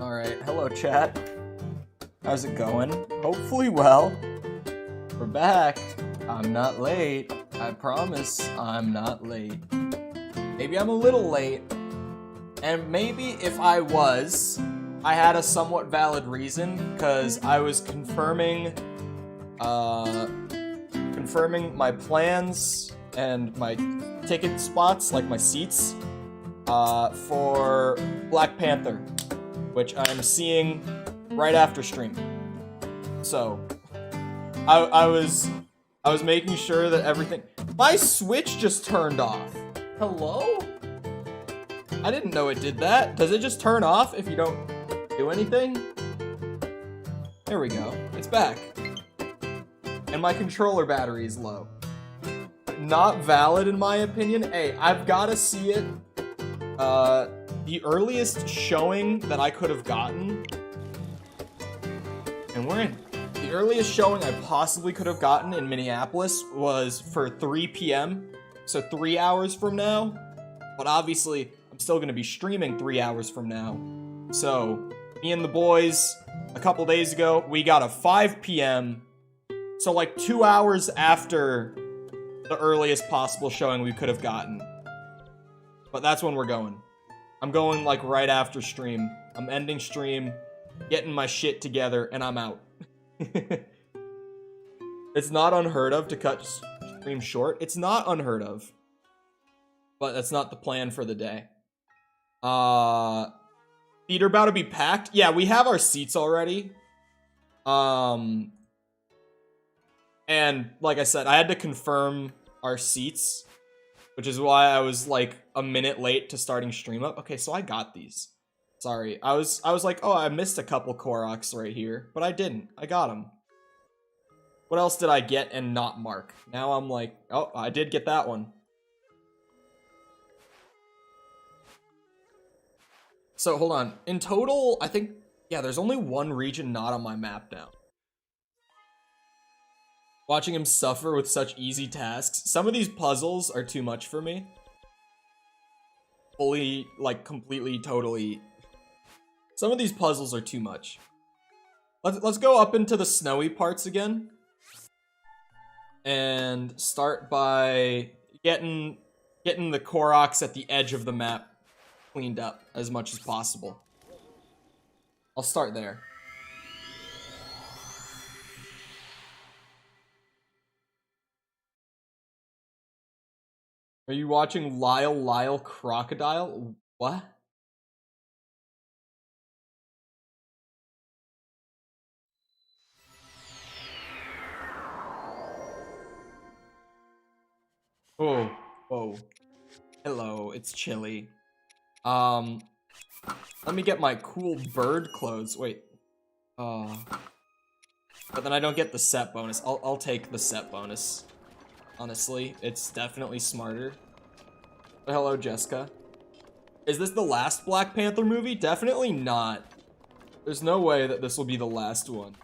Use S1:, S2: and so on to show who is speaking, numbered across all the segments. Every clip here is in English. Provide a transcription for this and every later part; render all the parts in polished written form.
S1: Alright, hello chat. How's it going? Hopefully well. We're back. I'm not late. I promise I'm not late. Maybe I'm a little late. And maybe if I was, I had a somewhat valid reason, because I was confirming my plans and my ticket spots, like my seats, for Black Panther, which I'm seeing right after stream. So, I was making sure that everything... My Switch just turned off. Hello? I didn't know it did that. Does it just turn off if you don't do anything? There we go. It's back. And my controller battery is low. Not valid in my opinion. Hey, I've gotta see it. The earliest showing that I could have gotten, and we're in. The earliest showing I possibly could have gotten in Minneapolis was for 3 p.m. So 3 hours from now. But obviously, I'm still gonna be streaming 3 hours from now. So, me and the boys, a couple days ago, we got a 5 p.m. So like 2 hours after the earliest possible showing we could have gotten. But that's when we're going. I'm going like right after stream. I'm ending stream, getting my shit together, and I'm out. It's not unheard of to cut stream short. It's not unheard of. But that's not the plan for the day. Theater about to be packed? Yeah, we have our seats already. And like I said, I had to confirm our seats, which is why I was like a minute late to starting stream up. Okay, so I got these. Sorry, I was like, oh, I missed a couple Koroks right here, but I didn't. I got them. What else did I get and not mark? Now I'm like, oh, I did get that one. So hold on. In total, I think, yeah, there's only one region not on my map now. Watching him suffer with such easy tasks. Some of these puzzles are too much for me. Fully, like, completely, totally. Some of these puzzles are too much. Let's go up into the snowy parts again. And start by getting the Koroks at the edge of the map cleaned up as much as possible. I'll start there. Are you watching Lyle Crocodile? What? Oh, whoa. Hello, it's chilly. Let me get my cool bird clothes. Wait. But then I don't get the set bonus. I'll take the set bonus. Honestly, it's definitely smarter. But hello, Jessica. Is this the last Black Panther movie? Definitely not. There's no way that this will be the last one.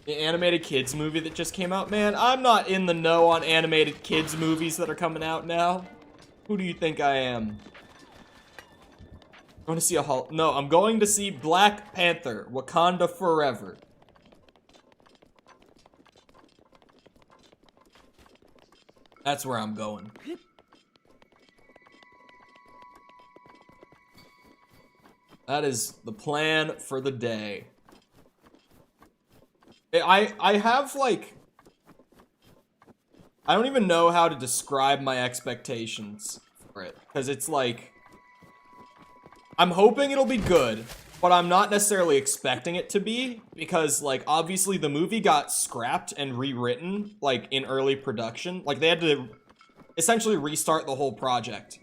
S1: The animated kids movie that just came out? Man, I'm not in the know on animated kids movies that are coming out now. Who do you think I am? I'm going to see No, I'm going to see Black Panther, Wakanda Forever. That's where I'm going. That is the plan for the day. I have, like... I don't even know how to describe my expectations for it. Because it's like... I'm hoping it'll be good, but I'm not necessarily expecting it to be. Because, like, obviously the movie got scrapped and rewritten, like, in early production. Like, they had to essentially restart the whole project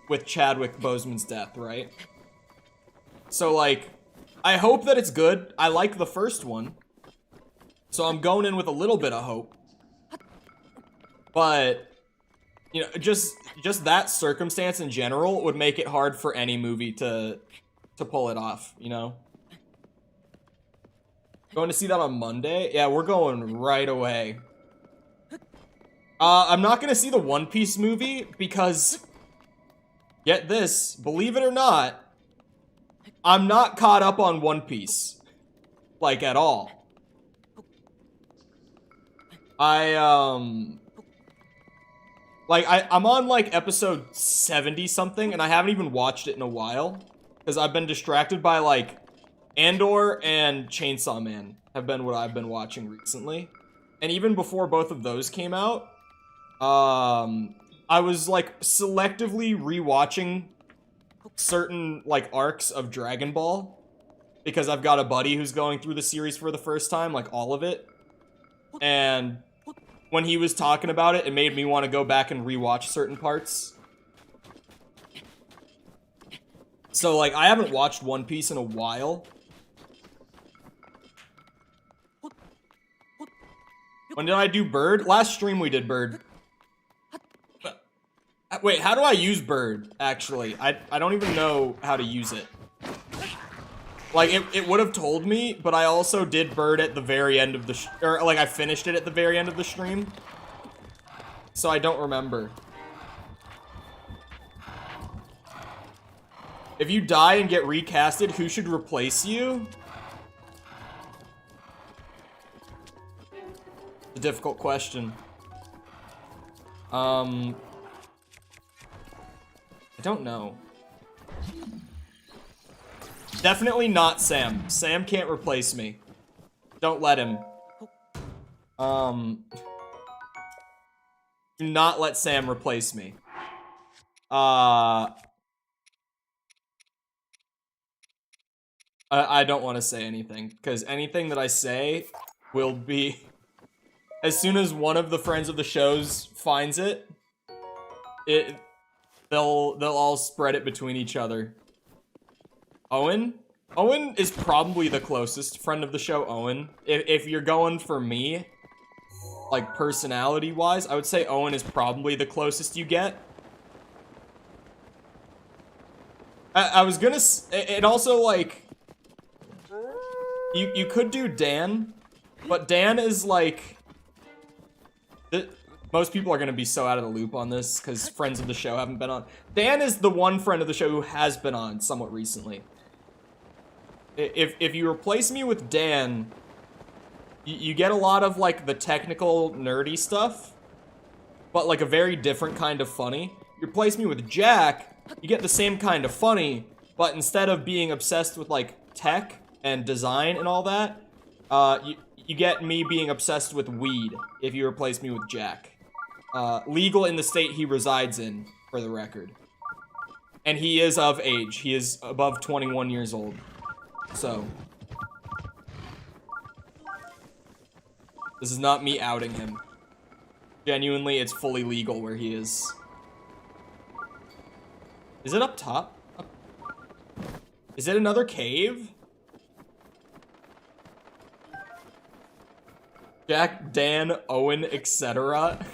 S1: with Chadwick Boseman's death, right? So, like, I hope that it's good. I like the first one. So I'm going in with a little bit of hope. But, you know, just that circumstance in general would make it hard for any movie to pull it off, you know? Going to see that on Monday? Yeah, we're going right away. I'm not gonna see the One Piece movie because, get this, believe it or not, I'm not caught up on One Piece. Like, at all. I'm on, like, episode 70-something, and I haven't even watched it in a while. Because I've been distracted by, like, Andor and Chainsaw Man have been what I've been watching recently. And even before both of those came out, I was, like, selectively rewatching certain, like, arcs of Dragon Ball. Because I've got a buddy who's going through the series for the first time, like, all of it. And when he was talking about it, it made me want to go back and rewatch certain parts. So, like, I haven't watched One Piece in a while. When did I do Bird? Last stream we did Bird. Wait, how do I use Bird, actually? I don't even know how to use it. Like, it would have told me, but I also did Bird at the very end of the or, like, I finished it at the very end of the stream. So I don't remember. If you die and get recasted, who should replace you? A difficult question. I don't know. Definitely not Sam. Sam can't replace me. Don't let him. Do not let Sam replace me. I don't want to say anything, because anything that I say will be... As soon as one of the friends of the shows finds it, they'll all spread it between each other. Owen? Owen is probably the closest friend of the show, Owen. If you're going for me, like, personality-wise, I would say Owen is probably the closest you get. I was gonna... It also, like... You could do Dan, but Dan is, like... Most people are gonna be so out of the loop on this, because friends of the show haven't been on. Dan is the one friend of the show who has been on somewhat recently. If you replace me with Dan, you get a lot of, like, the technical, nerdy stuff, but, like, a very different kind of funny. You replace me with Jack, you get the same kind of funny, but instead of being obsessed with, like, tech and design and all that, you get me being obsessed with weed if you replace me with Jack. Legal in the state he resides in, for the record. And he is of age. He is above 21 years old. So. This is not me outing him. Genuinely, it's fully legal where he is. Is it up top? Is it another cave? Jack, Dan, Owen, etc.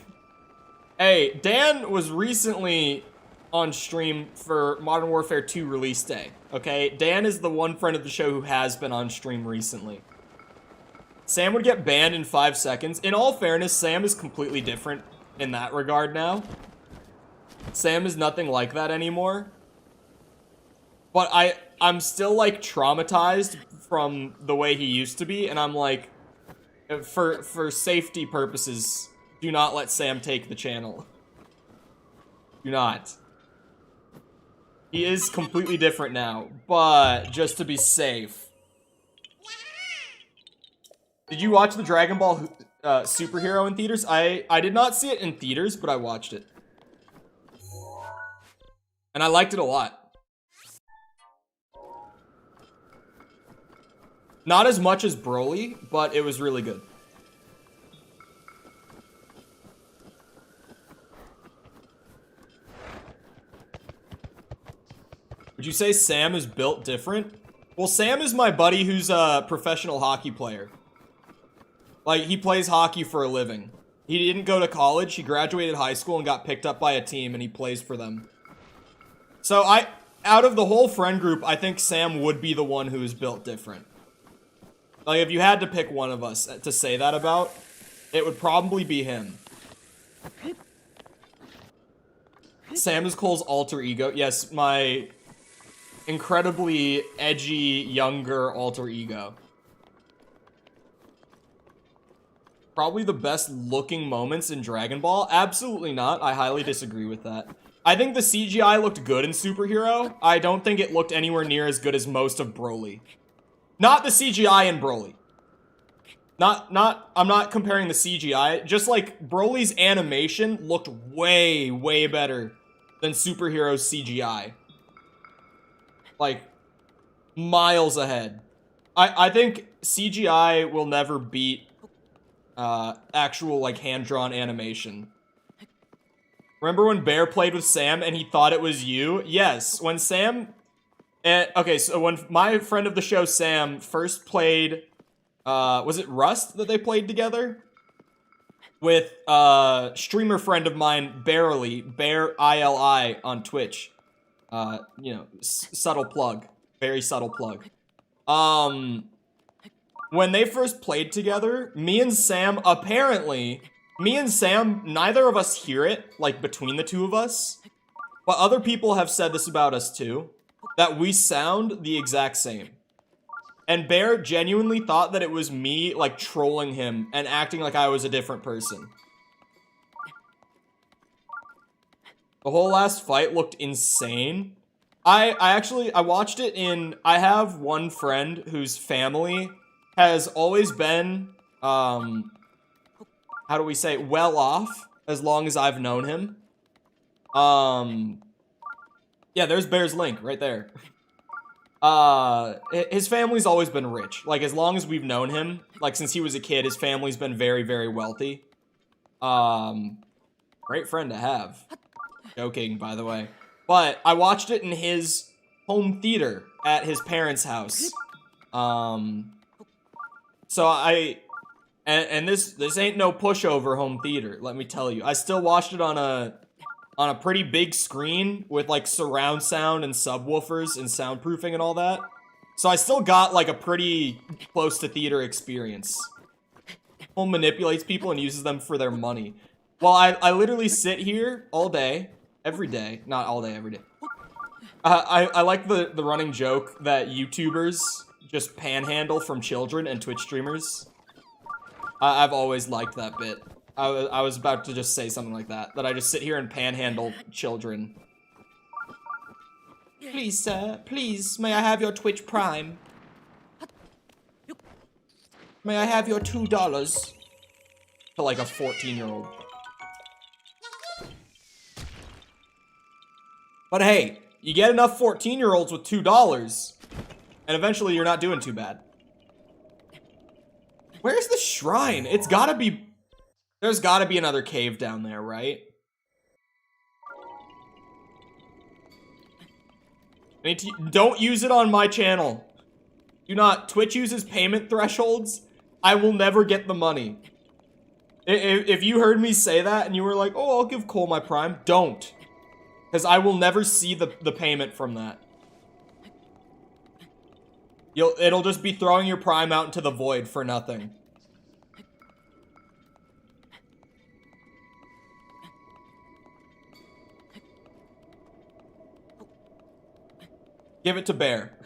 S1: Hey, Dan was recently on stream for Modern Warfare 2 release day, okay? Dan is the one friend of the show who has been on stream recently. Sam would get banned in 5 seconds. In all fairness, Sam is completely different in that regard now. Sam is nothing like that anymore. But I'm still, like, traumatized from the way he used to be, and I'm like, for safety purposes, do not let Sam take the channel. Do not. He is completely different now, but just to be safe. Did you watch the Dragon Ball Superhero in theaters? I did not see it in theaters, but I watched it. And I liked it a lot. Not as much as Broly, but it was really good. Would you say Sam is built different? Well, Sam is my buddy who's a professional hockey player. Like, he plays hockey for a living. He didn't go to college, he graduated high school and got picked up by a team and he plays for them. So out of the whole friend group, I think Sam would be the one who is built different. Like, if you had to pick one of us to say that about, it would probably be him. Sam is Cole's alter ego. Yes, my incredibly edgy, younger alter ego. Probably the best looking moments in Dragon Ball? Absolutely not. I highly disagree with that. I think the CGI looked good in Superhero. I don't think it looked anywhere near as good as most of Broly. Not the CGI in Broly. I'm not comparing the CGI. Just like Broly's animation looked way, way better than Superhero's CGI. Like, miles ahead. I think CGI will never beat actual, like, hand-drawn animation. Remember when Bear played with Sam and he thought it was you? Yes, when Sam... okay, so when my friend of the show, Sam, first played... was it Rust that they played together? With streamer friend of mine, Barely, Bear ILI on Twitch. You know, subtle plug. Very subtle plug. When they first played together, me and Sam, neither of us hear it, like, between the two of us. But other people have said this about us, too. That we sound the exact same. And Bear genuinely thought that it was me, like, trolling him and acting like I was a different person. The whole last fight looked insane. I watched it in... I have one friend whose family has always been, how do we say, well off, as long as I've known him. Yeah, there's Bear's link, right there. His family's always been rich. Like, as long as we've known him, like, since he was a kid, his family's been very, very wealthy. Great friend to have. Joking, by the way. But I watched it in his home theater at his parents' house. So and this ain't no pushover home theater, let me tell you. I still watched it on a pretty big screen with, like, surround sound and subwoofers and soundproofing and all that. So I still got, like, a pretty close to theater experience. Home manipulates people and uses them for their money. Well, I literally sit here all day, every day. Not all day, every day. I like the running joke that YouTubers just panhandle from children and Twitch streamers. I've always liked that bit. I was about to just say something like that. That I just sit here and panhandle children. Please, sir. Please, may I have your Twitch Prime? May I have your $2? To, like, a 14-year-old. But hey, you get enough 14-year-olds with $2, and eventually you're not doing too bad. Where's the shrine? It's gotta be... There's gotta be another cave down there, right? Don't use it on my channel. Do not. Twitch uses payment thresholds. I will never get the money. If you heard me say that and you were like, oh, I'll give Cole my Prime, don't. Because I will never see the payment from that. It'll just be throwing your Prime out into the void for nothing. Give it to Bear.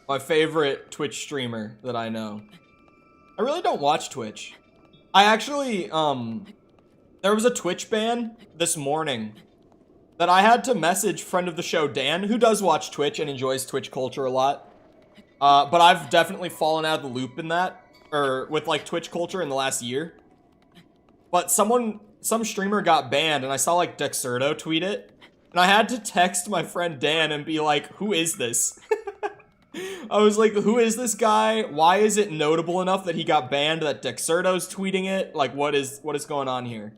S1: My favorite Twitch streamer that I know. I really don't watch Twitch. I actually, there was a Twitch ban this morning that I had to message friend of the show, Dan, who does watch Twitch and enjoys Twitch culture a lot. But I've definitely fallen out of the loop in that, or with, like, Twitch culture in the last year. But some streamer got banned, and I saw, like, Dexerto tweet it. And I had to text my friend Dan and be like, who is this? I was like, who is this guy? Why is it notable enough that he got banned that Dexerto's tweeting it? Like, what is going on here?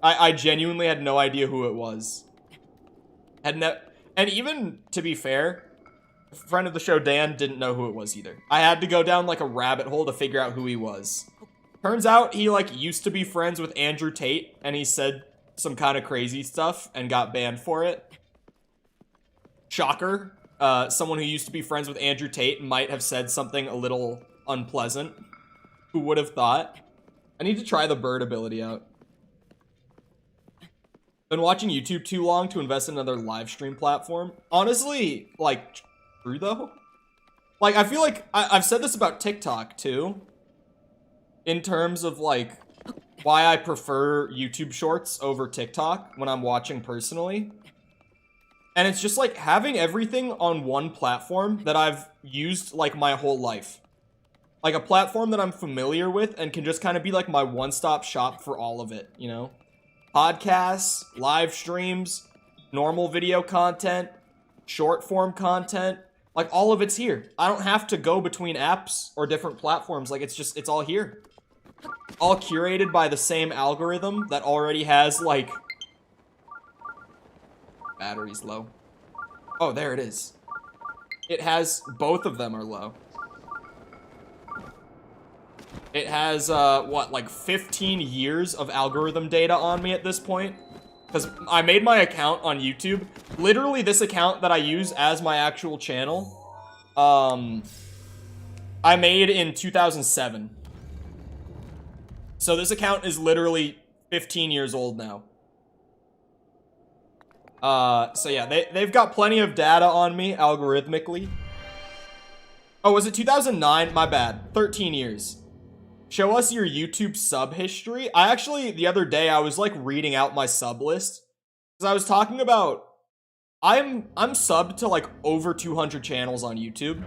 S1: I genuinely had no idea who it was. And even, to be fair, friend of the show, Dan, didn't know who it was either. I had to go down, like, a rabbit hole to figure out who he was. Turns out he, like, used to be friends with Andrew Tate, and he said some kind of crazy stuff and got banned for it. Shocker. Someone who used to be friends with Andrew Tate might have said something a little unpleasant. Who would have thought? I need to try the bird ability out. Been watching YouTube too long to invest in another live stream platform. Honestly, like, true though? Like, I feel like I've said this about TikTok too. In terms of like, why I prefer YouTube shorts over TikTok when I'm watching personally. And it's just like having everything on one platform that I've used like my whole life. Like a platform that I'm familiar with and can just kind of be like my one-stop shop for all of it, you know? Podcasts, live streams, normal video content, short form content, like all of it's here. I don't have to go between apps or different platforms. Like it's all here. All curated by the same algorithm that already has like... Battery's low. Oh, there it is. It has, both of them are low. It has, what, like 15 years of algorithm data on me at this point? Because I made my account on YouTube. Literally, this account that I use as my actual channel, I made in 2007. So this account is literally 15 years old now. So yeah, they've got plenty of data on me, algorithmically. Oh, was it 2009? My bad. 13 years. Show us your YouTube sub history. I actually, the other day, I was like reading out my sub list. Because I was talking about, I'm subbed to like over 200 channels on YouTube.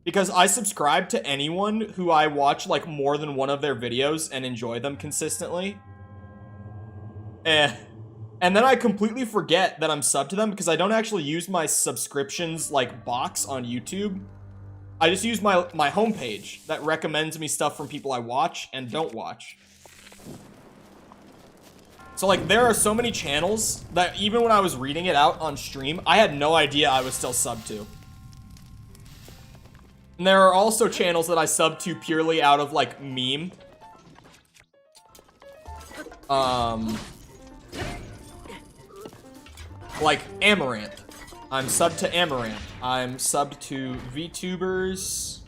S1: Because I subscribe to anyone who I watch like more than one of their videos and enjoy them consistently. And then I completely forget that I'm subbed to them because I don't actually use my subscriptions like box on YouTube. I just use my homepage that recommends me stuff from people I watch and don't watch. So like there are so many channels that even when I was reading it out on stream, I had no idea I was still subbed to. And there are also channels that I sub to purely out of like meme. Like Amaranth. I'm subbed to Amaranth. I'm subbed to VTubers,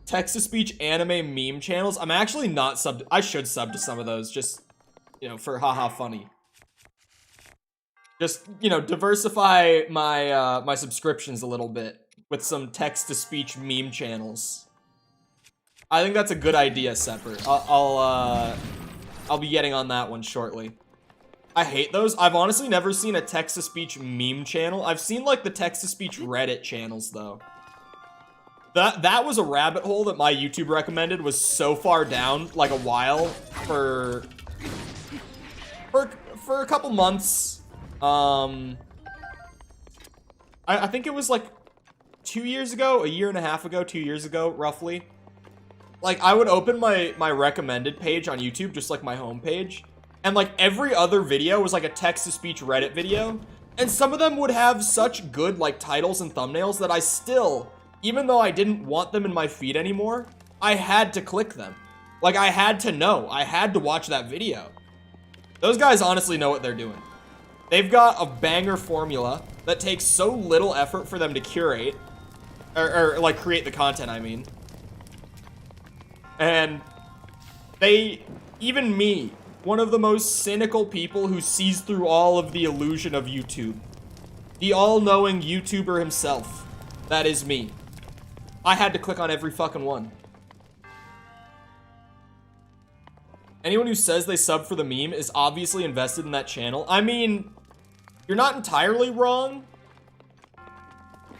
S1: text-to-speech anime meme channels. I'm actually not subbed. I should sub to some of those just, you know, for haha funny. Just, you know, diversify my my subscriptions a little bit with some text-to-speech meme channels. I think that's a good idea, Sepper. I'll be getting on that one shortly. I hate those. I've honestly never seen a text-to-speech meme channel. I've seen, like, the text-to-speech Reddit channels, though. That was a rabbit hole that my YouTube recommended was so far down, like, a while, for a couple months. I think it was, like, 2 years ago, a year and a half ago, 2 years ago, roughly. Like, I would open my recommended page on YouTube, just like my homepage. And like every other video was like a text-to-speech Reddit video. And some of them would have such good like titles and thumbnails that I still, even though I didn't want them in my feed anymore, I had to click them. Like I had to know, I had to watch that video. Those guys honestly know what they're doing. They've got a banger formula that takes so little effort for them to curate, or like create the content, I mean. And they, even me, one of the most cynical people who sees through all of the illusion of YouTube. The all-knowing YouTuber himself. That is me. I had to click on every fucking one. Anyone who says they sub for the meme is obviously invested in that channel. I mean, you're not entirely wrong.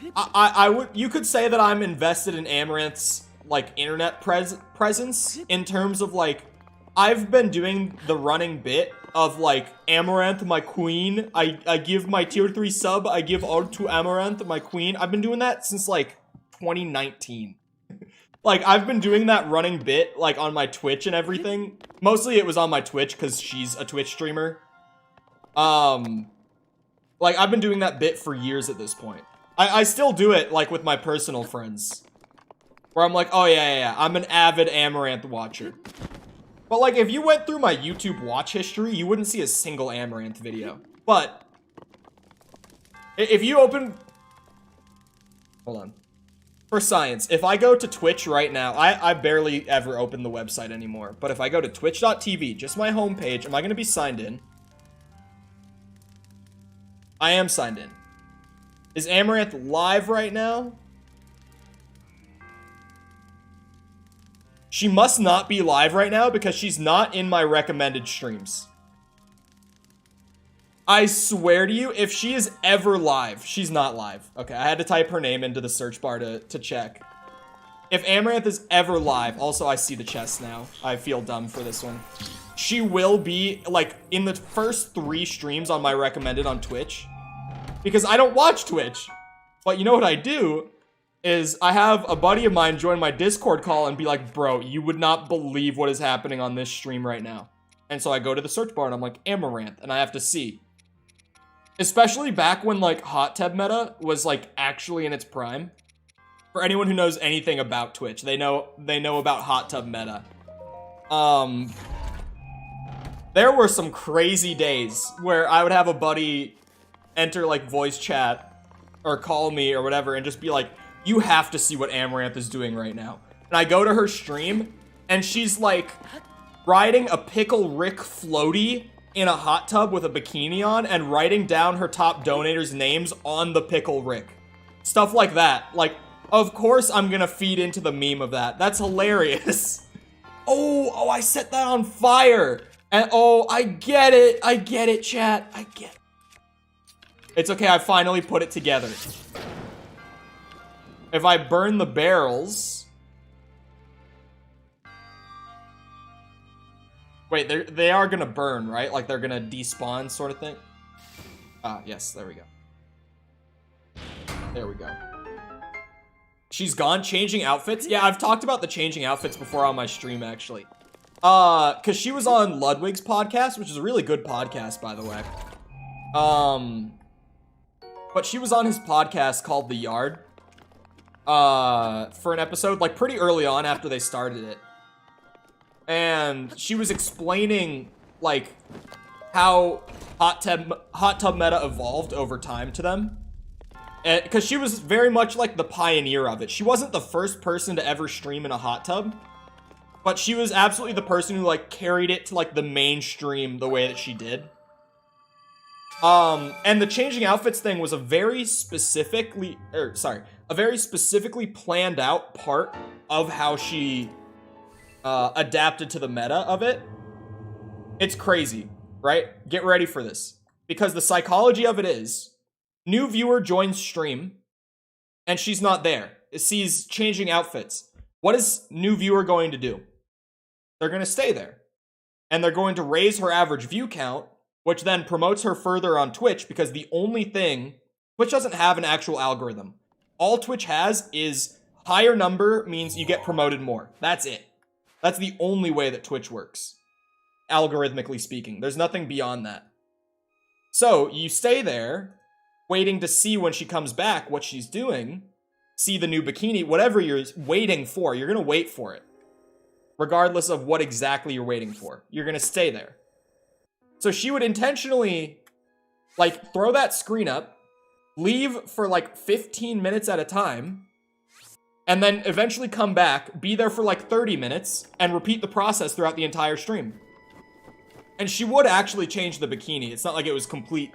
S1: You could say that I'm invested in Amaranth's, like, internet presence in terms of, like, I've been doing the running bit of, like, Amaranth, my queen. I give my tier 3 sub. I give all to Amaranth, my queen. I've been doing that since, like, 2019. Like, I've been doing that running bit, like, on my Twitch and everything. Mostly it was on my Twitch, because she's a Twitch streamer. Like, I've been doing that bit for years at this point. I still do it, like, with my personal friends. Where I'm like, oh, yeah, I'm an avid Amaranth watcher. But, like, if you went through my YouTube watch history, you wouldn't see a single Amaranth video. But, if you open... Hold on. For science, if I go to Twitch right now, I barely ever open the website anymore. But if I go to twitch.tv, just my homepage, am I going to be signed in? I am signed in. Is Amaranth live right now? She must not be live right now because she's not in my recommended streams. I swear to you, if she is ever live, she's not live. Okay, I had to type her name into the search bar to check. If Amaranth is ever live, also I see the chest now. I feel dumb for this one. She will be, like, in the first 3 streams on my recommended on Twitch. Because I don't watch Twitch. But you know what I do? Is I have a buddy of mine join my Discord call and be like, bro, you would not believe what is happening on this stream right now. And so I go to the search bar and I'm like, Amaranth, and I have to see. Especially back when, like, hot tub meta was, like, actually in its prime. For anyone who knows anything about Twitch, they know about hot tub meta. There were some crazy days where I would have a buddy enter, like, voice chat or call me or whatever and just be like, you have to see what Amaranth is doing right now. And I go to her stream and she's, like, riding a Pickle Rick floaty in a hot tub with a bikini on and writing down her top donators' names on the Pickle Rick. Stuff like that. Like, of course I'm gonna feed into the meme of that. That's hilarious. Oh, I set that on fire. And oh, I get it, chat. I get it. It's okay, I finally put it together. If I burn the barrels... Wait, they are gonna burn, right? Like they're gonna despawn sort of thing? Ah, yes, there we go. There we go. She's gone changing outfits? Yeah, I've talked about the changing outfits before on my stream, actually. Cause she was on Ludwig's podcast, which is a really good podcast, by the way. But she was on his podcast called The Yard. For an episode, like, pretty early on after they started it. And she was explaining, like, how hot tub meta evolved over time to them. Because she was very much, like, the pioneer of it. She wasn't the first person to ever stream in a hot tub. But she was absolutely the person who, like, carried it to, like, the mainstream the way that she did. And the changing outfits thing was a very specifically planned out part of how she adapted to the meta of it. It's crazy, right? Get ready for this. Because the psychology of it is, new viewer joins stream, and she's not there. It sees changing outfits. What is new viewer going to do? They're going to stay there. And they're going to raise her average view count, which then promotes her further on Twitch, because the only thing... Twitch doesn't have an actual algorithm. All Twitch has is higher number means you get promoted more. That's it. That's the only way that Twitch works. Algorithmically speaking. There's nothing beyond that. So, you stay there, waiting to see when she comes back what she's doing, see the new bikini, whatever you're waiting for, you're going to wait for it. Regardless of what exactly you're waiting for. You're going to stay there. So she would intentionally, like, throw that screen up, leave for, like, 15 minutes at a time, and then eventually come back, be there for, like, 30 minutes, and repeat the process throughout the entire stream. And she would actually change the bikini. It's not like it was complete,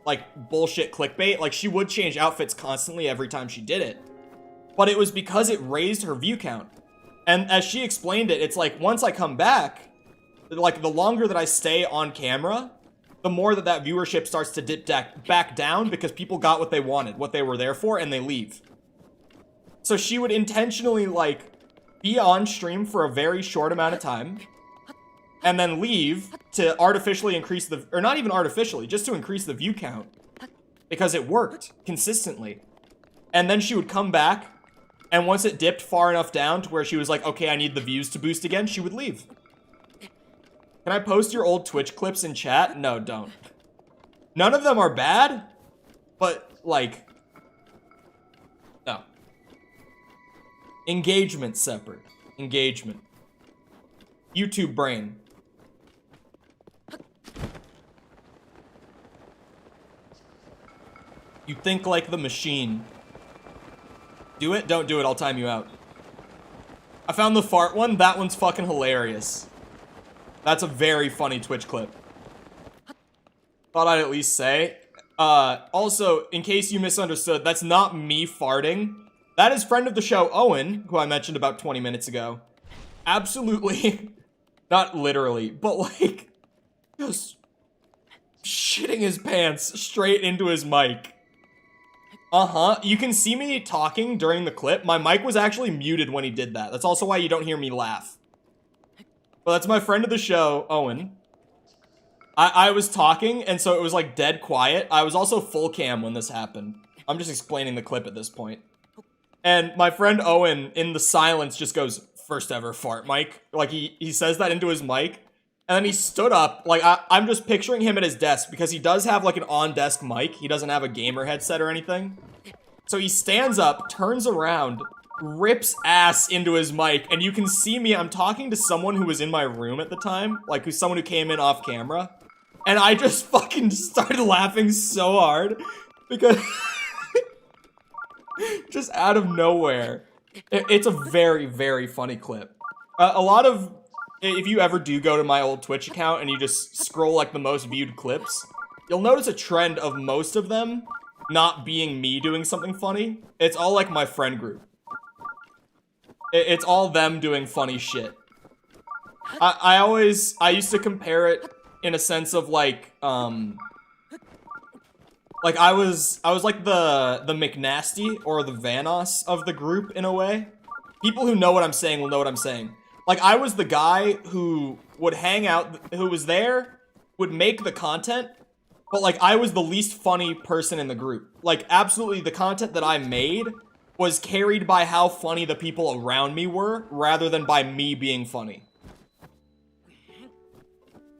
S1: like, bullshit clickbait. Like, she would change outfits constantly every time she did it. But it was because it raised her view count. And as she explained it, it's like, once I come back, like, the longer that I stay on camera, the more that viewership starts to dip back down because people got what they wanted, what they were there for, and they leave. So she would intentionally, like, be on stream for a very short amount of time, and then leave to artificially increase the... Or not even artificially, just to increase the view count. Because it worked consistently. And then she would come back, and once it dipped far enough down to where she was like, okay, I need the views to boost again, she would leave. Can I post your old Twitch clips in chat? No, don't. None of them are bad, but, like, no. Engagement separate. Engagement. YouTube brain. You think like the machine. Do it? Don't do it. I'll time you out. I found the fart one. That one's fucking hilarious. That's a very funny Twitch clip. Thought I'd at least say. Also, in case you misunderstood, that's not me farting. That is friend of the show, Owen, who I mentioned about 20 minutes ago. Absolutely, not literally, but like, just shitting his pants straight into his mic. You can see me talking during the clip. My mic was actually muted when he did that. That's also why you don't hear me laugh. But that's my friend of the show, Owen. I was talking, and so it was like dead quiet. I was also full cam when this happened. I'm just explaining the clip at this point. And my friend Owen, in the silence, just goes, "First ever fart mic." Like, he says that into his mic. And then he stood up. Like, I'm just picturing him at his desk, because he does have, like, an on-desk mic. He doesn't have a gamer headset or anything. So he stands up, turns around, rips ass into his mic, and you can see me. I'm talking to someone who was in my room at the time. Like, who's someone who came in off camera. And I just fucking started laughing so hard. Because... just out of nowhere. It's a very, very funny clip. A lot of... If you ever do go to my old Twitch account and you just scroll like the most viewed clips, you'll notice a trend of most of them not being me doing something funny. It's all like my friend group. It's all them doing funny shit. I used to compare it in a sense of like I was like the McNasty or the Vanoss of the group in a way. People who know what I'm saying will know what I'm saying. Like, I was the guy who would hang out, who was there, would make the content, but like, I was the least funny person in the group. Like, absolutely, the content that I made was carried by how funny the people around me were, rather than by me being funny.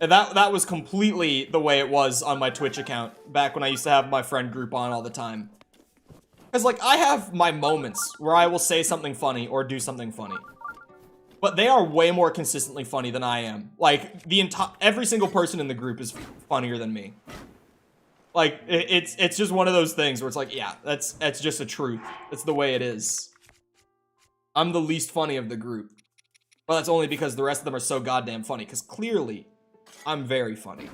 S1: And that was completely the way it was on my Twitch account, back when I used to have my friend group on all the time. Because, like, I have my moments where I will say something funny or do something funny. But they are way more consistently funny than I am. Like, every single person in the group is funnier than me. Like, it's just one of those things where it's like, yeah, that's just a truth. It's the way it is. I'm the least funny of the group. Well, that's only because the rest of them are so goddamn funny. Because clearly, I'm very funny.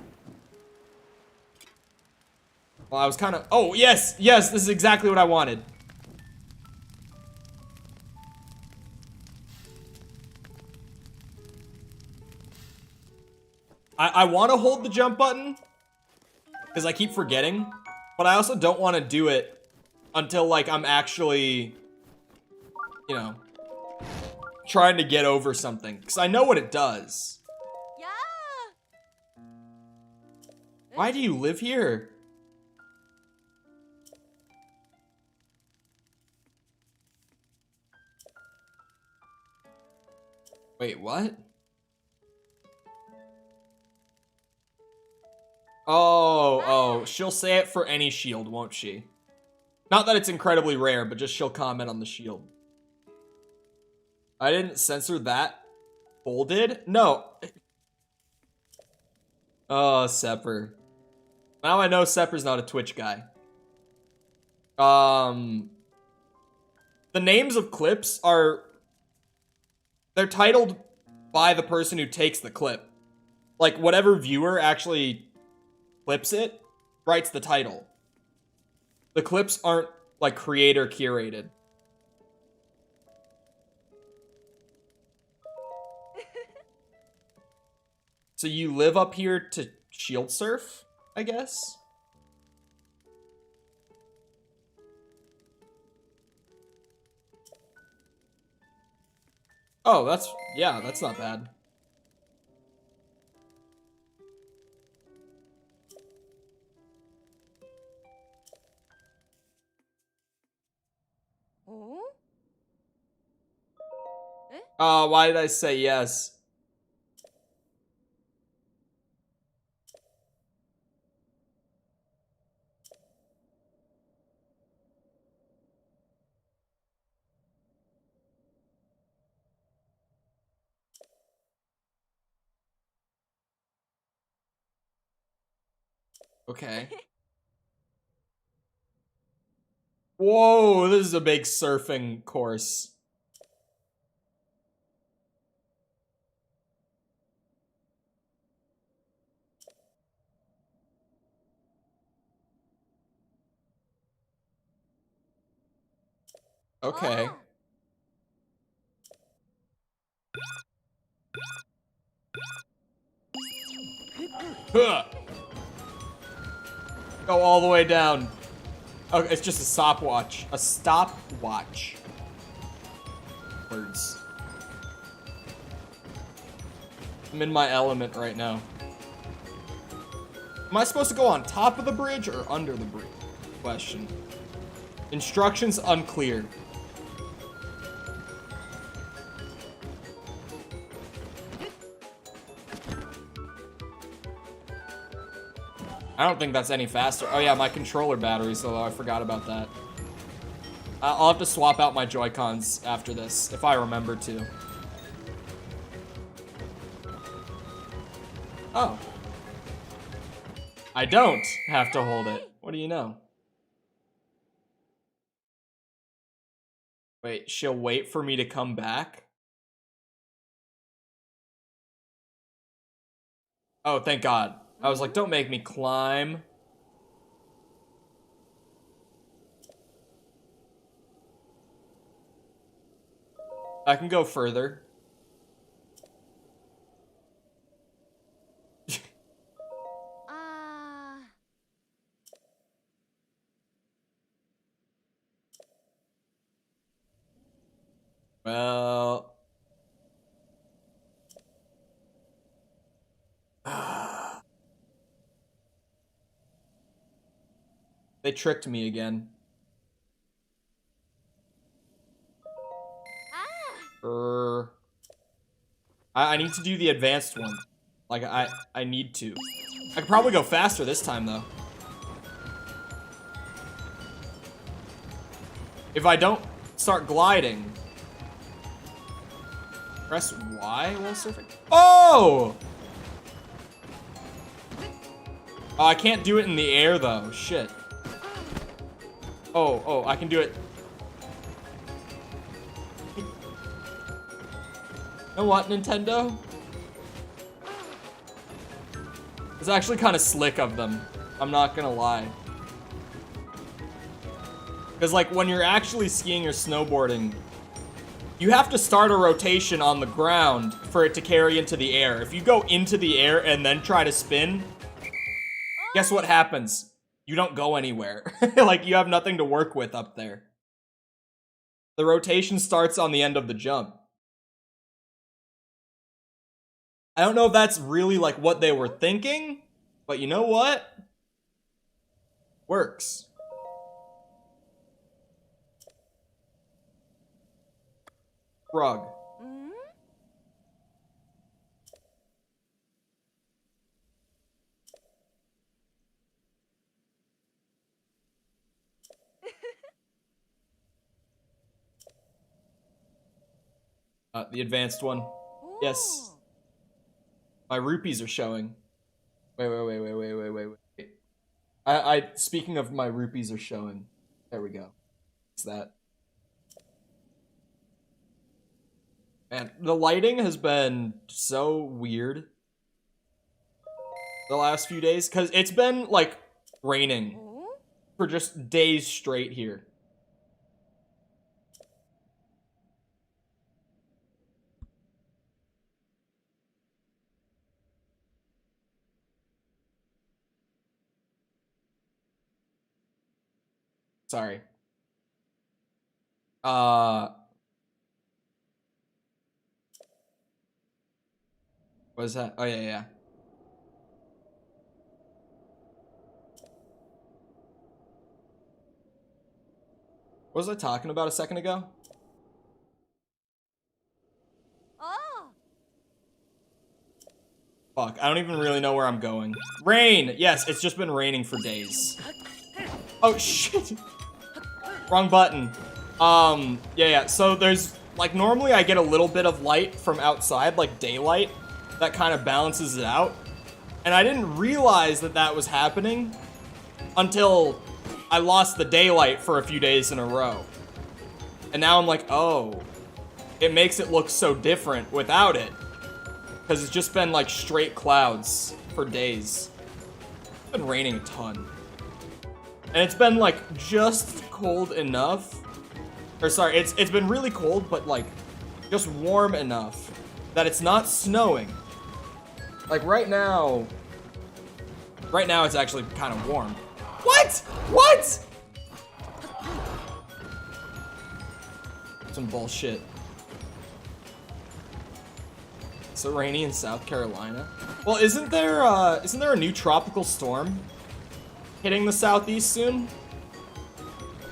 S1: Well, I was kind of... Oh, yes, this is exactly what I wanted. I want to hold the jump button, because I keep forgetting, but I also don't want to do it until, like, I'm actually, you know, trying to get over something, because I know what it does. Yeah. Why do you live here? Wait, what? Oh, she'll say it for any shield, won't she? Not that it's incredibly rare, but just she'll comment on the shield. I didn't censor that. Bull did? No. Oh, Sepper. Now I know Sepper's not a Twitch guy. The names of clips are... They're titled by the person who takes the clip. Like, whatever viewer actually clips it, writes the title. The clips aren't, like, creator curated. So you live up here to shield surf, I guess? Oh, that's not bad. Why did I say yes? Okay. Whoa, this is a big surfing course. Okay. Huh. Go all the way down. Okay, it's just a stopwatch. A stopwatch. Words. I'm in my element right now. Am I supposed to go on top of the bridge or under the bridge? Question. Instructions unclear. I don't think that's any faster. Oh yeah, my controller battery, so I forgot about that. I'll have to swap out my Joy-Cons after this, if I remember to. Oh. I don't have to hold it. What do you know? Wait, she'll wait for me to come back? Oh, thank God. I was like, don't make me climb. I can go further. Well... They tricked me again. I need to do the advanced one. Like, I need to. I could probably go faster this time, though. If I don't start gliding... Press Y while surfing? Oh! Oh, I can't do it in the air, though. Shit. Oh, I can do it. You know what, Nintendo? It's actually kind of slick of them. I'm not gonna lie. Because, like, when you're actually skiing or snowboarding, you have to start a rotation on the ground for it to carry into the air. If you go into the air and then try to spin, guess what happens? You don't go anywhere. Like, you have nothing to work with up there. The rotation starts on the end of the jump. I don't know if that's really, like, what they were thinking, but you know what? Works. Frog. The advanced one. Yes. My rupees are showing. Wait. Speaking of my rupees are showing. There we go. It's that. Man, the lighting has been so weird the last few days, because it's been, like, raining for just days straight here. Sorry. What is that? Oh, yeah. What was I talking about a second ago? Fuck, I don't even really know where I'm going. Rain! Yes, it's just been raining for days. Oh, shit! Wrong button. Yeah. So there's, like, normally I get a little bit of light from outside, like daylight, that kind of balances it out. And I didn't realize that that was happening until I lost the daylight for a few days in a row. And now I'm like, oh, it makes it look so different without it. Because it's just been, like, straight clouds for days. It's been raining a ton. And it's been, like, just cold enough Or sorry, it's been really cold, but like just warm enough that it's not snowing. Like right now it's actually kind of warm. What? What? Some bullshit. So rainy in South Carolina. Well, isn't there a new tropical storm hitting the southeast soon?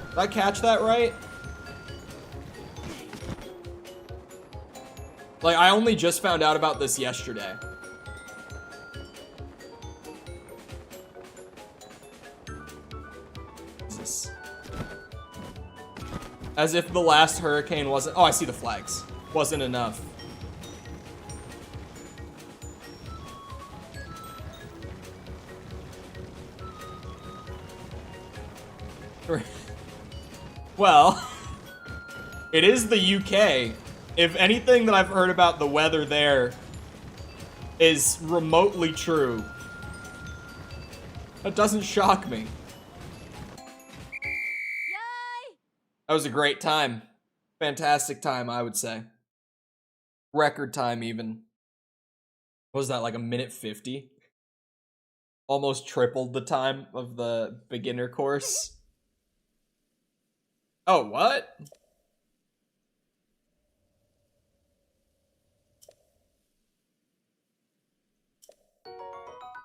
S1: Did I catch that right? Like, I only just found out about this yesterday. Jesus. As if the last hurricane wasn't— oh, I see the flags. Wasn't enough. Well, it is the UK. If anything that I've heard about the weather there is remotely true, that doesn't shock me.
S2: Yay!
S1: That was a great time. Fantastic time, I would say. Record time, even. What was that, like a minute 50? Almost tripled the time of the beginner course. Oh, what?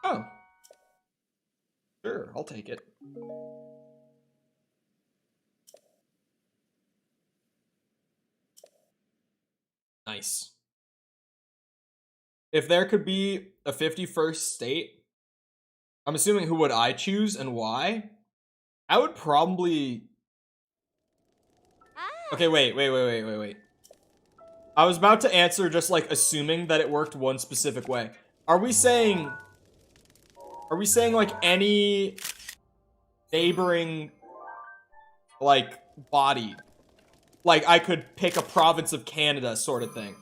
S1: Oh. Sure, I'll take it. Nice. If there could be a 51st state, I'm assuming who would I choose and why? I would probably... Okay, wait. I was about to answer just like assuming that it worked one specific way. Are we saying like any neighboring like body? Like I could pick a province of Canada sort of thing?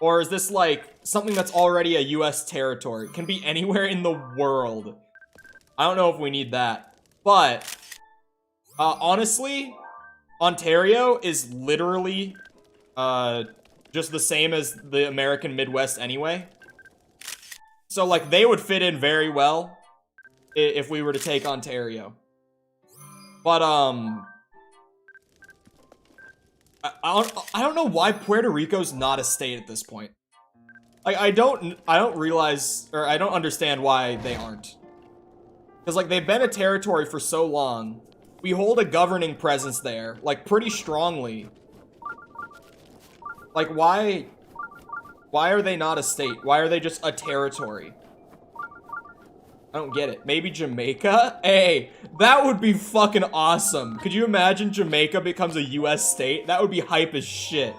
S1: Or is this like something that's already a US territory? Can be anywhere in the world. I don't know if we need that. But honestly, Ontario is literally just the same as the American Midwest anyway. So, like, they would fit in very well if we were to take Ontario. But, I don't know why Puerto Rico's not a state at this point. Like, I don't realize, or I don't understand why they aren't. Because, like, they've been a territory for so long. We hold a governing presence there, like, pretty strongly. Like, why are they not a state? Why are they just a territory? I don't get it. Maybe Jamaica? Hey, that would be fucking awesome. Could you imagine Jamaica becomes a US state? That would be hype as shit.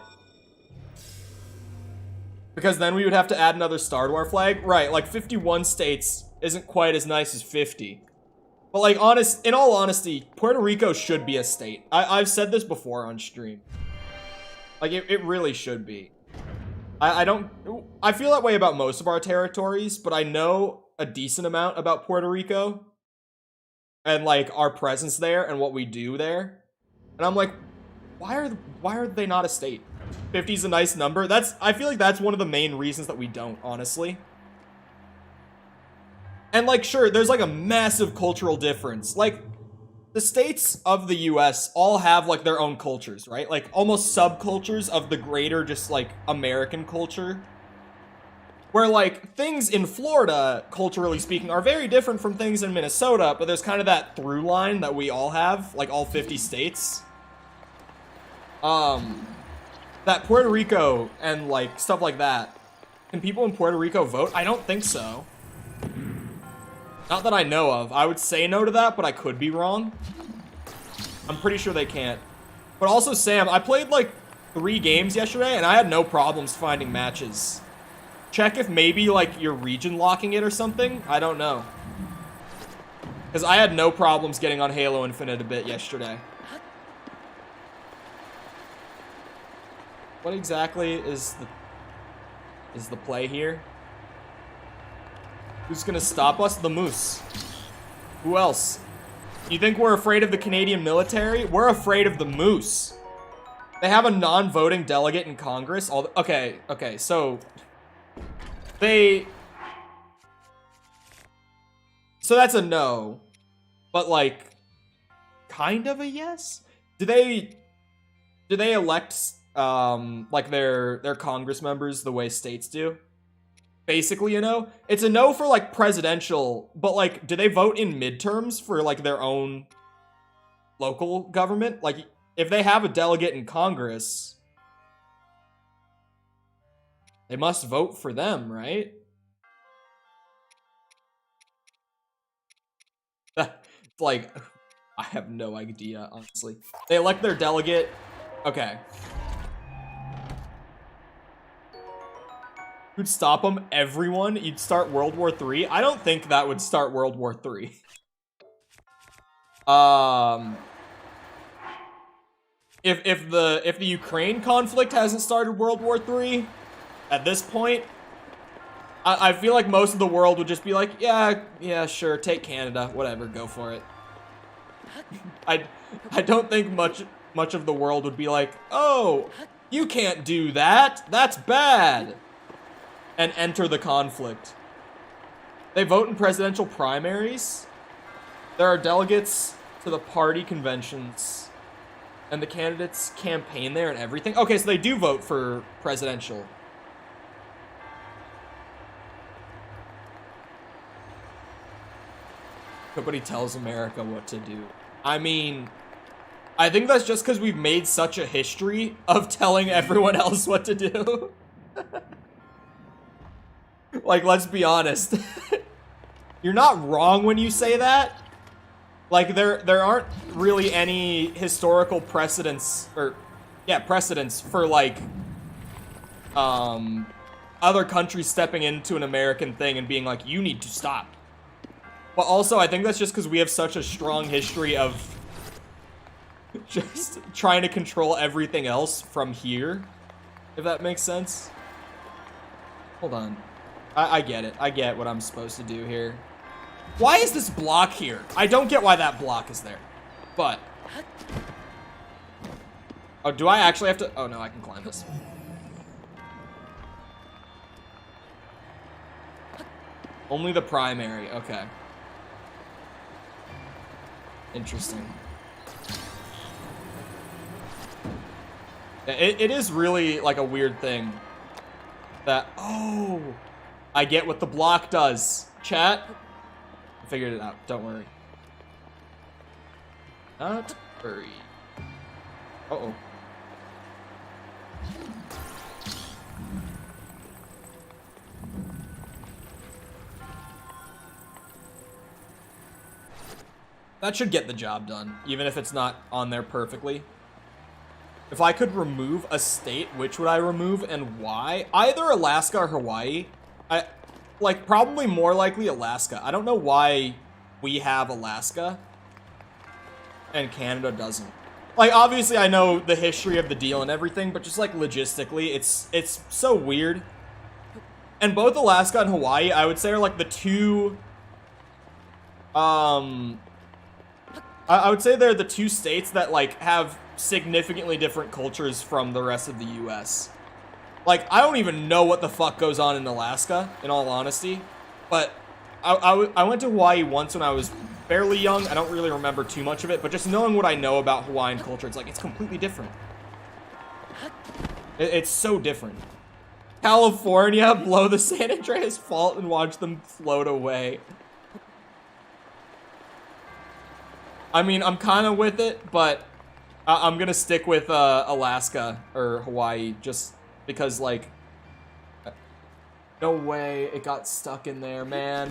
S1: Because then we would have to add another Star Wars flag. Right, like 51 states isn't quite as nice as 50. But like, in all honesty, Puerto Rico should be a state. I've said this before on stream. Like, it really should be. I feel that way about most of our territories, but I know a decent amount about Puerto Rico. And, like, our presence there and what we do there. And I'm like, why are they not a state? 50's a nice number. I feel like that's one of the main reasons that we don't, honestly. And, like, sure, there's, like, a massive cultural difference. Like, the states of the US all have, like, their own cultures, right? Like, almost subcultures of the greater, just, like, American culture. Where, like, things in Florida, culturally speaking, are very different from things in Minnesota, but there's kind of that through line that we all have, like, all 50 states. That Puerto Rico and, like, stuff like that. Can people in Puerto Rico vote? I don't think so. Not that I know of. I would say no to that, but I could be wrong. I'm pretty sure they can't. But also, Sam, I played like 3 games yesterday, and I had no problems finding matches. Check if maybe like you're region locking it or something. I don't know. Because I had no problems getting on Halo Infinite a bit yesterday. What exactly is the play here? Who's gonna stop us? The moose. Who else? You think we're afraid of the Canadian military? We're afraid of the moose. They have a non-voting delegate in Congress. Okay, so so that's a no, but like kind of a yes. Do they elect like their Congress members the way states do? Basically a no. It's a no for like presidential, but like do they vote in midterms for like their own local government? Like if they have a delegate in Congress, they must vote for them, right? Like, I have no idea, honestly. They elect their delegate. Okay. Who'd stop them? Everyone? You'd start World War III? I don't think that would start World War III. If the Ukraine conflict hasn't started World War III at this point, I feel like most of the world would just be like, yeah, sure, take Canada, whatever, go for it. I don't think much of the world would be like, oh, you can't do that, that's bad, and enter the conflict. They vote in presidential primaries. There are delegates to the party conventions, and the candidates campaign there and everything. Okay, so they do vote for presidential. Nobody tells America what to do. I mean, I think that's just because we've made such a history of telling everyone else what to do. Like, let's be honest. You're not wrong when you say that. Like, there aren't really any historical precedents, precedents for, like, other countries stepping into an American thing and being like, you need to stop. But also, I think that's just because we have such a strong history of just trying to control everything else from here, if that makes sense. Hold on. I get it. I get what I'm supposed to do here. Why is this block here? I don't get why that block is there. But... oh, do I actually have to... oh, no, I can climb this. Only the primary. Okay. Interesting. It is really, like, a weird thing. That... oh! I get what the block does. Chat? I figured it out. Don't worry. Not worry. Uh-oh. That should get the job done, even if it's not on there perfectly. If I could remove a state, which would I remove and why? Either Alaska or Hawaii. Like, probably more likely Alaska. I don't know why we have Alaska and Canada doesn't. Like, obviously I know the history of the deal and everything, but just like logistically, it's so weird. And both Alaska and Hawaii, I would say, are like the two, I would say they're the two states that like have significantly different cultures from the rest of the US. Like, I don't even know what the fuck goes on in Alaska, in all honesty. But I went to Hawaii once when I was fairly young. I don't really remember too much of it, but just knowing what I know about Hawaiian culture, it's like, it's completely different. It's so different. California, blow the San Andreas Fault and watch them float away. I mean, I'm kind of with it, but I'm gonna stick with Alaska or Hawaii just because, like, no way it got stuck in there, man.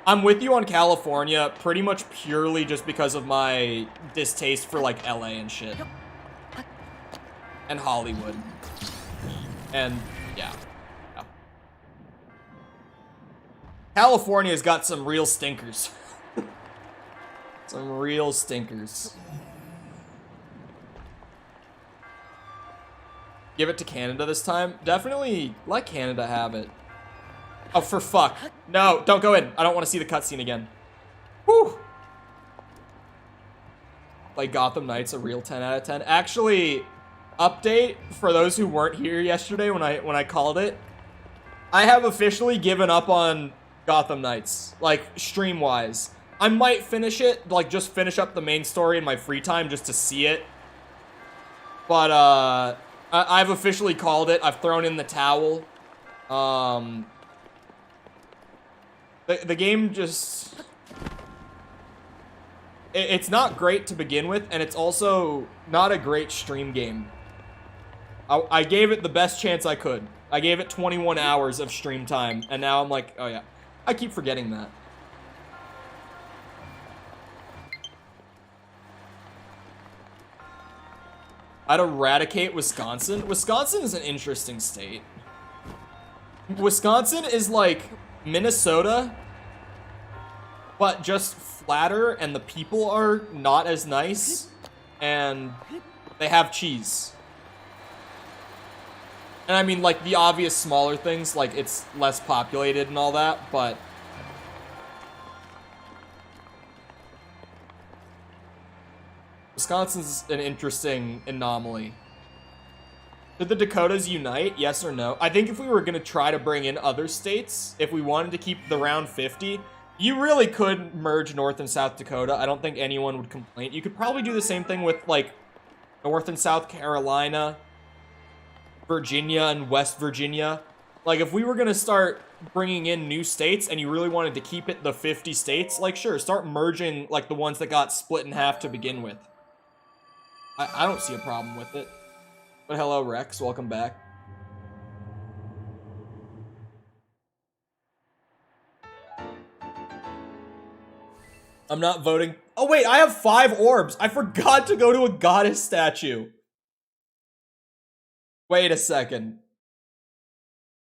S1: I'm with you on California pretty much purely just because of my distaste for, like, LA and shit. And Hollywood. And, yeah. California's got some real stinkers. Some real stinkers. Give it to Canada this time? Definitely let Canada have it. Oh, for fuck. No, don't go in. I don't want to see the cutscene again. Whew. Like Gotham Knights, a real 10 out of 10. Actually, update for those who weren't here yesterday when I called it. I have officially given up on Gotham Knights, like stream-wise. I might finish it, like just finish up the main story in my free time just to see it. But I've officially called it. I've thrown in the towel. The game just... It's not great to begin with, and it's also not a great stream game. I gave it the best chance I could. I gave it 21 hours of stream time, and now I'm like, oh yeah. I keep forgetting that. I'd eradicate Wisconsin. Wisconsin is an interesting state. Wisconsin is like Minnesota, but just flatter, and the people are not as nice, and they have cheese. And I mean, like, the obvious smaller things, like, it's less populated and all that, but... Wisconsin's an interesting anomaly. Did the Dakotas unite? Yes or no? I think if we were going to try to bring in other states, if we wanted to keep the round 50, you really could merge North and South Dakota. I don't think anyone would complain. You could probably do the same thing with, like, North and South Carolina, Virginia and West Virginia. Like, if we were going to start bringing in new states and you really wanted to keep it the 50 states, like, sure, start merging, like, the ones that got split in half to begin with. I don't see a problem with it. But hello, Rex. Welcome back. I'm not voting. Oh, wait, I have 5 orbs. I forgot to go to a goddess statue. Wait a second.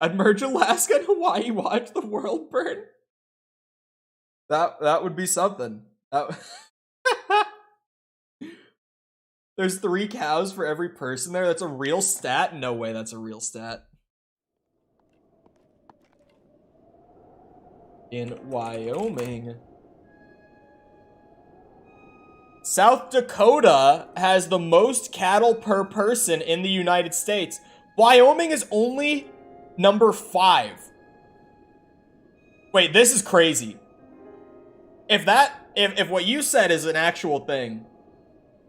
S1: I'd merge Alaska and Hawaii, watch the world burn. That would be something. There's 3 cows for every person there. That's a real stat? No way that's a real stat. In Wyoming. South Dakota has the most cattle per person in the United States. Wyoming is only number 5. Wait, this is crazy. If what you said is an actual thing,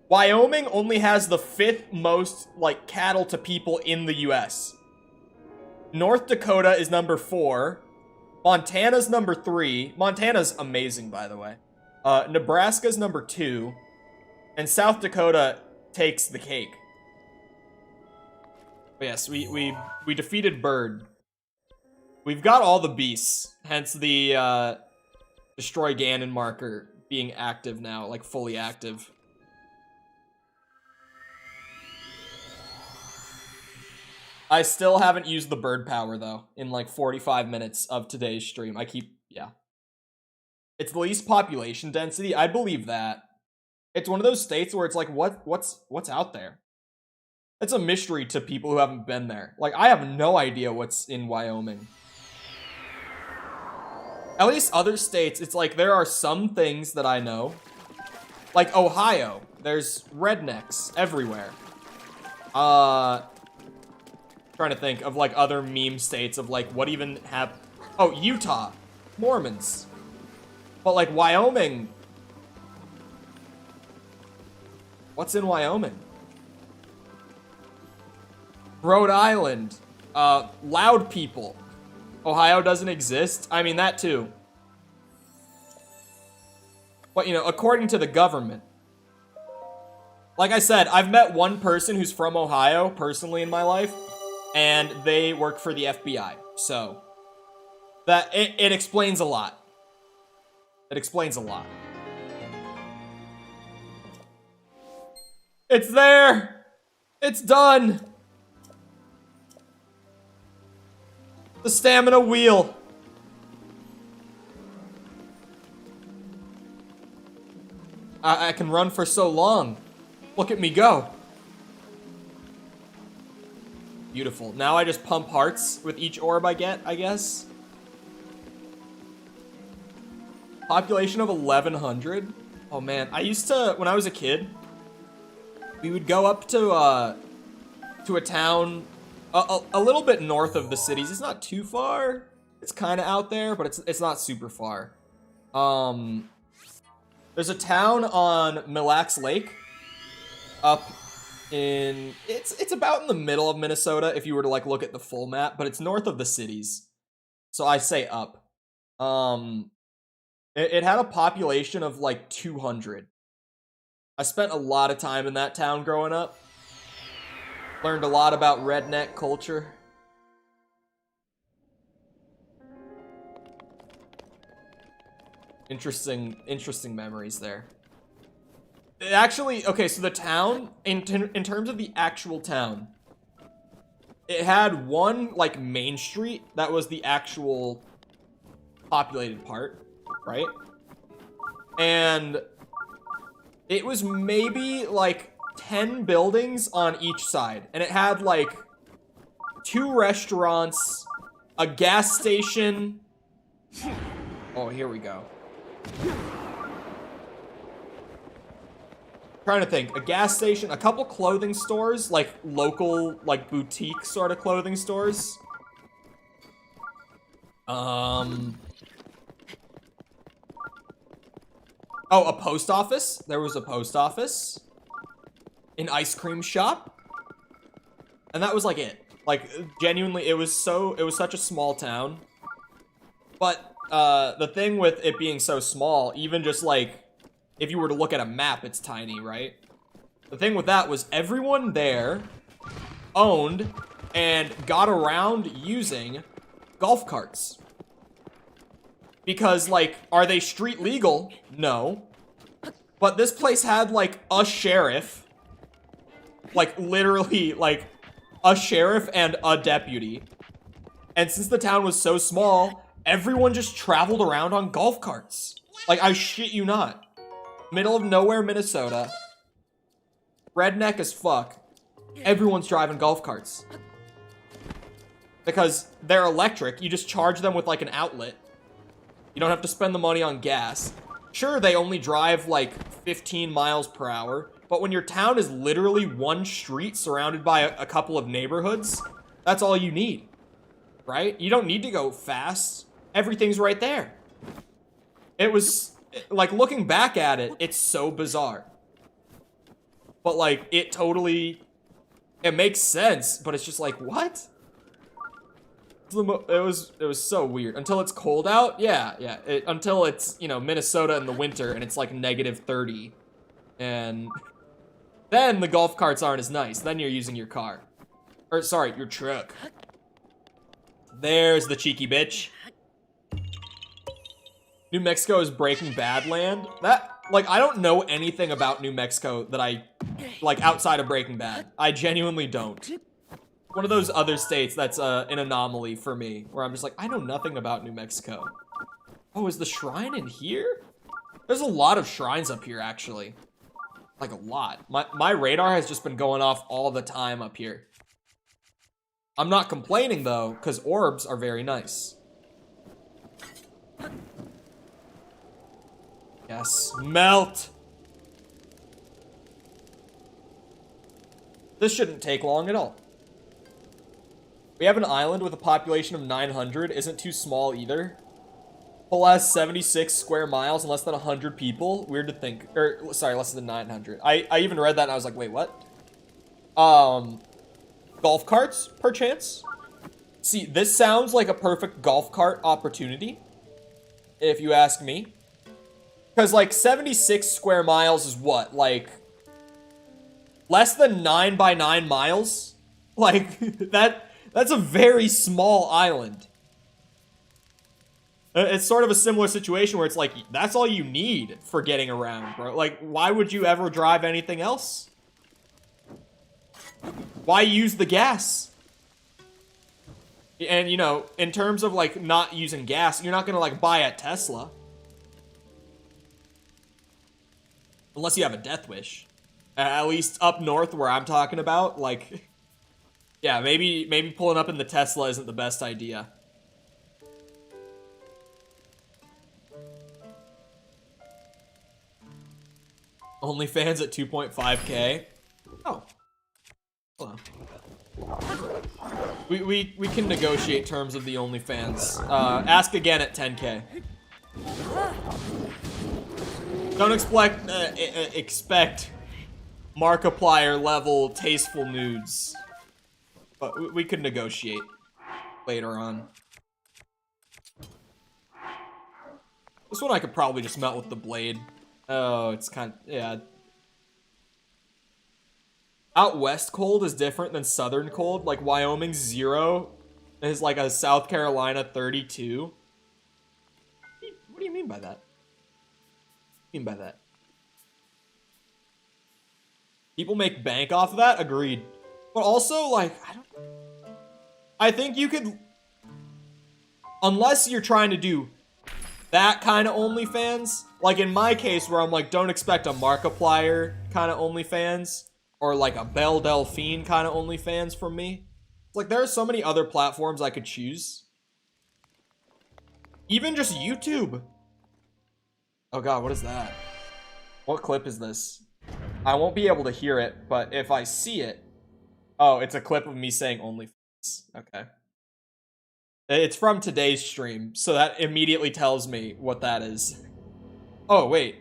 S1: Wyoming only has the 5th most, like, cattle to people in the US. North Dakota is number 4. Montana's number 3. Montana's amazing, by the way. Nebraska's number 2. And South Dakota takes the cake. But yes, we defeated Bird. We've got all the beasts, hence the Destroy Ganon marker being active now, like fully active. I still haven't used the bird power though in like 45 minutes of today's stream. Yeah. It's the least population density. I believe that. It's one of those states where it's like, what's out there? It's a mystery to people who haven't been there. Like, I have no idea what's in Wyoming. At least other states, it's like there are some things that I know. Like Ohio, there's rednecks everywhere. Trying to think of like other meme states of like what even have. Oh, Utah, Mormons. But like Wyoming. What's in Wyoming? Rhode Island. Loud people. Ohio doesn't exist? I mean, that too. But, you know, according to the government. Like I said, I've met one person who's from Ohio, personally, in my life. And they work for the FBI. So, it explains a lot. It explains a lot. It's there! It's done! The stamina wheel. I can run for so long. Look at me go. Beautiful. Now I just pump hearts with each orb I get, I guess. Population of 1,100. Oh man, I used to, when I was a kid, we would go up to a town a little bit north of the cities. It's not too far. It's kind of out there, but it's not super far. There's a town on Mille Lacs Lake up in, it's about in the middle of Minnesota if you were to like look at the full map, but it's north of the cities. So I say up. It had a population of like 200. I spent a lot of time in that town growing up. Learned a lot about redneck culture. Interesting memories there. Actually, okay, so the town, in terms of the actual town, it had one, like, main street that was the actual populated part, right? And it was maybe, like, 10 buildings on each side. And it had, like, 2 restaurants, a gas station. Oh, here we go. Trying to think. A gas station, a couple clothing stores, like local, like boutique sort of clothing stores. Oh, a post office. There was a post office. An ice cream shop. And that was like it. Like, genuinely, it was such a small town. But, the thing with it being so small, even just like, if you were to look at a map, it's tiny, right? The thing with that was everyone there owned and got around using golf carts. Because, like, are they street legal? No. But this place had, like, a sheriff. Like, literally, like, a sheriff and a deputy. And since the town was so small, everyone just traveled around on golf carts. Like, I shit you not. Middle of nowhere, Minnesota. Redneck as fuck. Everyone's driving golf carts. Because they're electric. You just charge them with, like, an outlet. You don't have to spend the money on gas. Sure, they only drive, like, 15 miles per hour. But when your town is literally one street surrounded by a couple of neighborhoods, that's all you need. Right? You don't need to go fast. Everything's right there. It was... like, looking back at it, it's so bizarre. But, like, it makes sense, but it's just like, what? It was so weird. Until it's cold out, yeah. Until it's, you know, Minnesota in the winter, and it's, like, -30. And then the golf carts aren't as nice. Then you're using your car. Or, sorry, your truck. There's the cheeky bitch. New Mexico is Breaking Bad land. That, like, I don't know anything about New Mexico that I, like, outside of Breaking Bad. I genuinely don't. One of those other states that's an anomaly for me, where I'm just like, I know nothing about New Mexico. Oh, is the shrine in here? There's a lot of shrines up here, actually. Like, a lot. My radar has just been going off all the time up here. I'm not complaining, though, because orbs are very nice. Yes, melt! This shouldn't take long at all. We have an island with a population of 900. Isn't too small either. Whole has 76 square miles and less than 100 people. Weird to think. Or, sorry, less than 900. I even read that and I was like, wait, what? Golf carts, perchance? See, this sounds like a perfect golf cart opportunity, if you ask me. Because, like, 76 square miles is what? Like, less than 9 by 9 miles? Like, that's a very small island. It's sort of a similar situation where it's like, that's all you need for getting around, bro. Like, why would you ever drive anything else? Why use the gas? And, you know, in terms of, like, not using gas, you're not gonna, like, buy a Tesla. Unless you have a death wish. At least up north where I'm talking about, like... yeah, maybe pulling up in the Tesla isn't the best idea. OnlyFans at 2.5K. Oh. Hello. We can negotiate terms of the OnlyFans. Ask again at 10K. Don't expect Markiplier level tasteful nudes. But we could negotiate later on. This one I could probably just melt with the blade. Oh, it's kind of, yeah. Out west cold is different than southern cold. Like Wyoming 0 is like a South Carolina 32. What do you mean by that? What do you mean by that? People make bank off of that? Agreed. But also, like, I think you could, unless you're trying to do that kind of OnlyFans, like in my case where I'm like, don't expect a Markiplier kind of OnlyFans, or like a Belle Delphine kind of OnlyFans from me. Like, there are so many other platforms I could choose. Even just YouTube. Oh god, what is that? What clip is this? I won't be able to hear it, but if I see it... Oh, it's a clip of me saying OnlyFans. Okay. It's from today's stream, so that immediately tells me what that is. Oh, wait.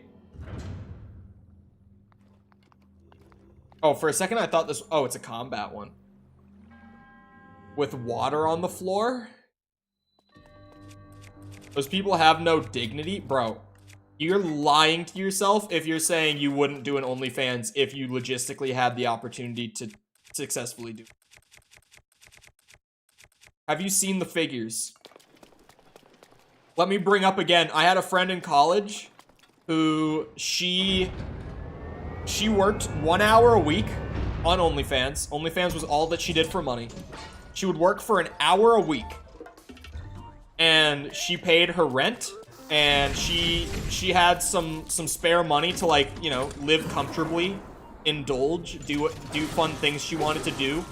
S1: Oh, for a second I thought this... Oh, it's a combat one. With water on the floor? Those people have no dignity? Bro, you're lying to yourself if you're saying you wouldn't do an OnlyFans if you logistically had the opportunity to successfully do it. Have you seen the figures? Let me bring up again. I had a friend in college who she worked 1 hour a week on OnlyFans. OnlyFans was all that she did for money. She would work for an hour a week. And she paid her rent. And she had some spare money to, like, you know, live comfortably, indulge, do fun things she wanted to do.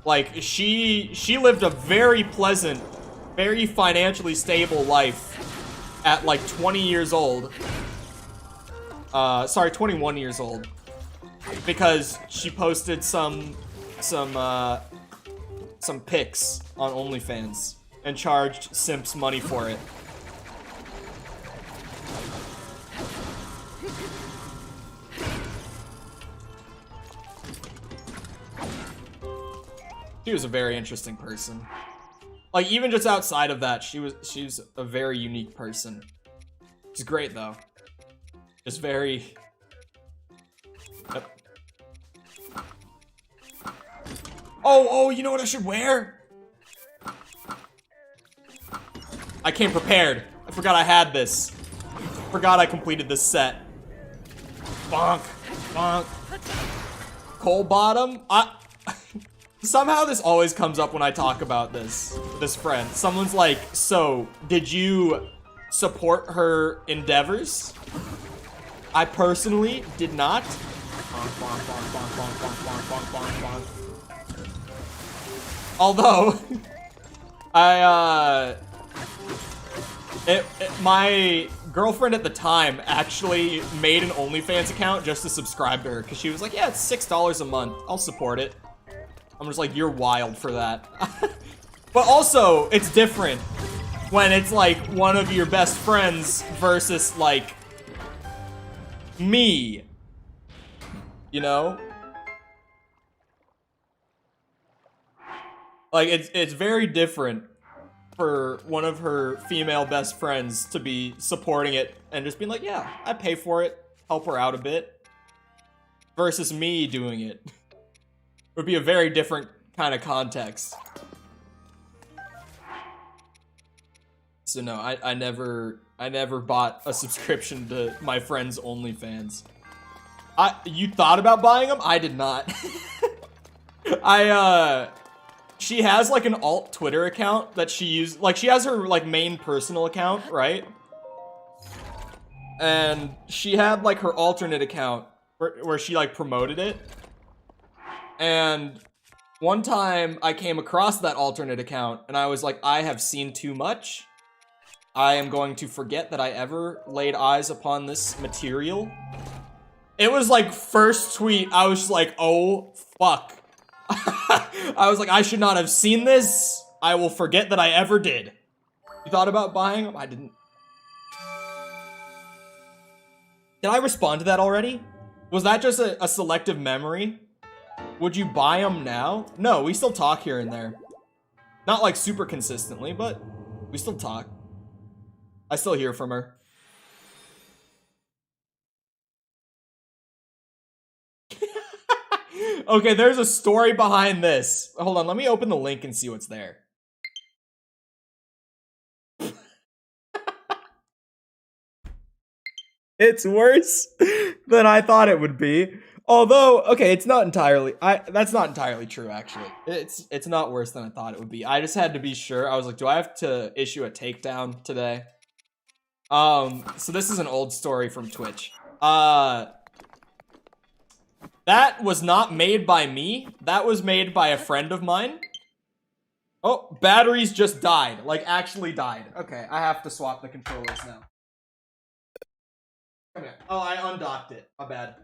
S1: Like, she lived a very pleasant, very financially stable life at, like, 20 years old. Sorry, 21 years old. Because she posted some pics on OnlyFans and charged simps money for it. She was a very interesting person. Like, even just outside of that, she's a very unique person. She's great though. Just very... Yep. Oh, you know what I should wear? I came prepared. I forgot I had this. Forgot I completed this set. Bonk. Bonk. Coal bottom? Somehow this always comes up when I talk about this friend. Someone's like, so, did you support her endeavors? I personally did not. Although, my girlfriend at the time actually made an OnlyFans account just to subscribe to her, because she was like, yeah, it's $6 a month. I'll support it. I'm just like, you're wild for that. But also, it's different when it's like one of your best friends versus like me. You know? Like, it's very different for one of her female best friends to be supporting it and just being like, yeah, I pay for it, help her out a bit, versus me doing it. It would be a very different kind of context. So no, I never bought a subscription to my friend's OnlyFans. You thought about buying them? I did not. She has like an alt Twitter account that she used, like she has her like main personal account, right? And she had like her alternate account where she like promoted it. And one time I came across that alternate account and I was like, I have seen too much. I am going to forget that I ever laid eyes upon this material. It was like first tweet, I was just like, oh, fuck. I was like, I should not have seen this. I will forget that I ever did. You thought about buying them? I didn't. Did I respond to that already? Was that just a selective memory? Would you buy them now? No, we still talk here and there. Not like super consistently, but we still talk. I still hear from her. Okay, there's a story behind this. Hold on, let me open the link and see what's there. It's worse than I thought it would be. Although, okay, it's not entirely, that's not entirely true, actually. It's not worse than I thought it would be. I just had to be sure. I was like, do I have to issue a takedown today? So this is an old story from Twitch. That was not made by me. That was made by a friend of mine. Oh, batteries just died. Like, actually died. Okay, I have to swap the controllers now. Come here. Oh, I undocked it. My bad.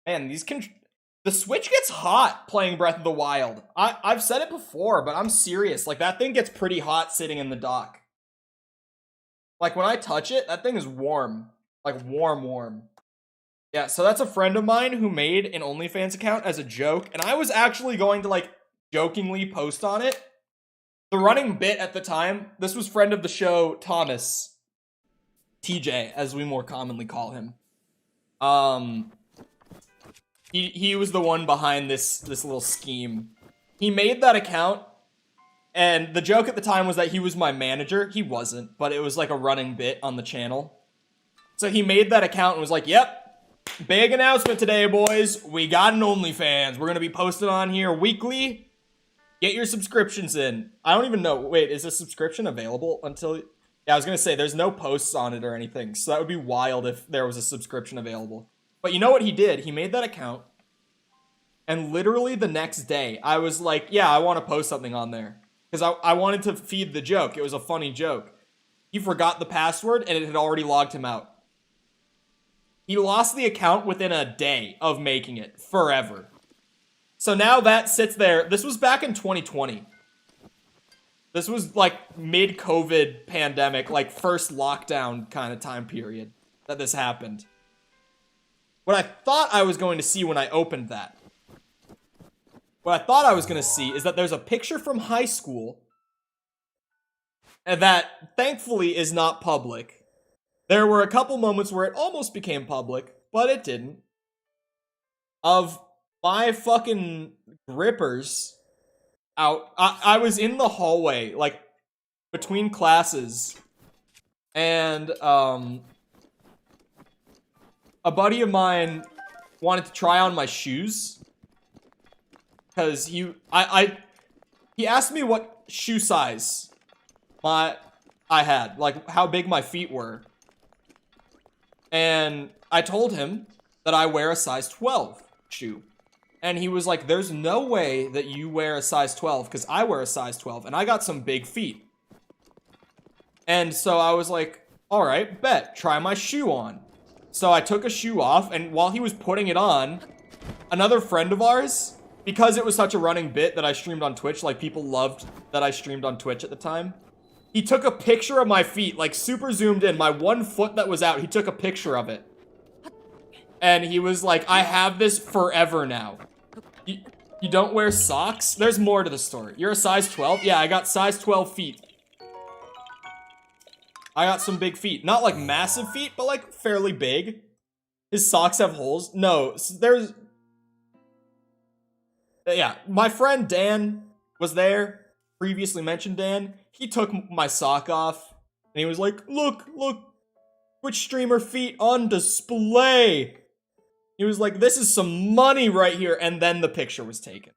S1: Man, the Switch gets hot playing Breath of the Wild. I've said it before, but I'm serious. Like, that thing gets pretty hot sitting in the dock. Like, when I touch it, that thing is warm. Like, warm. Yeah, so that's a friend of mine who made an OnlyFans account as a joke, and I was actually going to, like, jokingly post on it. The running bit at the time, this was friend of the show, Thomas. TJ, as we more commonly call him. He was the one behind this little scheme. He made that account, and the joke at the time was that he was my manager. He wasn't, but it was like a running bit on the channel. So he made that account and was like, yep, big announcement today, boys. We got an OnlyFans. We're going to be posted on here weekly. Get your subscriptions in. I don't even know. Wait, is a subscription available until... Yeah, I was going to say, there's no posts on it or anything, so that would be wild if there was a subscription available. But you know what he did? He made that account, and literally the next day, I was like, yeah, I want to post something on there. Because I wanted to feed the joke. It was a funny joke. He forgot the password, and it had already logged him out. He lost the account within a day of making it, forever. So now that sits there. This was back in 2020. This was like mid-COVID pandemic, like first lockdown kind of time period that this happened. What I thought I was going to see when I opened that, what I thought I was going to see is that there's a picture from high school, and that thankfully is not public. There were a couple moments where it almost became public, but it didn't. Of my fucking grippers out. I was in the hallway, like, between classes, and, a buddy of mine wanted to try on my shoes, because he asked me what shoe size I had, like, how big my feet were, and I told him that I wear a size 12 shoe. And he was like, there's no way that you wear a size 12, because I wear a size 12, and I got some big feet. And so I was like, all right, bet, try my shoe on. So I took a shoe off, and while he was putting it on, another friend of ours, because it was such a running bit that I streamed on Twitch, like people loved that I streamed on Twitch at the time, he took a picture of my feet, like super zoomed in, my one foot that was out, he took a picture of it. And he was like, I have this forever now. You don't wear socks? There's more to the story. You're a size 12? Yeah, I got size 12 feet. I got some big feet. Not like massive feet, but like fairly big. His socks have holes? No, there's... Yeah, my friend Dan was there. Previously mentioned Dan. He took my sock off. And he was like, look, Twitch streamer feet on display. He was like, this is some money right here. And then the picture was taken.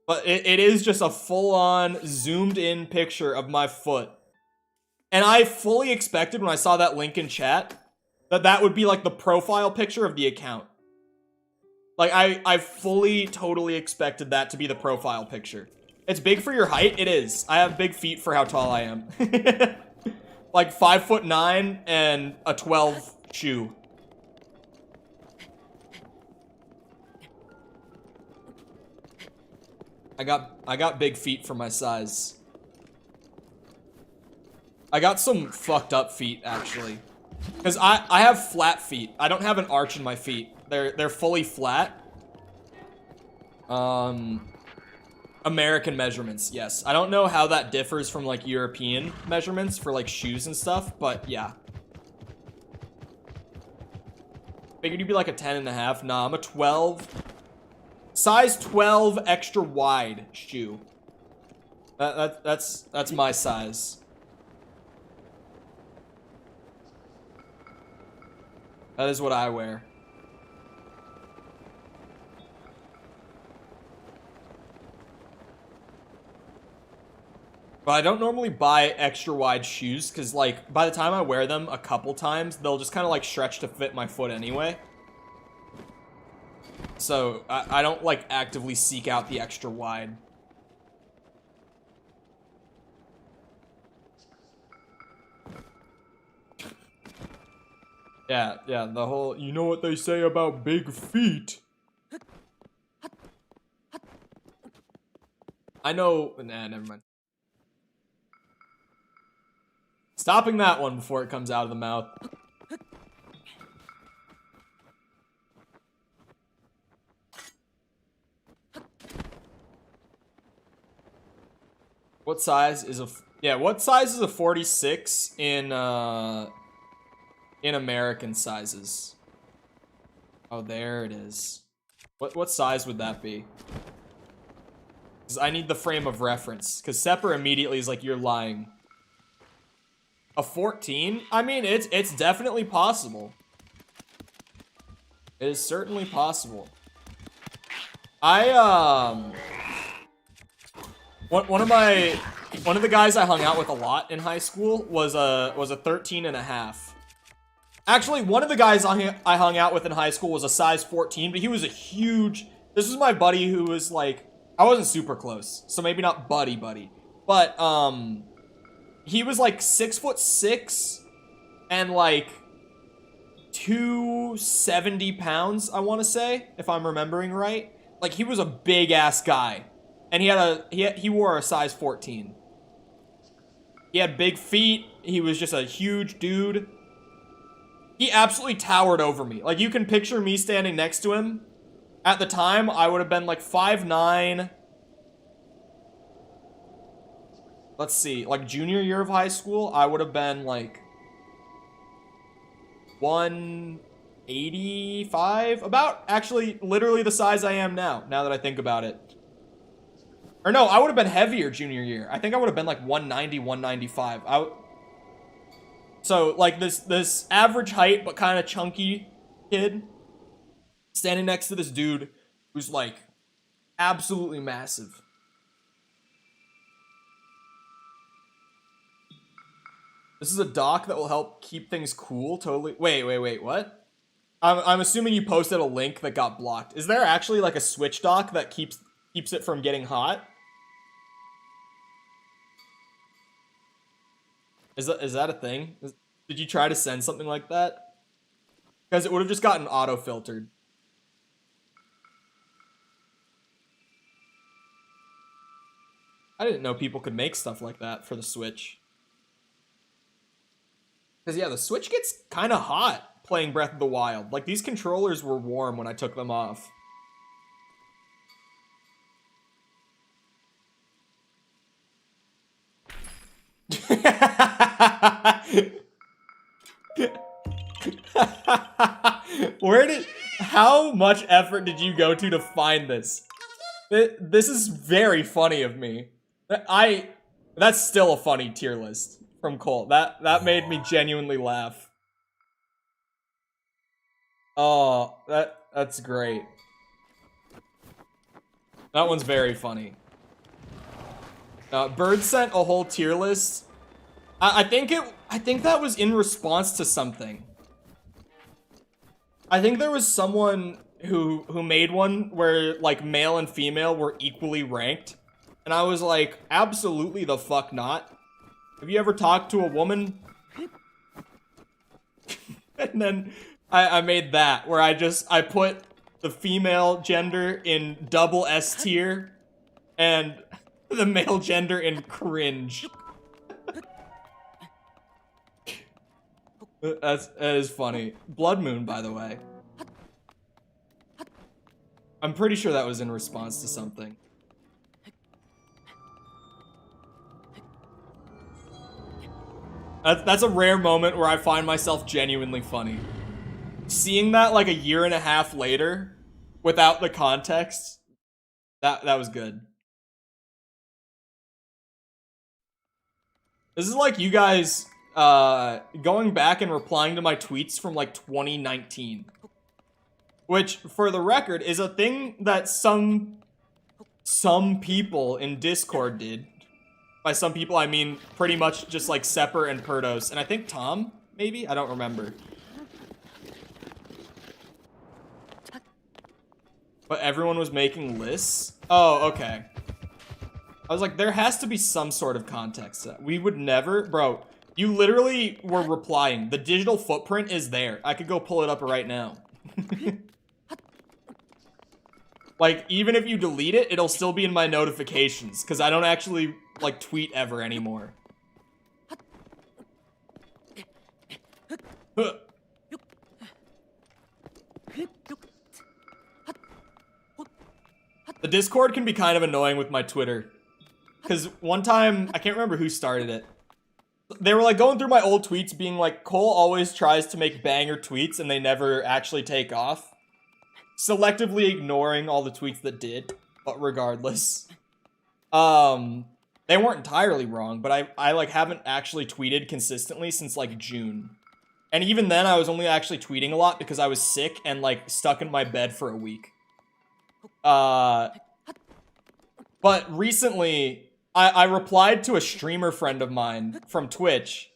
S1: But it is just a full-on, zoomed-in picture of my foot. And I fully expected when I saw that link in chat that that would be like the profile picture of the account. Like, I fully, totally expected that to be the profile picture. It's big for your height? It is. I have big feet for how tall I am. Like 5'9" and a 12 shoe. I got big feet for my size. I got some fucked up feet, actually. Because I have flat feet. I don't have an arch in my feet. They're fully flat. American measurements, yes. I don't know how that differs from, like, European measurements for, like, shoes and stuff, but yeah. Figured you'd be like a 10.5. Nah, I'm a 12. Size 12 extra wide shoe. That's my size. That is what I wear. But I don't normally buy extra wide shoes because, like, by the time I wear them a couple times, they'll just kind of, like, stretch to fit my foot anyway. So, I don't, like, actively seek out the extra wide. Yeah, the whole, you know what they say about big feet? I know, nah, never mind. Stopping that one before it comes out of the mouth. What size is a... Yeah, what size is a 46 in American sizes? Oh, there it is. What size would that be? Because I need the frame of reference. Because Sepper immediately is like, you're lying. A 14? I mean, it's definitely possible. It is certainly possible. One of the guys I hung out with a lot in high school was a 13.5. Actually, one of the guys I hung out with in high school was a size 14, but he was a huge... This was my buddy who was like... I wasn't super close, so maybe not buddy, but he was like 6'6" and like 270 pounds, I want to say, if I'm remembering right. Like, he was a big ass guy, and he wore a size 14. He had big feet. He was just a huge dude. He absolutely towered over me. Like, you can picture me standing next to him. At the time, I would have been like 5'9". Let's see, like junior year of high school, I would have been like 185, about actually literally the size I am now that I think about it. Or no, I would have been heavier junior year. I think I would have been like 190, 195. So like this average height but kind of chunky kid standing next to this dude who's like absolutely massive. This is a dock that will help keep things cool. Totally. Wait, what? I'm assuming you posted a link that got blocked. Is there actually like a Switch dock that keeps it from getting hot? Is that a thing? Did you try to send something like that? Because it would have just gotten auto-filtered. I didn't know people could make stuff like that for the Switch. Because, yeah, the Switch gets kind of hot playing Breath of the Wild. Like, these controllers were warm when I took them off. How much effort did you go to find this? This is very funny of me. That's still a funny tier list from Colt. That made me genuinely laugh. Oh, that's great. That one's very funny. Bird sent a whole tier list. I think that was in response to something. I think there was someone who made one where like male and female were equally ranked. And I was like, absolutely the fuck not. Have you ever talked to a woman? And then I made that, where I put the female gender in double S tier, and the male gender in cringe. That is funny. Blood Moon, by the way. I'm pretty sure that was in response to something. That's a rare moment where I find myself genuinely funny. Seeing that like a year and a half later, without the context, that was good. This is like you guys going back and replying to my tweets from like 2019. Which, for the record, is a thing that some people in Discord did. By some people, I mean pretty much just like Sepper and Perdos. And I think Tom, maybe? I don't remember. But everyone was making lists? Oh, okay. I was like, there has to be some sort of context. We would never... Bro, you literally were replying. The digital footprint is there. I could go pull it up right now. Like, even if you delete it, it'll still be in my notifications. Because I don't actually, like, tweet ever anymore. The Discord can be kind of annoying with my Twitter. Because one time, I can't remember who started it. They were like going through my old tweets being like, Cole always tries to make banger tweets and they never actually take off. Selectively ignoring all the tweets that did, but regardless. They weren't entirely wrong, but I like haven't actually tweeted consistently since like June. And even then I was only actually tweeting a lot because I was sick and like stuck in my bed for a week. But recently I replied to a streamer friend of mine from Twitch.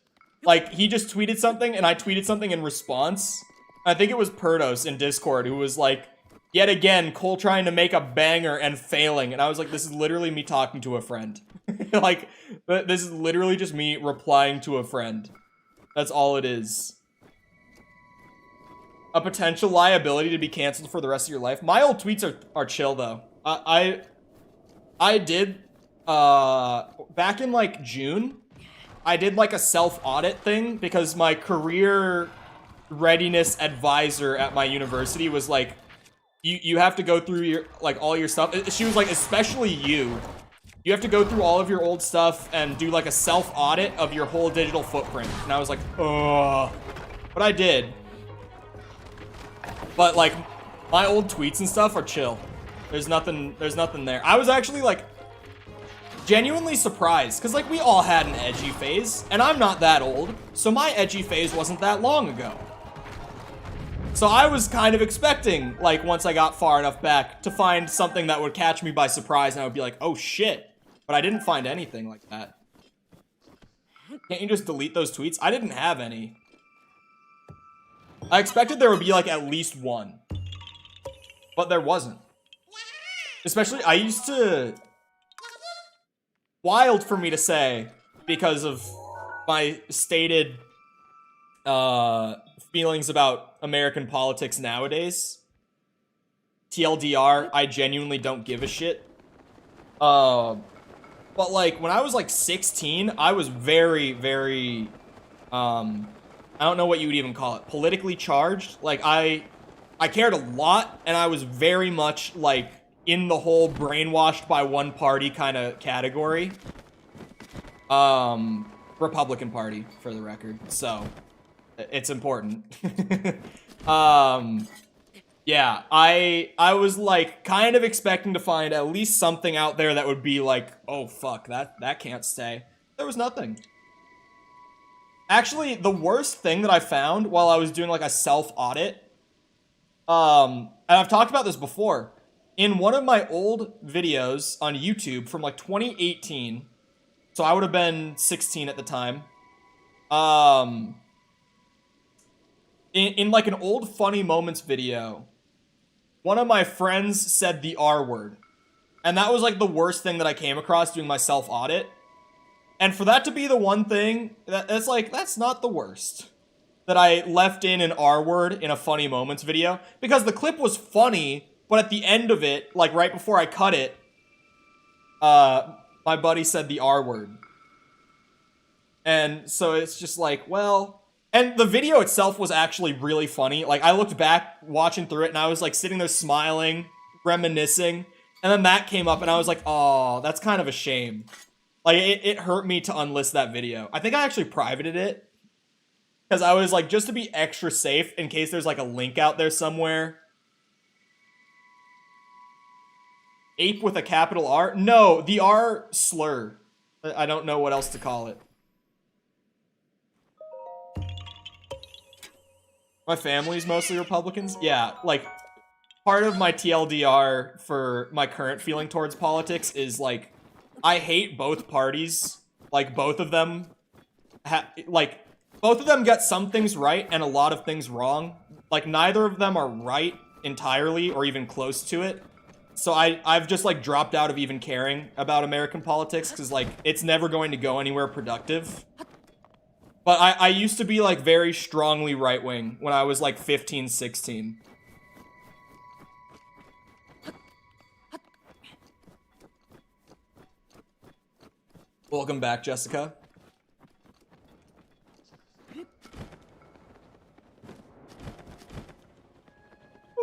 S1: Like, he just tweeted something, and I tweeted something in response. I think it was Perdos in Discord, who was like, yet again, Cole trying to make a banger and failing. And I was like, this is literally me talking to a friend. Like, this is literally just me replying to a friend. That's all it is. A potential liability to be canceled for the rest of your life. My old tweets are chill, though. I did... back in like June, I did like a self-audit thing because my career readiness advisor at my university was like, you have to go through your, like, all your stuff. She was like, especially you have to go through all of your old stuff and do like a self-audit of your whole digital footprint. And I was like, ugh. But I did. But like, my old tweets and stuff are chill. There's nothing there. I was actually like, genuinely surprised, because like we all had an edgy phase, and I'm not that old, so my edgy phase wasn't that long ago. So I was kind of expecting, like, once I got far enough back, to find something that would catch me by surprise, and I would be like, oh shit. But I didn't find anything like that. Can't you just delete those tweets? I didn't have any. I expected there would be like at least one. But there wasn't. Especially, I used to... Wild for me to say, because of my stated feelings about American politics nowadays. TLDR, I genuinely don't give a shit. But like, when I was like 16, I was very, very, I don't know what you would even call it, politically charged. Like, I cared a lot, and I was very much like, in the whole brainwashed by one party kind of category. Republican Party, for the record. So, it's important. Yeah, I was like kind of expecting to find at least something out there that would be like, oh fuck, that can't stay. There was nothing. Actually, the worst thing that I found while I was doing like a self-audit, and I've talked about this before, in one of my old videos on YouTube from like 2018, so I would have been 16 at the time, in like an old funny moments video, one of my friends said the R word. And that was like the worst thing that I came across doing my self-audit. And for that to be the one thing, that's like, that's not the worst. That I left in an R word in a funny moments video. Because the clip was funny, but at the end of it, like right before I cut it, my buddy said the R word. And so it's just like, well... And the video itself was actually really funny. Like, I looked back watching through it, and I was like sitting there smiling, reminiscing. And then that came up, and I was like, oh, that's kind of a shame. Like, it hurt me to unlist that video. I think I actually privated it. Because I was like, just to be extra safe, in case there's like a link out there somewhere. Ape with a capital R? No, the R slur. I don't know what else to call it. My family's mostly Republicans? Yeah, like, part of my TLDR for my current feeling towards politics is, like, I hate both parties. Like, both of them both of them get some things right and a lot of things wrong. Like, neither of them are right entirely or even close to it. So I've just, like, dropped out of even caring about American politics because, like, it's never going to go anywhere productive. But I used to be, like, very strongly right-wing when I was, like, 15, 16. Welcome back, Jessica.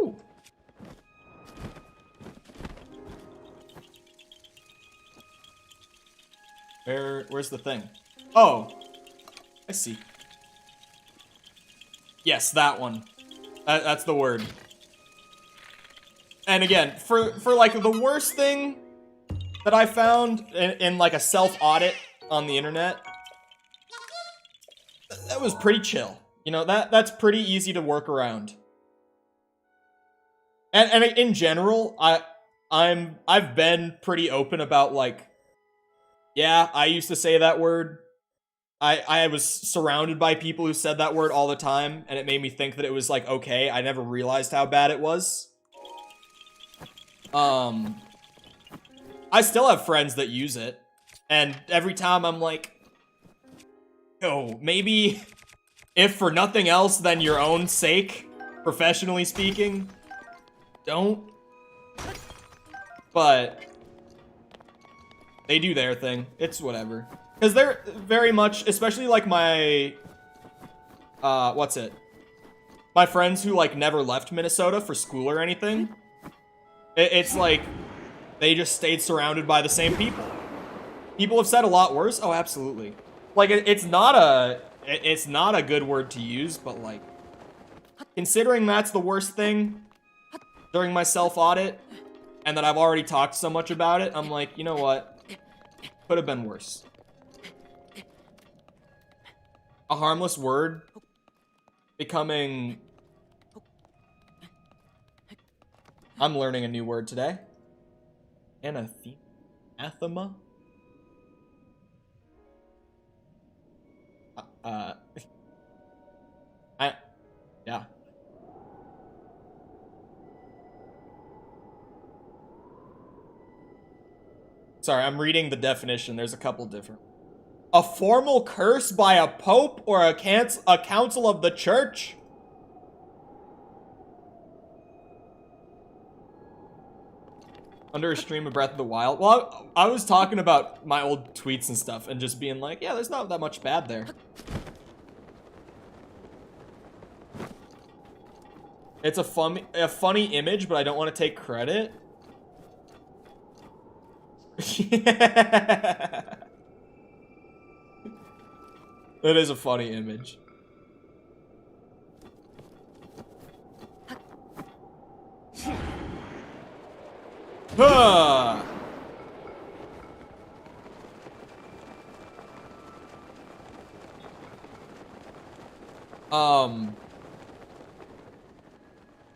S1: Ooh. Where's the thing? Oh. I see. Yes, that one. That's the word. And again, for like the worst thing that I found in like a self-audit on the internet, that was pretty chill. You know, that's pretty easy to work around. And in general, I've been pretty open about like, yeah, I used to say that word. I was surrounded by people who said that word all the time, and it made me think that it was, like, okay. I never realized how bad it was. I still have friends that use it, and every time I'm like, yo, maybe, if for nothing else than your own sake, professionally speaking, don't. But they do their thing. It's whatever. Because they're very much, especially like my, my friends who like never left Minnesota for school or anything. It's like, they just stayed surrounded by the same people. People have said a lot worse. Oh, absolutely. Like, it's not a good word to use, but like, considering that's the worst thing during my self-audit, and that I've already talked so much about it, I'm like, you know what? Could have been worse. A harmless word becoming... I'm learning a new word today. Anathema? Yeah. Sorry, I'm reading the definition. There's a couple different. A formal curse by a pope or a council of the church? Under a stream of Breath of the Wild? Well, I was talking about my old tweets and stuff and just being like, yeah, there's not that much bad there. It's a funny image, but I don't want to take credit. Yeah. It is a funny image. Huh.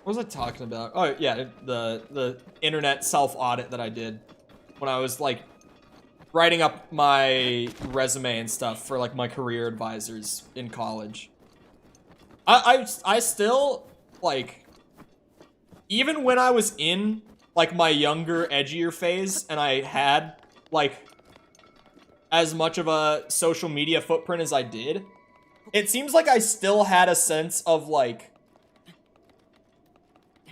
S1: What was I talking about? Oh yeah, the internet self-audit that I did when I was like writing up my resume and stuff for like my career advisors in college. I still like, even when I was in like my younger, edgier phase, and I had like as much of a social media footprint as I did, it seems like I still had a sense of like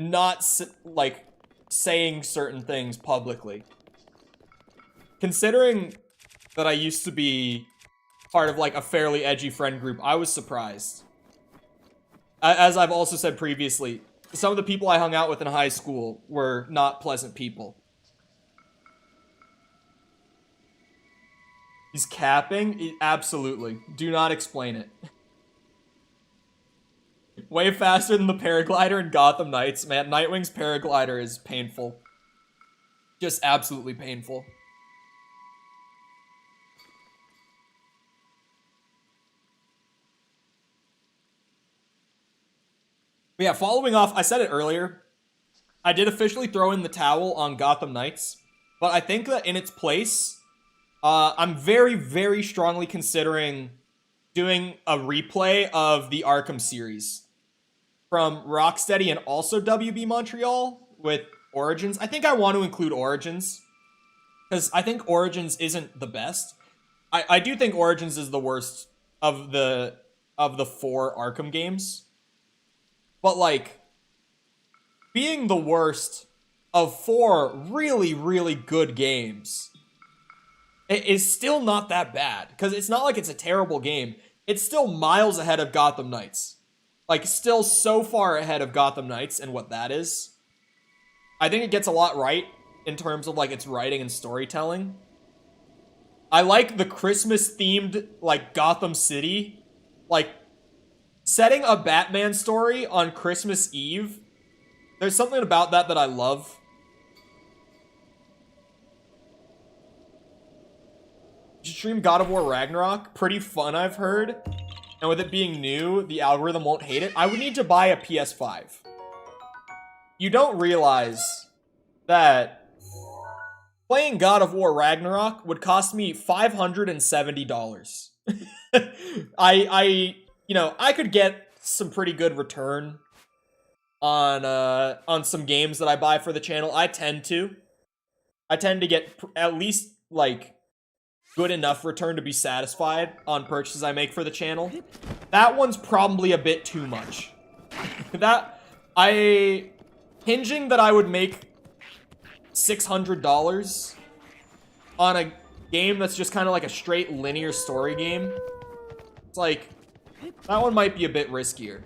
S1: not like saying certain things publicly. Considering that I used to be part of like a fairly edgy friend group, I was surprised. As I've also said previously, some of the people I hung out with in high school were not pleasant people. He's capping? Absolutely. Do not explain it. Way faster than the paraglider in Gotham Knights. Man, Nightwing's paraglider is painful. Just absolutely painful. But yeah, following off, I said it earlier. I did officially throw in the towel on Gotham Knights, but I think that in its place, I'm very, very strongly considering doing a replay of the Arkham series from Rocksteady and also WB Montreal with Origins. I think I want to include Origins because I think Origins isn't the best. I do think Origins is the worst of the 4 Arkham games. But, like, being the worst of 4 really, really good games is still not that bad. Because it's not like it's a terrible game. It's still miles ahead of Gotham Knights. Like, still so far ahead of Gotham Knights and what that is. I think it gets a lot right in terms of, like, its writing and storytelling. I like the Christmas-themed, like, Gotham City, like, setting a Batman story on Christmas Eve, there's something about that I love. Stream God of War Ragnarok, pretty fun I've heard. And with it being new, the algorithm won't hate it. I would need to buy a PS5. You don't realize that playing God of War Ragnarok would cost me $570. You know, I could get some pretty good return on some games that I buy for the channel. I tend to get at least, like, good enough return to be satisfied on purchases I make for the channel. That one's probably a bit too much. Hinging that I would make $600 on a game that's just kind of like a straight linear story game. It's like, that one might be a bit riskier.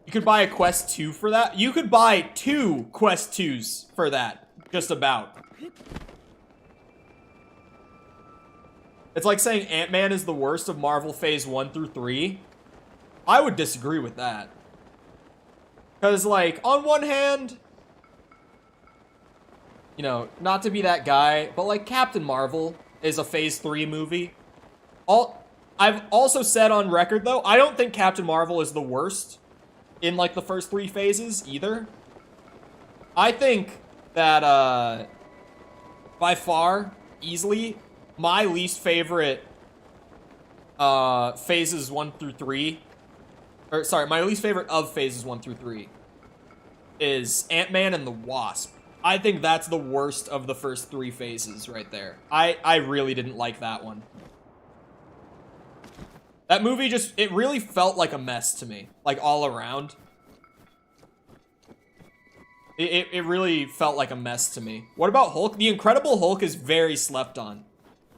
S1: You could buy a Quest 2 for that. You could buy 2 Quest 2s for that. Just about. It's like saying Ant-Man is the worst of Marvel Phase 1 through 3. I would disagree with that. Because, like, on one hand, you know, not to be that guy, but, like, Captain Marvel is a Phase 3 movie. I've also said on record, though, I don't think Captain Marvel is the worst in, like, the first 3 phases, either. I think that, by far, easily, my least favorite, phases 1 through 3, or, sorry, my least favorite of phases 1 through 3 is Ant-Man and the Wasp. I think that's the worst of the first 3 phases right there. I really didn't like that one. That movie just, it really felt like a mess to me. Like, all around. It really felt like a mess to me. What about Hulk? The Incredible Hulk is very slept on.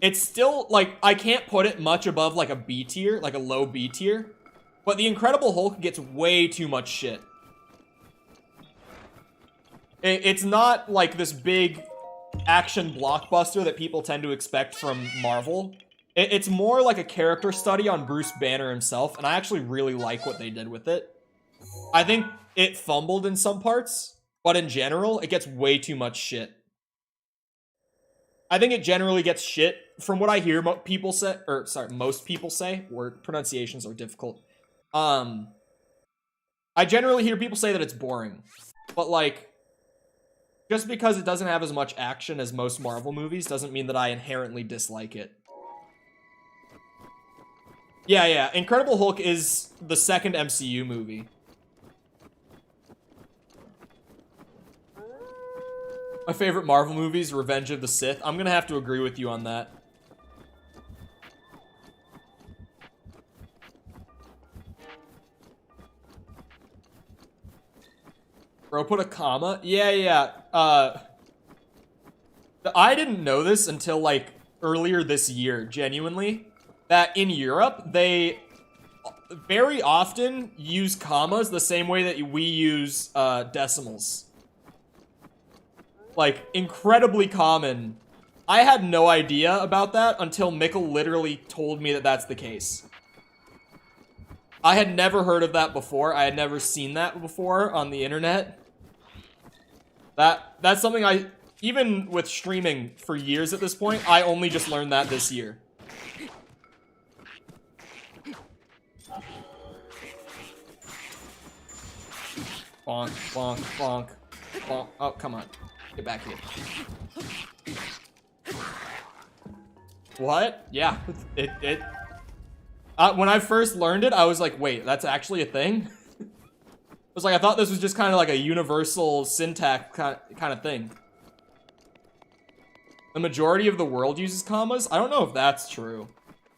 S1: It's still, like, I can't put it much above, like, a B tier, like a low B tier. But The Incredible Hulk gets way too much shit. It's not like this big action blockbuster that people tend to expect from Marvel. It's more like a character study on Bruce Banner himself, and I actually really like what they did with it. I think it fumbled in some parts, but in general, it gets way too much shit. I think it generally gets shit from what I hear people say, or sorry, most people say, word pronunciations are difficult. I generally hear people say that it's boring, but like, just because it doesn't have as much action as most Marvel movies doesn't mean that I inherently dislike it. Yeah, yeah. Incredible Hulk is the second MCU movie. My favorite Marvel movie is Revenge of the Sith. I'm gonna have to agree with you on that. Bro, put a comma? Yeah, yeah. I didn't know this until, like, earlier this year, genuinely. That in Europe, they very often use commas the same way that we use decimals. Like, incredibly common. I had no idea about that until Mikkel literally told me that that's the case. I had never heard of that before. I had never seen that before on the internet. That's something I, even with streaming for years at this point, I only just learned that this year. Bonk, bonk, bonk, bonk. Oh, come on. Get back here. What? Yeah, when I first learned it, I was like, wait, that's actually a thing? I was like, I thought this was just kind of like a universal syntax kind of thing. The majority of the world uses commas? I don't know if that's true.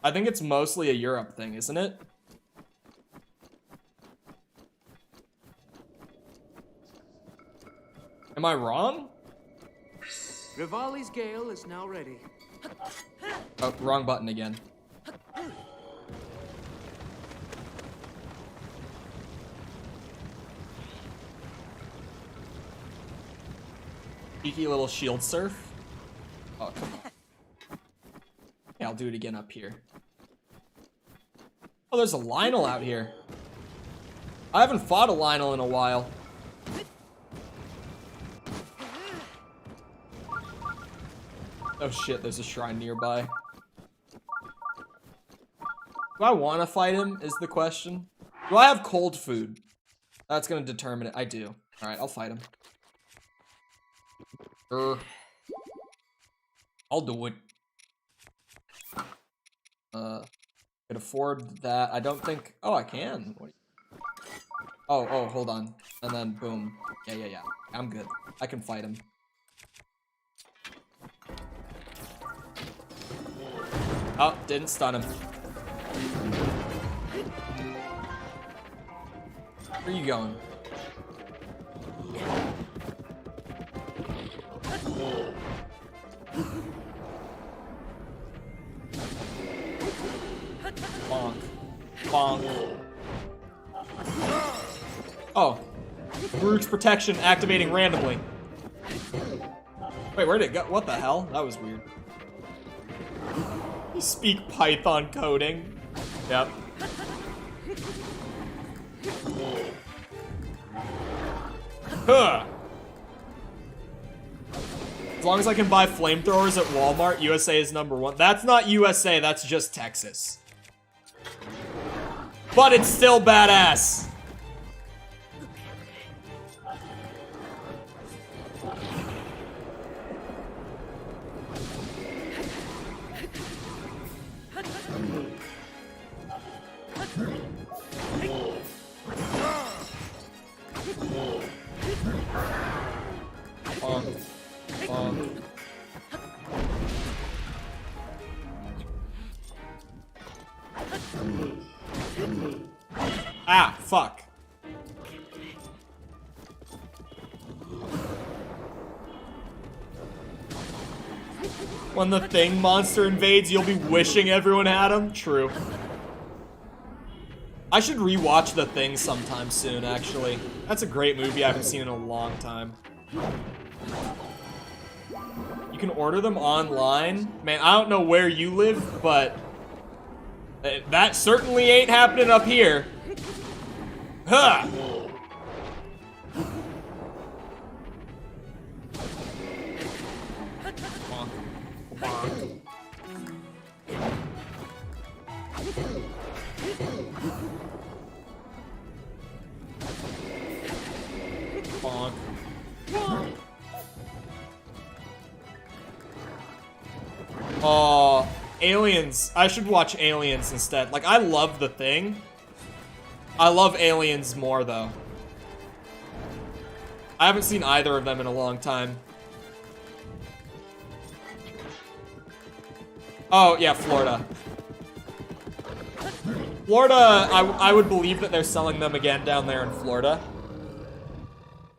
S1: I think it's mostly a Europe thing, isn't it? Am I wrong?
S2: Rivali's Gale is now ready.
S1: Oh, wrong button again. Cheeky little shield surf. Oh, come on. Yeah, I'll do it again up here. Oh, there's a Lionel out here. I haven't fought a Lionel in a while. Oh shit, there's a shrine nearby. Do I want to fight him, is the question. Do I have cold food? That's gonna determine it. I do. Alright, I'll fight him. I'll do it. Could afford that. I don't think... Oh, I can. Oh, hold on. And then, boom. Yeah. I'm good. I can fight him. Oh, didn't stun him. Where are you going? Bonk. Bonk. Oh. Farouk's protection activating randomly. Wait, where'd it go? What the hell? That was weird. You speak Python coding. Yep. Huh. As long as I can buy flamethrowers at Walmart, USA is #1. That's not USA, that's just Texas. But it's still badass. Ah, fuck. When the thing monster invades, you'll be wishing everyone had him? True. I should rewatch The Thing sometime soon, actually. That's a great movie I haven't seen in a long time. You can order them online? Man, I don't know where you live, but... that certainly ain't happening up here. Huh! Bonk. Bonk. Oh, Aliens. I should watch Aliens instead. Like, I love The Thing. I love Aliens more, though. I haven't seen either of them in a long time. Oh, yeah, Florida. Florida, I would believe that they're selling them again down there in Florida.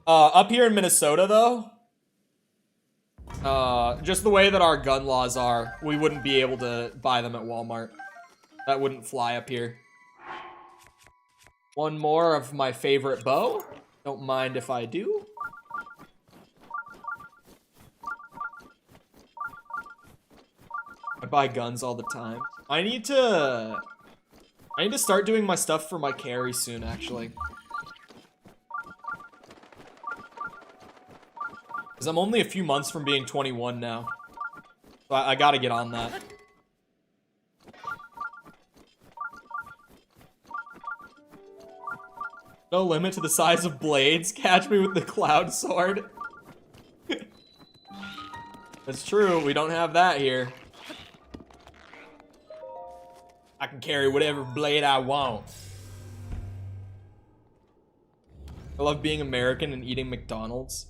S1: Up here in Minnesota, though, just the way that our gun laws are, we wouldn't be able to buy them at Walmart. That wouldn't fly up here. One more of my favorite bow. Don't mind if I do. I buy guns all the time. I need to start doing my stuff for my carry soon, actually. Because I'm only a few months from being 21 now. So I gotta get on that. No limit to the size of blades. Catch me with the cloud sword. That's true, we don't have that here. I can carry whatever blade I want. I love being American and eating McDonald's.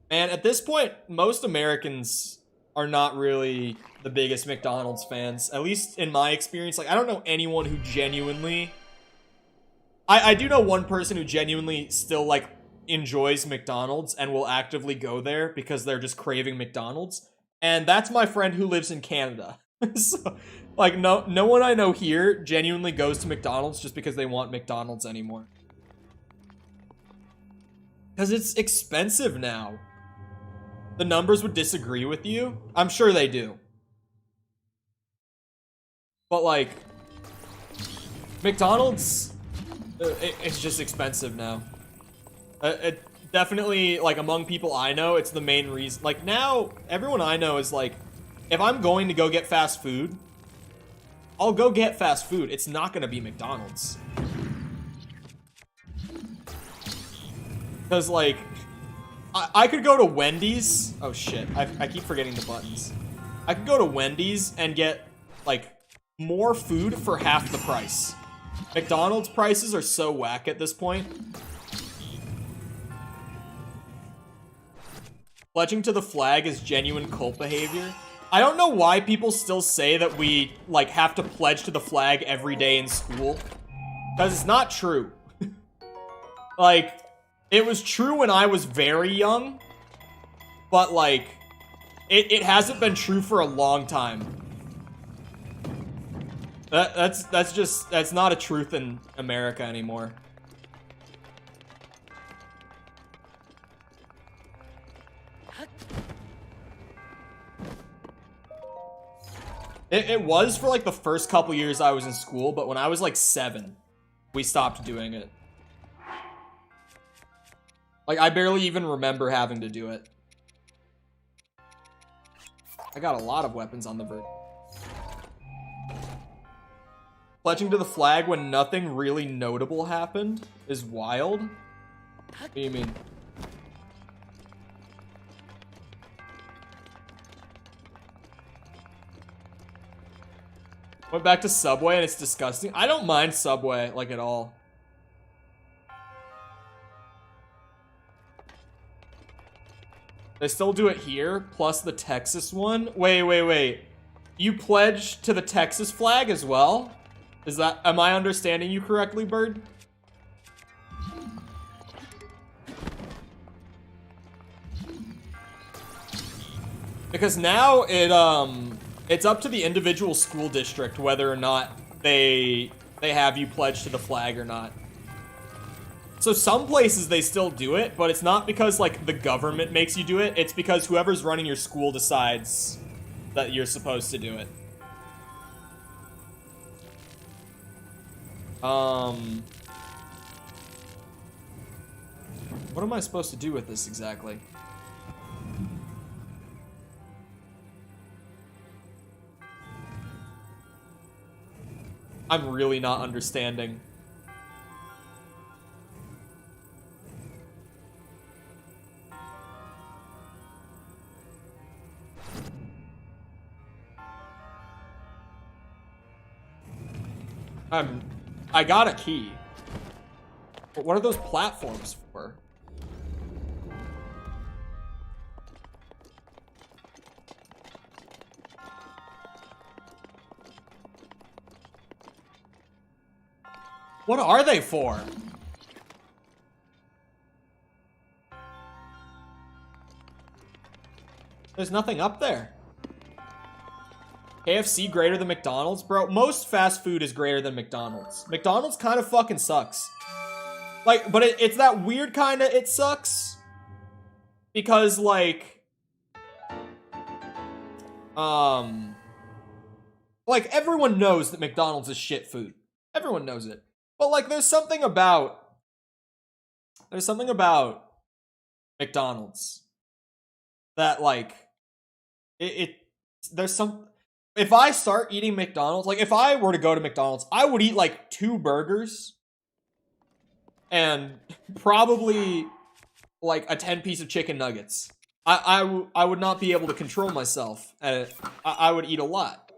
S1: Man, at this point, most Americans are not really the biggest McDonald's fans. At least in my experience. Like, I don't know anyone who genuinely... I do know one person who genuinely still, like, enjoys McDonald's and will actively go there because they're just craving McDonald's. And that's my friend who lives in Canada. So, like, no one I know here genuinely goes to McDonald's just because they want McDonald's anymore. Because it's expensive now. The numbers would disagree with you. I'm sure they do. But, like, McDonald's, it's just expensive now. It definitely, like, among people I know, it's the main reason. Like, now, everyone I know is, like, if I'm going to go get fast food, I'll go get fast food. It's not gonna be McDonald's. Because, like, I could go to Wendy's. Oh, shit. I keep forgetting the buttons. I could go to Wendy's and get, like, more food for half the price. McDonald's prices are so whack at this point. Pledging to the flag is genuine cult behavior. I don't know why people still say that we, like, have to pledge to the flag every day in school. Because it's not true. Like, it was true when I was very young. But, like, it hasn't been true for a long time. That's not a truth in America anymore. It was for, like, the first couple years I was in school, but when I was, like, 7, we stopped doing it. Like, I barely even remember having to do it. I got a lot of weapons on the verge. Pledging to the flag when nothing really notable happened is wild. What do you mean? Went back to Subway and it's disgusting. I don't mind Subway, like, at all. They still do it here, plus the Texas one. Wait. You pledge to the Texas flag as well? Am I understanding you correctly, Bird? Because now it's up to the individual school district whether or not they have you pledge to the flag or not. So some places they still do it, but it's not because, like, the government makes you do it. It's because whoever's running your school decides that you're supposed to do it. What am I supposed to do with this exactly? I'm really not understanding. I got a key. But what are those platforms for? What are they for? There's nothing up there. KFC greater than McDonald's? Bro, most fast food is greater than McDonald's. McDonald's kind of fucking sucks. Like, but it's that weird kind of it sucks. Because, like... Like, everyone knows that McDonald's is shit food. Everyone knows it. But, like, there's something about McDonald's that, like, there's some... If I start eating McDonald's, like, if I were to go to McDonald's, I would eat, like, 2 burgers and probably, like, a 10-piece of chicken nuggets. I would not be able to control myself, and I would eat a lot.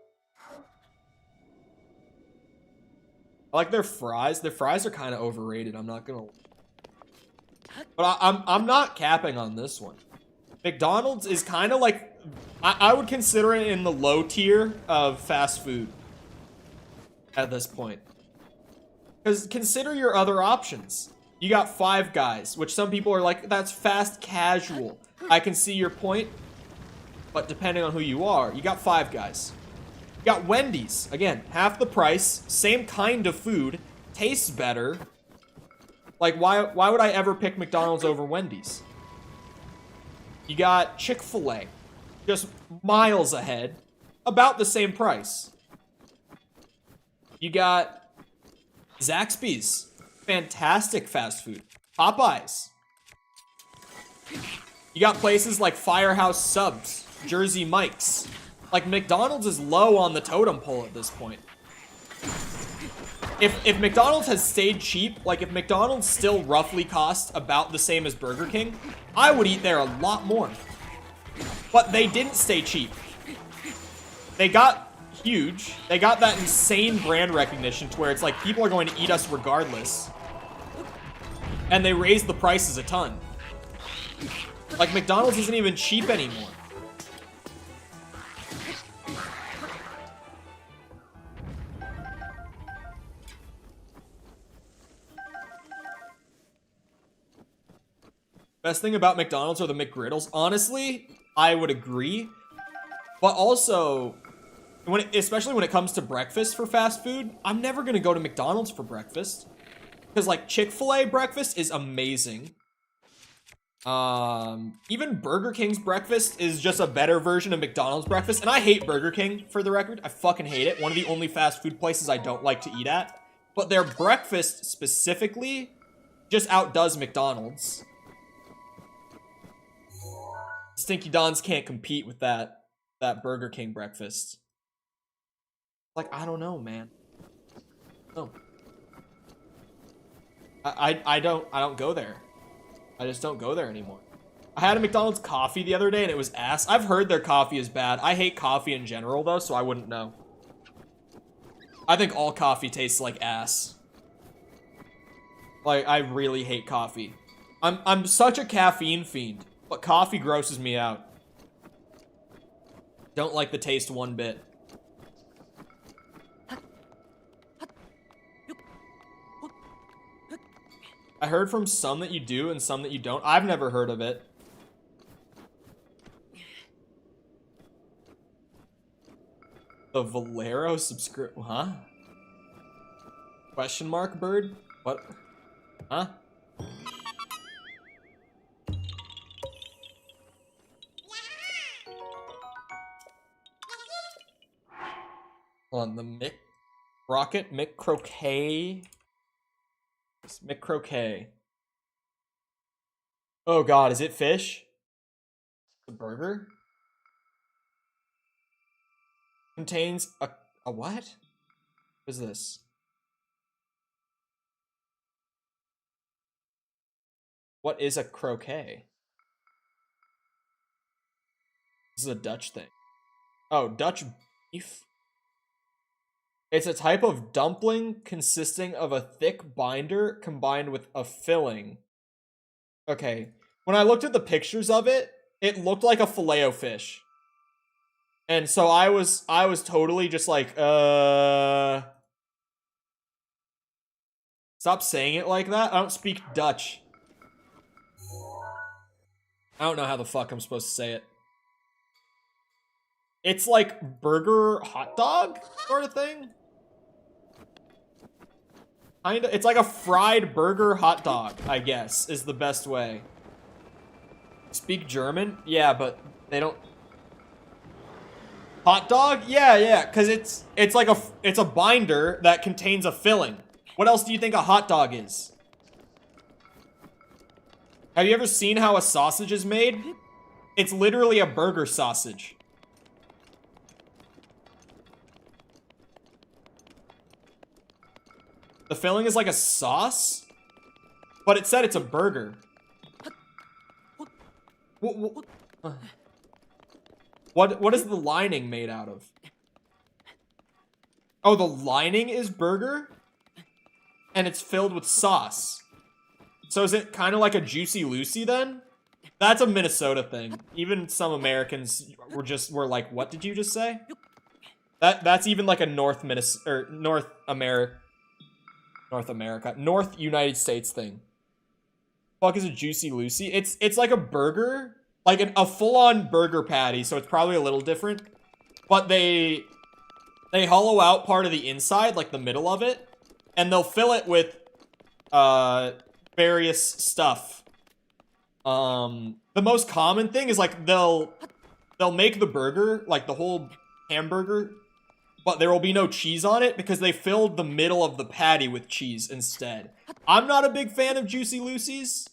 S1: I like their fries. Their fries are kind of overrated, I'm not gonna... But I'm not capping on this one. McDonald's is kind of like... I would consider it in the low tier of fast food at this point. Because consider your other options. You got Five Guys, which some people are like, that's fast casual. I can see your point, but depending on who you are, you got Five Guys. You got Wendy's. Again, half the price, same kind of food, tastes better. Like, why would I ever pick McDonald's over Wendy's? You got Chick-fil-A. Just miles ahead. About the same price. You got Zaxby's. Fantastic fast food. Popeyes. You got places like Firehouse Subs. Jersey Mike's. Like, McDonald's is low on the totem pole at this point. If McDonald's has stayed cheap, like if McDonald's still roughly costs about the same as Burger King, I would eat there a lot more. But they didn't stay cheap. They got huge. They got that insane brand recognition to where it's like people are going to eat us regardless. And they raised the prices a ton. Like McDonald's isn't even cheap anymore. Best thing about McDonald's are the McGriddles. Honestly, I would agree. But also, especially when it comes to breakfast for fast food, I'm never going to go to McDonald's for breakfast. Because, like, Chick-fil-A breakfast is amazing. Even Burger King's breakfast is just a better version of McDonald's breakfast. And I hate Burger King, for the record. I fucking hate it. One of the only fast food places I don't like to eat at. But their breakfast, specifically, just outdoes McDonald's. Stinky Dons can't compete with that Burger King breakfast. Like, I don't know, man. No. I don't go there. I just don't go there anymore. I had a McDonald's coffee the other day and it was ass. I've heard their coffee is bad. I hate coffee in general though, so I wouldn't know. I think all coffee tastes like ass. Like, I really hate coffee. I'm such a caffeine fiend. But coffee grosses me out. Don't like the taste one bit. I heard from some that you do and some that you don't. I've never heard of it. The Valero subscript, huh? Question mark bird? What? Huh? On the Mick Rocket Mick Croquet. Mick Croquet. Oh god, is it fish? The burger? Contains a what? What is this? What is a croquet? This is a Dutch thing. Oh, Dutch beef? It's a type of dumpling consisting of a thick binder combined with a filling. Okay. When I looked at the pictures of it, it looked like a Filet-O-Fish. And so I was totally just like, stop saying it like that. I don't speak Dutch. I don't know how the fuck I'm supposed to say it. It's like burger hot dog sort of thing. Kinda, it's like a fried burger hot dog, I guess, is the best way. Speak German? Yeah, but they don't. Hot dog? Yeah, because it's like it's a binder that contains a filling. What else do you think a hot dog is? Have you ever seen how a sausage is made? It's literally a burger sausage. The filling is like a sauce, but it said it's a burger. What is the lining made out of? Oh, the lining is burger? And it's filled with sauce. So is it kind of like a Juicy Lucy then? That's a Minnesota thing. Even some Americans were like, what did you just say? That's even like a North United States thing. Fuck is a Juicy Lucy? It's like a burger, like a full-on burger patty, so it's probably a little different. But they hollow out part of the inside, like the middle of it, and they'll fill it with various stuff. The most common thing is like they'll make the burger, like the whole hamburger, but there will be no cheese on it because they filled the middle of the patty with cheese instead. I'm not a big fan of Juicy Lucy's.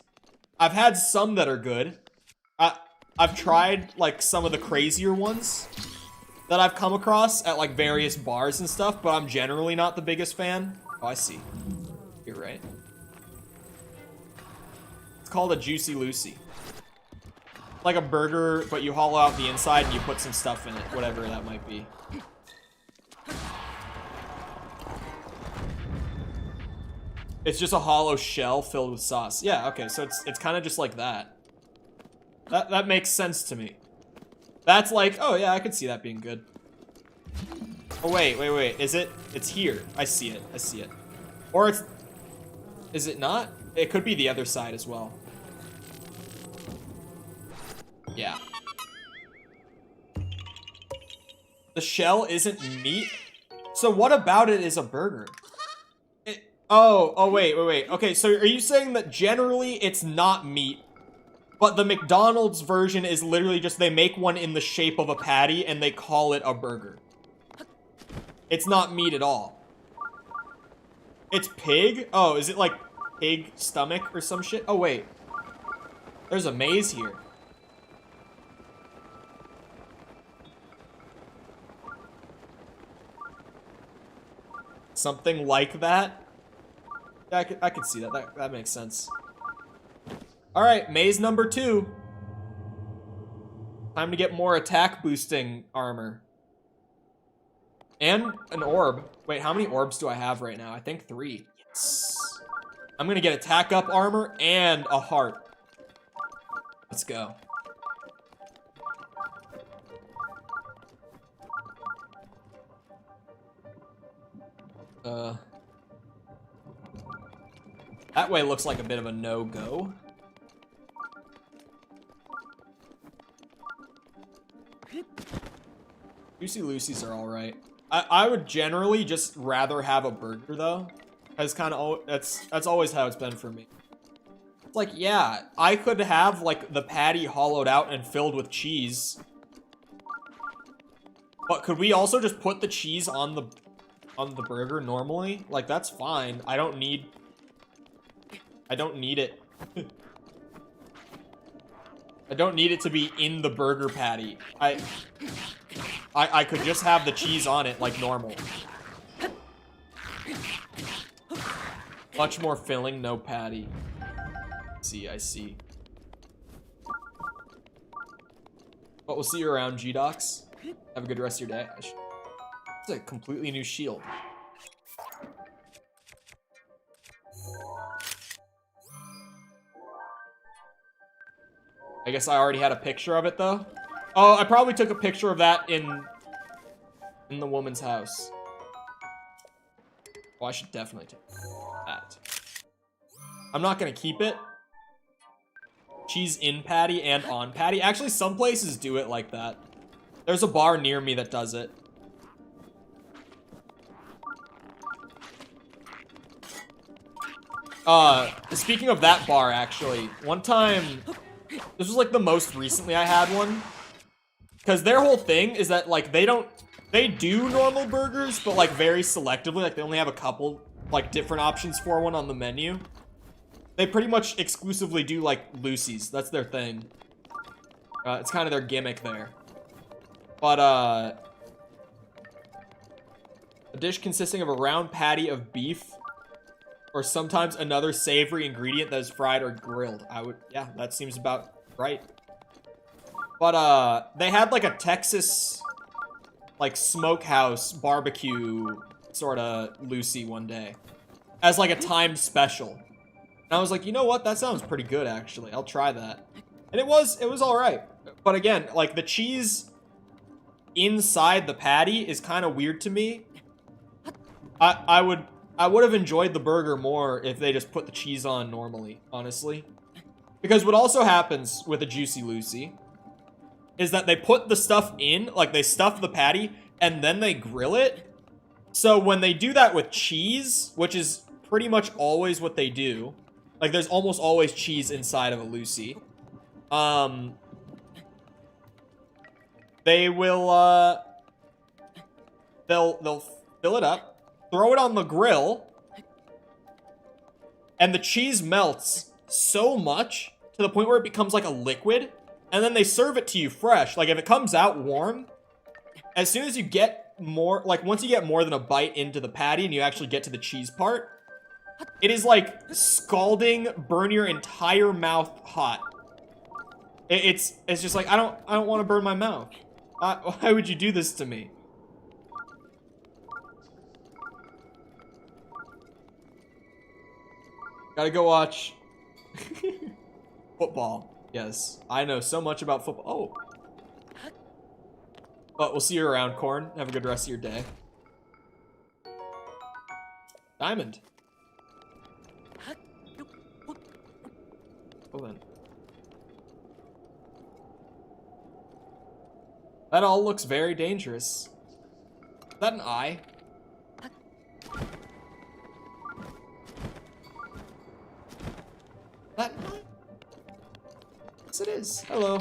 S1: I've had some that are good. I've tried like some of the crazier ones that I've come across at like various bars and stuff, but I'm generally not the biggest fan. Oh, I see. You're right. It's called a Juicy Lucy. Like a burger, but you hollow out the inside and you put some stuff in it, whatever that might be. It's just a hollow shell filled with sauce. Yeah, okay, so it's kind of just like that. That makes sense to me. That's like, oh yeah, I could see that being good. Oh wait, is it? It's here. I see it. Or is it not? It could be the other side as well. Yeah. The shell isn't meat? So what about it is a burger? Oh, wait. Okay, so are you saying that generally it's not meat, but the McDonald's version is literally just they make one in the shape of a patty and they call it a burger? It's not meat at all. It's pig? Oh, is it like pig stomach or some shit? Oh, wait. There's a maze here. Something like that? Yeah, I could see that. That makes sense. Alright, maze number 2. Time to get more attack boosting armor. And an orb. Wait, how many orbs do I have right now? I think 3. Yes. I'm gonna get attack up armor and a heart. Let's go. That way looks like a bit of a no-go. Juicy Lucy's are alright. I would generally just rather have a burger though. That's kind of that's always how it's been for me. It's like, yeah, I could have like the patty hollowed out and filled with cheese. But could we also just put the cheese on the burger normally? Like, that's fine. I don't need it. I don't need it to be in the burger patty. I could just have the cheese on it like normal. Much more filling, no patty. I see. But we'll see you around, G-Docs. Have a good rest of your day. It's a completely new shield. I guess I already had a picture of it, though. Oh, I probably took a picture of that in the woman's house. Well, I should definitely take that. I'm not gonna keep it. Cheese in patty and on patty. Actually, some places do it like that. There's a bar near me that does it. Speaking of that bar, actually, one time, this was like the most recently I had one. Because their whole thing is that, like, they do normal burgers, but, like, very selectively. Like, they only have a couple, like, different options for one on the menu. They pretty much exclusively do, like, Lucy's. That's their thing. It's kind of their gimmick there. But, a dish consisting of a round patty of beef, or sometimes another savory ingredient that is fried or grilled. Yeah, that seems about right. But, they had, like, a Texas, like, smokehouse barbecue sort of Lucy one day. As, like, a timed special. And I was like, you know what? That sounds pretty good, actually. I'll try that. And it was alright. But again, like, the cheese inside the patty is kind of weird to me. I would have enjoyed the burger more if they just put the cheese on normally, honestly. Because what also happens with a Juicy Lucy is that they put the stuff in, like they stuff the patty, and then they grill it. So when they do that with cheese, which is pretty much always what they do, like there's almost always cheese inside of a Lucy, they will, they'll fill it up, throw it on the grill, and the cheese melts so much to the point where it becomes like a liquid, and then they serve it to you fresh. Like, if it comes out warm, as soon as you get more, like, once you get more than a bite into the patty and you actually get to the cheese part, it is like scalding, burn your entire mouth hot. It's just like, I don't want to burn my mouth. Why would you do this to me? Gotta go watch football. Yes, I know so much about football. Oh. But we'll see you around, Corn. Have a good rest of your day. Diamond. Well then. That all looks very dangerous. Is that an eye? That an eye? Yes, it is. Hello.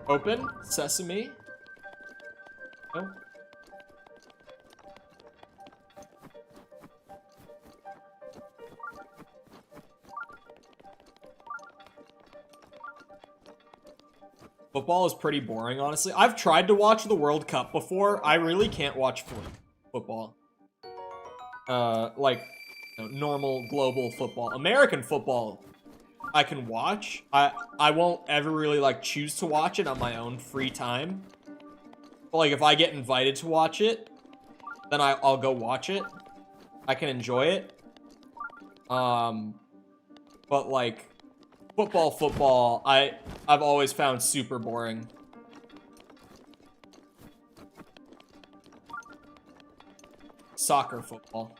S1: Open. Sesame. No. Football is pretty boring, honestly. I've tried to watch the World Cup before. I really can't watch football. Like, you know, normal global football. American football, I can watch. I won't ever really, like, choose to watch it on my own free time. But, like, if I get invited to watch it, then I'll go watch it. I can enjoy it. But, like, football, I've always found super boring. Soccer football.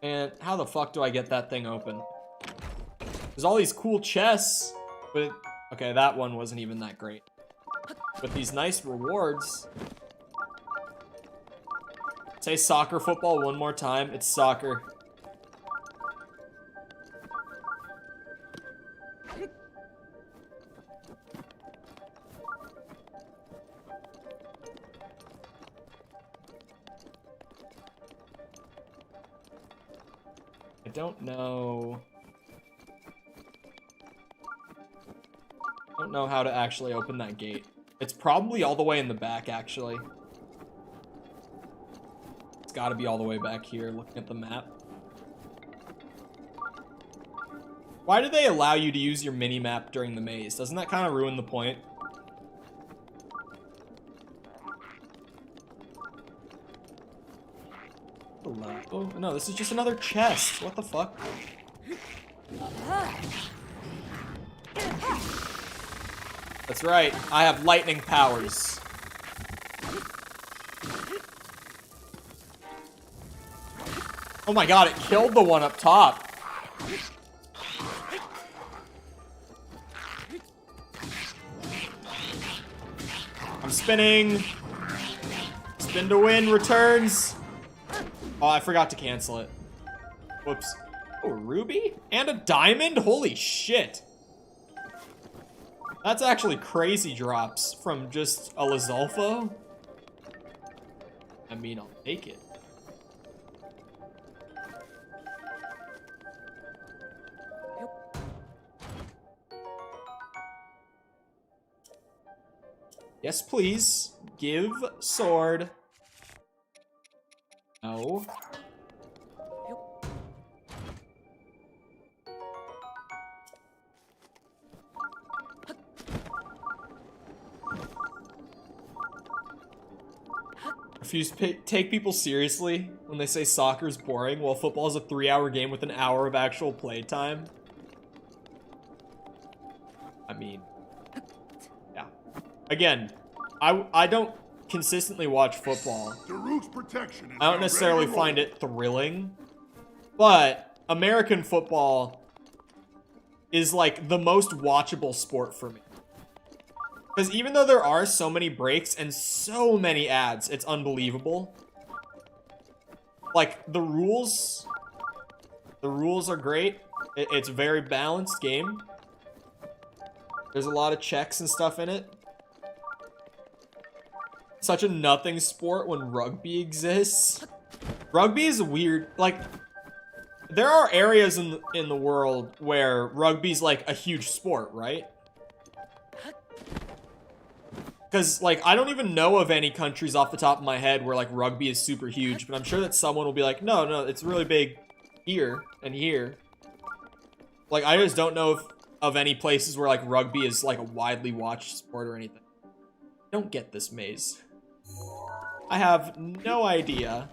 S1: And how the fuck do I get that thing open? There's all these cool chests, but okay, that one wasn't even that great. But these nice rewards. Say soccer football one more time. It's soccer. I don't know. I don't know how to actually open that gate. It's probably all the way in the back, actually. It's gotta be all the way back here, looking at the map. Why do they allow you to use your mini-map during the maze? Doesn't that kind of ruin the point? Hello. Oh, no, this is just another chest. What the fuck? That's right. I have lightning powers. Oh my god, it killed the one up top. I'm spinning. Spin to win returns. Oh, I forgot to cancel it. Whoops. Oh, ruby? And a diamond? Holy shit. That's actually crazy drops from just a Lizalfo. I mean, I'll take it. Yes, please. Give sword. No. Refuse to take people seriously when they say soccer's boring, while football is a 3-hour game with an hour of actual play time. I mean, yeah. Again, I don't consistently watch football. I don't necessarily find it thrilling, but American football is like the most watchable sport for me. Because even though there are so many breaks and so many ads, it's unbelievable. Like, the rules are great. It's a very balanced game. There's a lot of checks and stuff in it. Such a nothing sport when rugby exists. Rugby is weird. Like, there are areas in the world where rugby's like a huge sport, right? Because, like, I don't even know of any countries off the top of my head where, like, rugby is super huge. But I'm sure that someone will be like, no, it's really big here and here. Like, I just don't know of any places where, like, rugby is, like, a widely watched sport or anything. I don't get this maze. I have no idea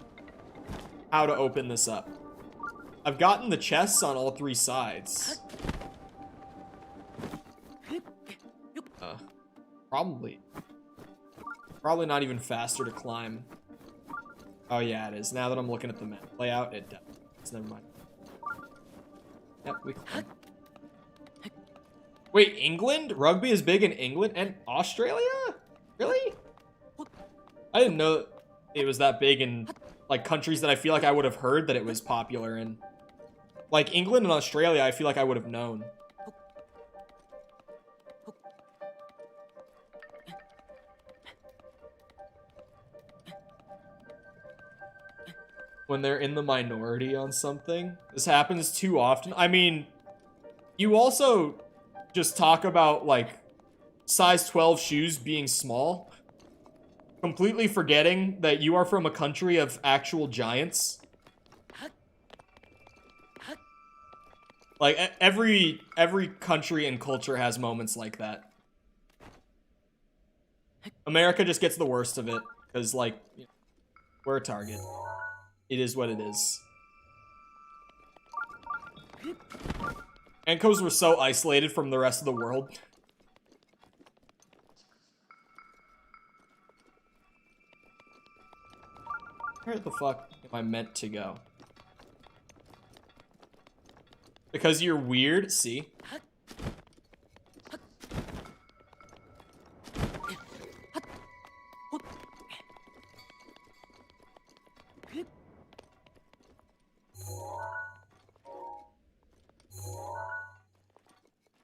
S1: how to open this up. I've gotten the chests on all 3 sides. Probably not even faster to climb. Oh yeah, it is. Now that I'm looking at the map layout, it does. Never mind. Yep, we climb. Wait, England? Rugby is big in England and Australia? Really? I didn't know it was that big in, like, countries that I feel like I would have heard that it was popular in. Like, England and Australia, I feel like I would have known. When they're in the minority on something. This happens too often. I mean, you also just talk about, like, size 12 shoes being small, completely forgetting that you are from a country of actual giants. Like, every country and culture has moments like that. America just gets the worst of it, because, like, we're a target. It is what it is. And because we're so isolated from the rest of the world. Where the fuck am I meant to go? Because you're weird? See?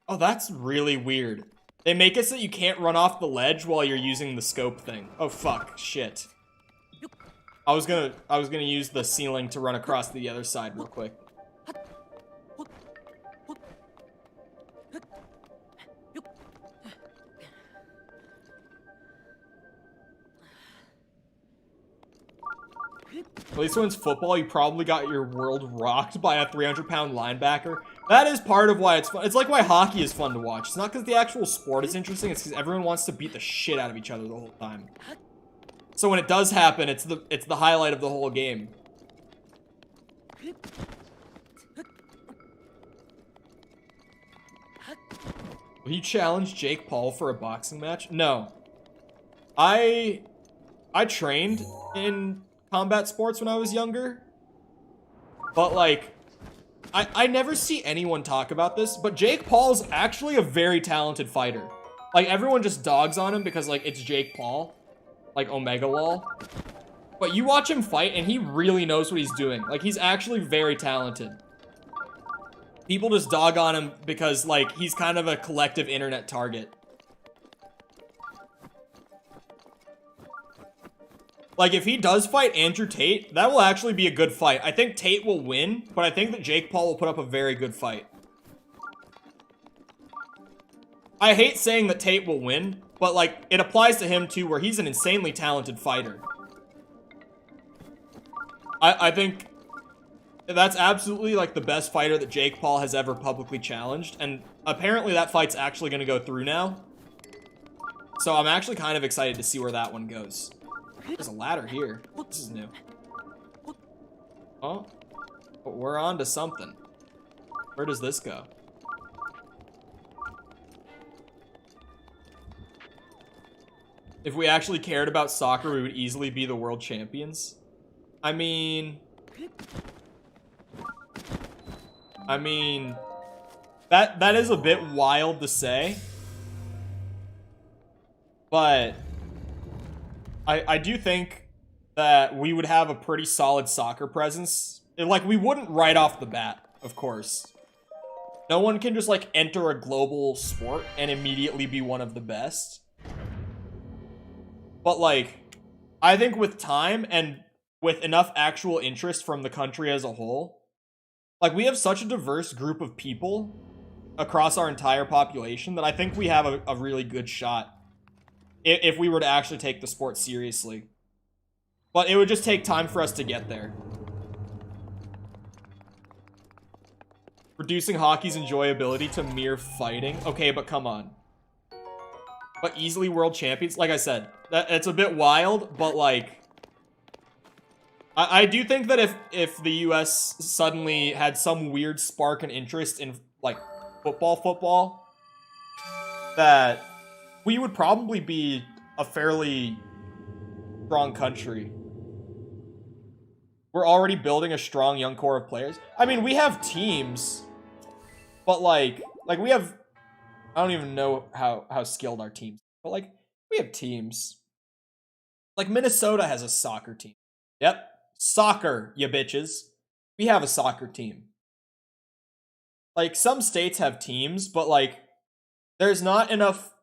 S1: Oh, that's really weird. They make it so you can't run off the ledge while you're using the scope thing. Oh fuck, shit. I was gonna use the ceiling to run across the other side real quick. At least when it's football, you probably got your world rocked by a 300-pound linebacker. That is part of why it's fun. It's like why hockey is fun to watch. It's not because the actual sport is interesting, it's because everyone wants to beat the shit out of each other the whole time. So when it does happen, it's the highlight of the whole game. Will you challenge Jake Paul for a boxing match? No. I trained in combat sports when I was younger. But like, I never see anyone talk about this, but Jake Paul's actually a very talented fighter. Like, everyone just dogs on him because, like, it's Jake Paul. Like, Omega Lol. But you watch him fight, and he really knows what he's doing. Like, he's actually very talented. People just dog on him because, like, he's kind of a collective internet target. Like, if he does fight Andrew Tate, that will actually be a good fight. I think Tate will win, but I think that Jake Paul will put up a very good fight. I hate saying that Tate will win, but, like, it applies to him, too, where he's an insanely talented fighter. I think that's absolutely, like, the best fighter that Jake Paul has ever publicly challenged, and apparently that fight's actually going to go through now. So I'm actually kind of excited to see where that one goes. There's a ladder here. This is new. Oh. But we're on to something. Where does this go? If we actually cared about soccer, we would easily be the world champions. I mean, that is a bit wild to say. But I do think that we would have a pretty solid soccer presence. Like, we wouldn't right off the bat, of course. No one can just, like, enter a global sport and immediately be one of the best. But, like, I think with time and with enough actual interest from the country as a whole, like, we have such a diverse group of people across our entire population that I think we have a really good shot if we were to actually take the sport seriously. But it would just take time for us to get there. Reducing hockey's enjoyability to mere fighting. Okay, but come on. But easily world champions? Like I said, it's a bit wild, but like, I do think that if the US suddenly had some weird spark and interest in, like, football, that we would probably be a fairly strong country. We're already building a strong young core of players. I mean, we have teams, but like we have, I don't even know how skilled our teams are, but like, we have teams. Like, Minnesota has a soccer team. Yep. Soccer, you bitches. We have a soccer team. Like, some states have teams, but like, there's not enough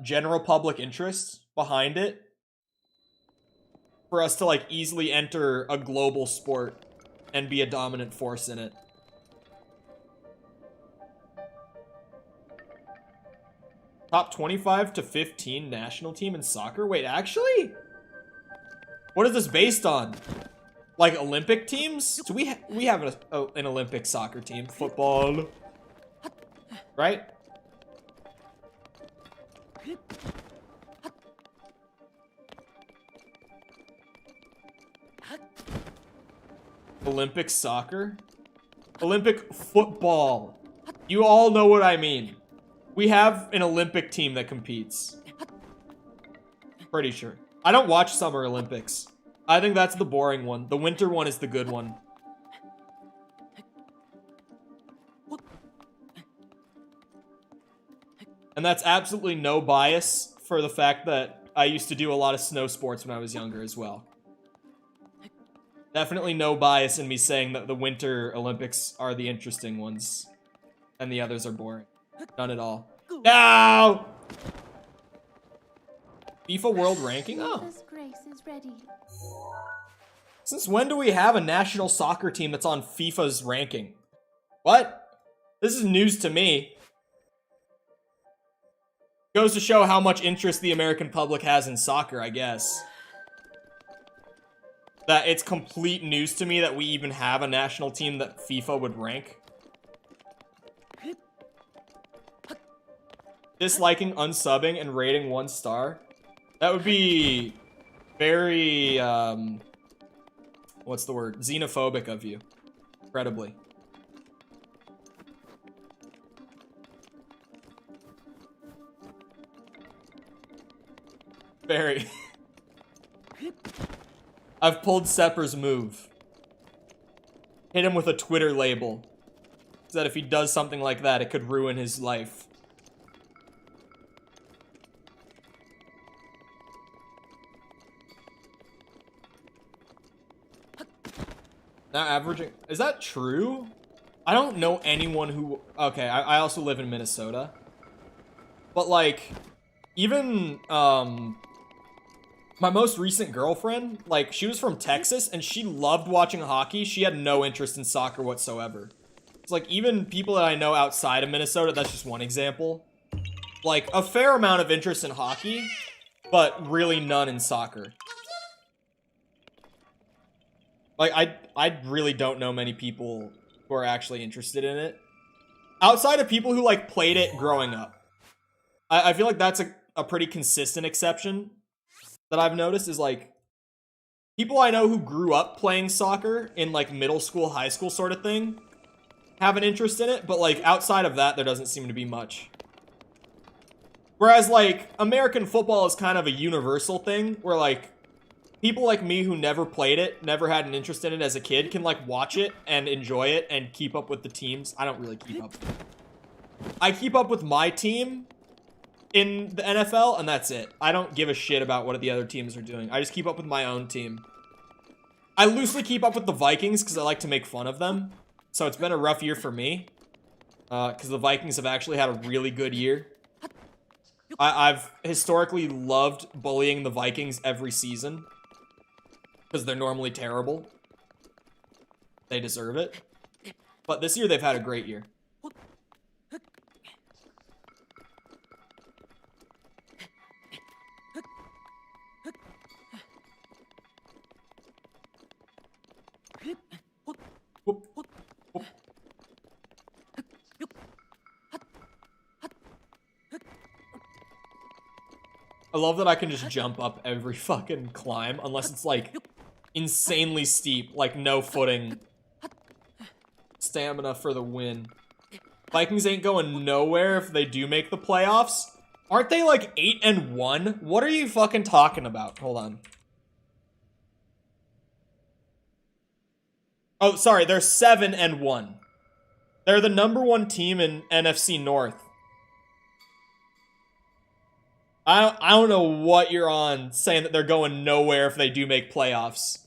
S1: general public interest behind it for us to, like, easily enter a global sport and be a dominant force in it. Top 25 to 15 national team in soccer? Wait, actually? What is this based on? Like, Olympic teams? Do we have an Olympic soccer team? Football. Right? Olympic soccer? Olympic football. You all know what I mean. We have an Olympic team that competes. Pretty sure. I don't watch Summer Olympics. I think that's the boring one. The winter one is the good one. And that's absolutely no bias for the fact that I used to do a lot of snow sports when I was younger as well. Definitely no bias in me saying that the Winter Olympics are the interesting ones and the others are boring. None at all. No! FIFA World Ranking? Oh. Since when do we have a national soccer team that's on FIFA's ranking? What? This is news to me. Goes to show how much interest the American public has in soccer, I guess. That it's complete news to me that we even have a national team that FIFA would rank. Disliking, unsubbing, and rating 1 star. That would be very, what's the word? Xenophobic of you. Incredibly. Very. I've pulled Sepper's move. Hit him with a Twitter label. So that if he does something like that, it could ruin his life. Now averaging... Is that true? I don't know anyone who... Okay, I also live in Minnesota. But, like, even, my most recent girlfriend, like, she was from Texas, and she loved watching hockey. She had no interest in soccer whatsoever. It's like, even people that I know outside of Minnesota, that's just one example. Like, a fair amount of interest in hockey, but really none in soccer. Like, I really don't know many people who are actually interested in it. Outside of people who, like, played it growing up. I feel like that's a pretty consistent exception that I've noticed is, like, people I know who grew up playing soccer in, like, middle school, high school sort of thing have an interest in it, but, like, outside of that, there doesn't seem to be much. Whereas, like, American football is kind of a universal thing, where, like, people like me who never played it, never had an interest in it as a kid, can, like, watch it and enjoy it and keep up with the teams. I don't really keep up. I keep up with my team in the NFL, and that's it. I don't give a shit about what the other teams are doing. I just keep up with my own team. I loosely keep up with the Vikings because I like to make fun of them. So it's been a rough year for me. Because the Vikings have actually had a really good year. I've historically loved bullying the Vikings every season. Because they're normally terrible. They deserve it. But this year they've had a great year. Whoop, whoop. I love that I can just jump up every fucking climb, unless it's, like, insanely steep, like, no footing. Stamina for the win. Vikings ain't going nowhere if they do make the playoffs. Aren't they, like, 8-1? What are you fucking talking about? Hold on. Oh, sorry, they're 7-1. They're the #1 team in NFC North. I don't know what you're on saying that they're going nowhere if they do make playoffs.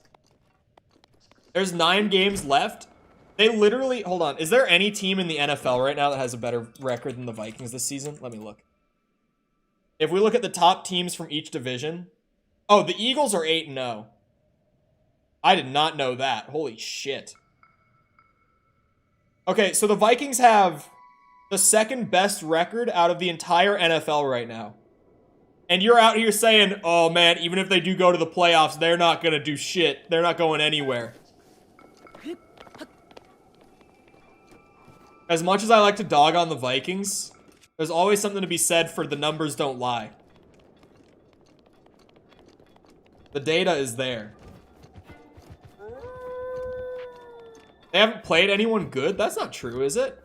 S1: There's 9 games left. They literally... Hold on. Is there any team in the NFL right now that has a better record than the Vikings this season? Let me look. If we look at the top teams from each division... Oh, the Eagles are 8-0. I did not know that. Holy shit. Okay, so the Vikings have the second best record out of the entire NFL right now. And you're out here saying, oh man, even if they do go to the playoffs, they're not gonna do shit. They're not going anywhere. As much as I like to dog on the Vikings, there's always something to be said for the numbers don't lie. The data is there. They haven't played anyone good? That's not true, is it?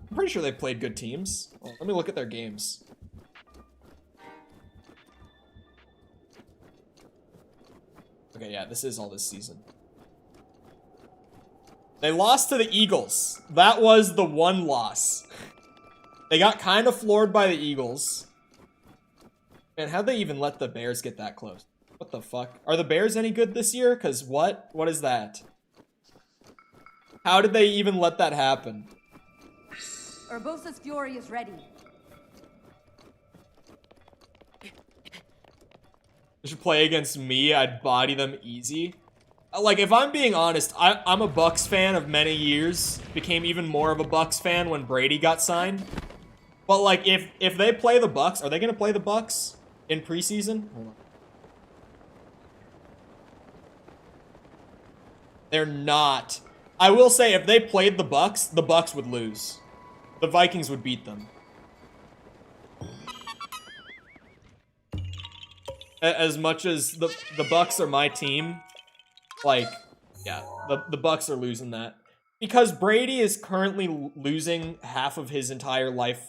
S1: I'm pretty sure they've played good teams. Well, let me look at their games. Okay, yeah, this is all this season. They lost to the Eagles. That was the one loss. They got kind of floored by the Eagles. Man, how'd they even let the Bears get that close? What the fuck? Are the Bears any good this year? Because what? What is that? How did they even let that happen?
S3: Urbosa's fury is ready.
S1: They should play against me. I'd body them easy. Like, if I'm being honest, I'm a Bucks fan of many years. Became even more of a Bucks fan when Brady got signed. But, like, if they play the Bucks, are they going to play the Bucks in preseason? Hold on. They're not. I will say, if they played the Bucks would lose. The Vikings would beat them. As much as the Bucks are my team, Like, yeah, the Bucks are losing that. Because Brady is currently losing half of his entire life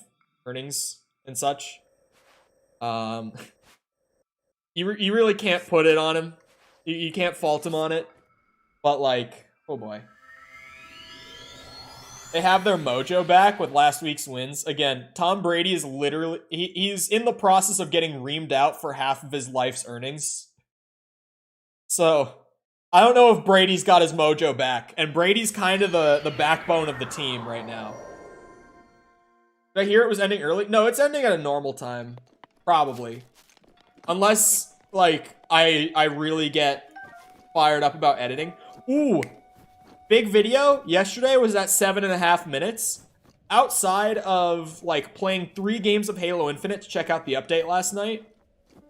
S1: earnings and such. You really can't put it on him. You can't fault him on it. But, like, oh boy. They have their mojo back with last week's wins. Again, Tom Brady is literally... He's in the process of getting reamed out for half of his life's earnings. So, I don't know if Brady's got his mojo back. And Brady's kind of the backbone of the team right now. Did I hear it was ending early? No, it's ending at a normal time. Probably. Unless, like, I really get fired up about editing. Ooh! Big video yesterday was at 7.5 minutes. Outside of, like, playing 3 games of Halo Infinite to check out the update last night.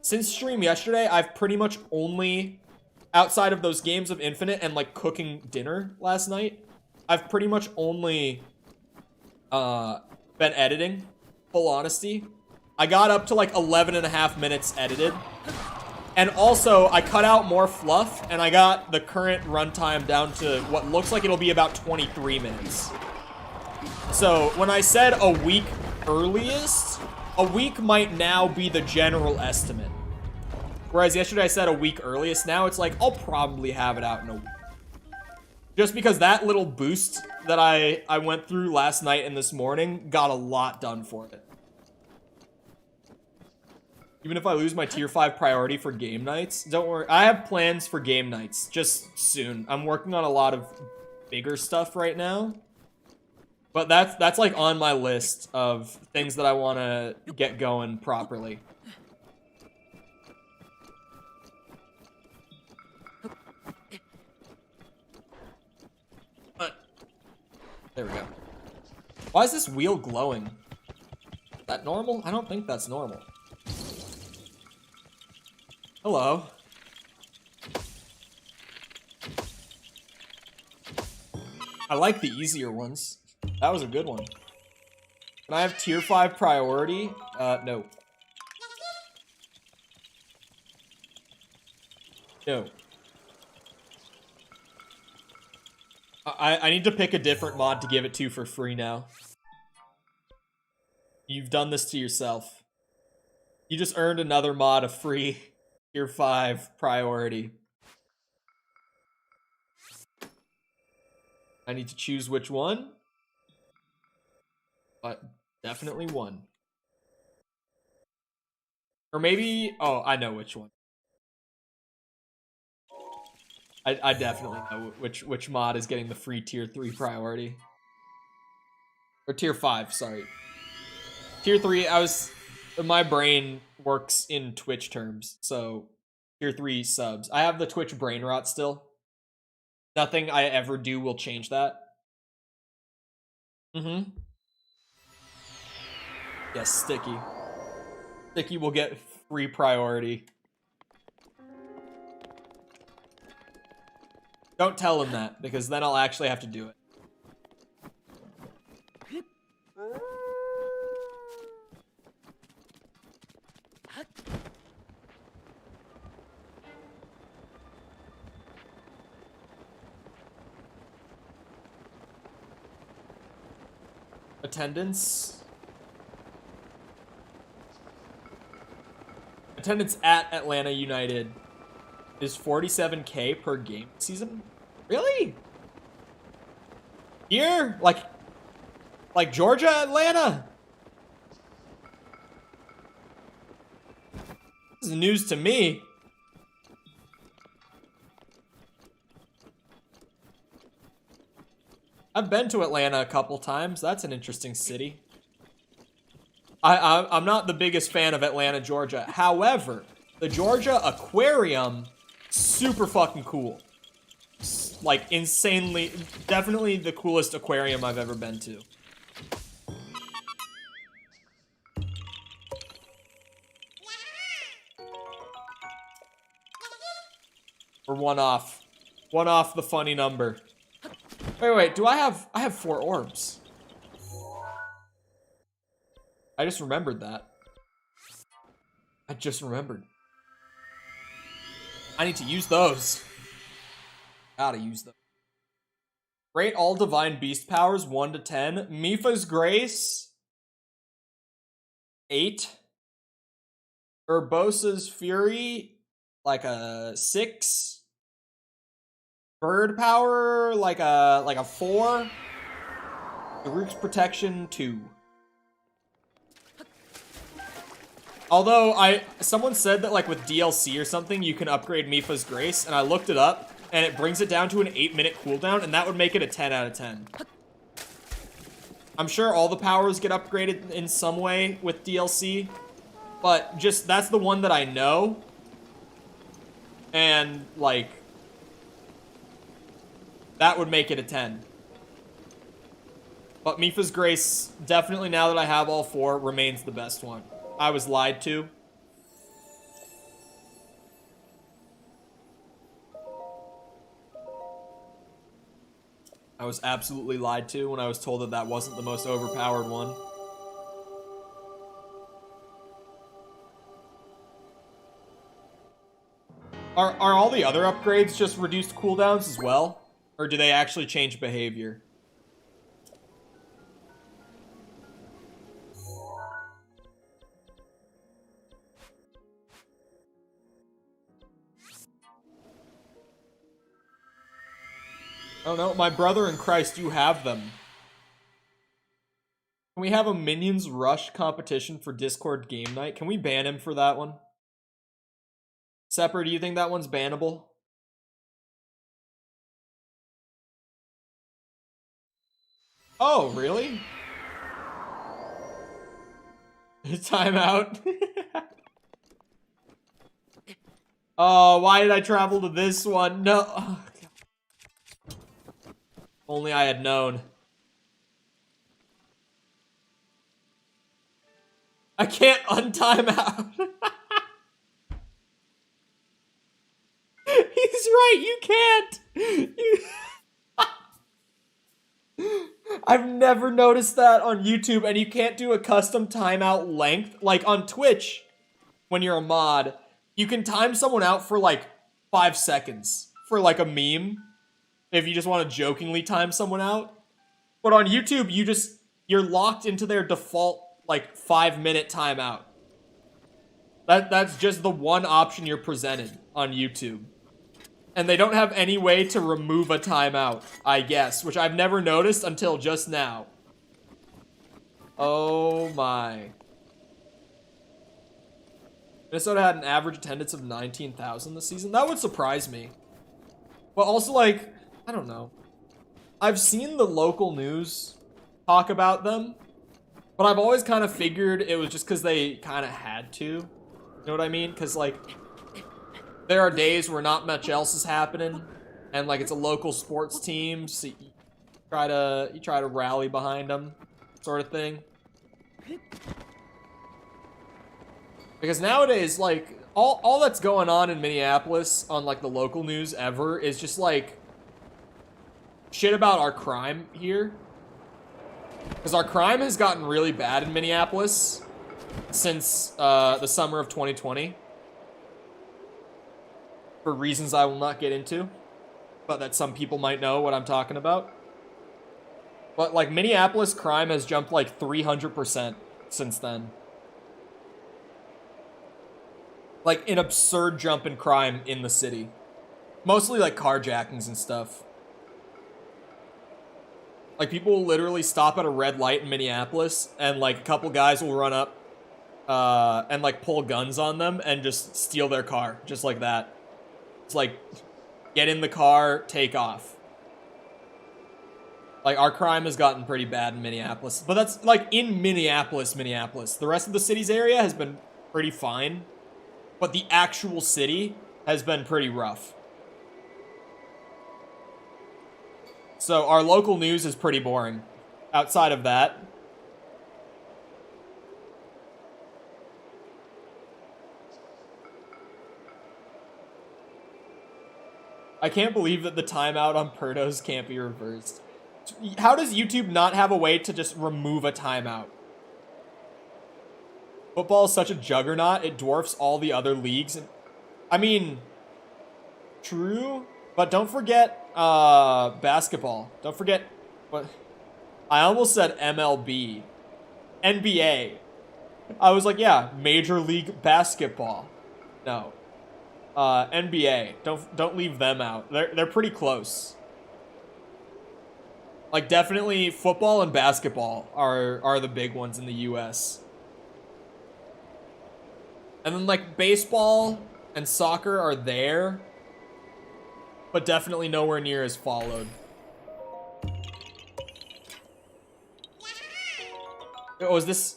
S1: Since stream yesterday, I've pretty much only... Outside of those games of Infinite and, like, cooking dinner last night, I've pretty much only been editing, full honesty. I got up to, like, 11.5 minutes edited. And also, I cut out more fluff, and I got the current runtime down to what looks like it'll be about 23 minutes. So, when I said a week earliest, a week might now be the general estimate. Whereas yesterday I said a week earliest, now it's like, I'll probably have it out in a week. Just because that little boost that I went through last night and this morning got a lot done for it. Even if I lose my tier 5 priority for game nights, don't worry. I have plans for game nights just soon. I'm working on a lot of bigger stuff right now. But that's like on my list of things that I want to get going properly. There we go. Why is this wheel glowing? Is that normal? I don't think that's normal. Hello. I like the easier ones. That was a good one. Can I have tier 5 priority? No. No. I need to pick a different mod to give it to for free now. You've done this to yourself. You just earned another mod of free tier 5 priority. I need to choose which one. But definitely one. Or maybe... Oh, I know which one. I definitely know which mod is getting the free tier 3 priority. Or tier 5, sorry. Tier 3, my brain works in Twitch terms, so tier 3 subs. I have the Twitch brain rot still. Nothing I ever do will change that. Mm-hmm. Yes, Sticky. Sticky will get free priority. Don't tell him that, because then I'll actually have to do it. Attendance. Attendance at Atlanta United is 47K per game season. Really? Here? Like Georgia, Atlanta? This is news to me. I've been to Atlanta a couple times. That's an interesting city. I'm not the biggest fan of Atlanta, Georgia. However, the Georgia Aquarium, super fucking cool. Like, insanely, definitely the coolest aquarium I've ever been to. We're one off. One off the funny number. Wait, do I have 4 orbs? I just remembered that. I just remembered. I need to use those. Gotta use them. Rate all divine beast powers 1 to 10. Mipha's Grace 8. Urbosa's Fury like a 6. Bird power like a 4. Daruk's Protection 2. Although someone said that like with DLC or something you can upgrade Mipha's Grace, and I looked it up and it brings it down to an 8-minute cooldown, and that would make it a 10 out of 10. I'm sure all the powers get upgraded in some way with DLC, but just that's the one that I know. And like that would make it a 10. But Mipha's Grace, definitely now that I have all 4, remains the best one. I was lied to. I was absolutely lied to when I was told that that wasn't the most overpowered one. Are all the other upgrades just reduced cooldowns as well? Or do they actually change behavior? Oh no, my brother in Christ, you have them. Can we have a Minions Rush competition for Discord game night? Can we ban him for that one? Sepper, do you think that one's bannable? Oh, really? Timeout. Oh, why did I travel to this one? No. Oh, only I had known. I can't untime out. He's right, you can't. I've never noticed that on YouTube, and you can't do a custom timeout length. Like on Twitch, when you're a mod, you can time someone out for like 5 seconds for like a meme. If you just want to jokingly time someone out. But on YouTube, you're locked into their default like 5-minute timeout. That's just the one option you're presented on YouTube. And they don't have any way to remove a timeout, I guess, which I've never noticed until just now. Oh my. Minnesota had an average attendance of 19,000 this season. That would surprise me. But also, like, I don't know. I've seen the local news talk about them, but I've always kind of figured it was just because they kind of had to. You know what I mean? Because, like, there are days where not much else is happening, and, like, it's a local sports team, so you try to rally behind them, sort of thing. Because nowadays, like, all that's going on in Minneapolis on, like, the local news ever is just, like, shit about our crime here. Because our crime has gotten really bad in Minneapolis since the summer of 2020. For reasons I will not get into, but that some people might know what I'm talking about. But, like, Minneapolis crime has jumped, like, 300% since then. Like, an absurd jump in crime in the city. Mostly, like, carjackings and stuff. Like, people will literally stop at a red light in Minneapolis, and, like, a couple guys will run up and, like, pull guns on them and just steal their car. Just like that. It's like, get in the car, take off. Like, our crime has gotten pretty bad in Minneapolis. But that's, like, in Minneapolis. The rest of the city's area has been pretty fine. But the actual city has been pretty rough. So our local news is pretty boring. Outside of that, I can't believe that the timeout on Perdos can't be reversed. How does YouTube not have a way to just remove a timeout? Football is such a juggernaut, it dwarfs all the other leagues. And I mean, true, But don't forget basketball. Don't forget what I almost said MLB. NBA. I was like, yeah, Major League Basketball. No. NBA. Don't leave them out. They're pretty close. Like definitely football and basketball are the big ones in the US. And then like baseball and soccer are there, but definitely nowhere near as followed. Oh, is this?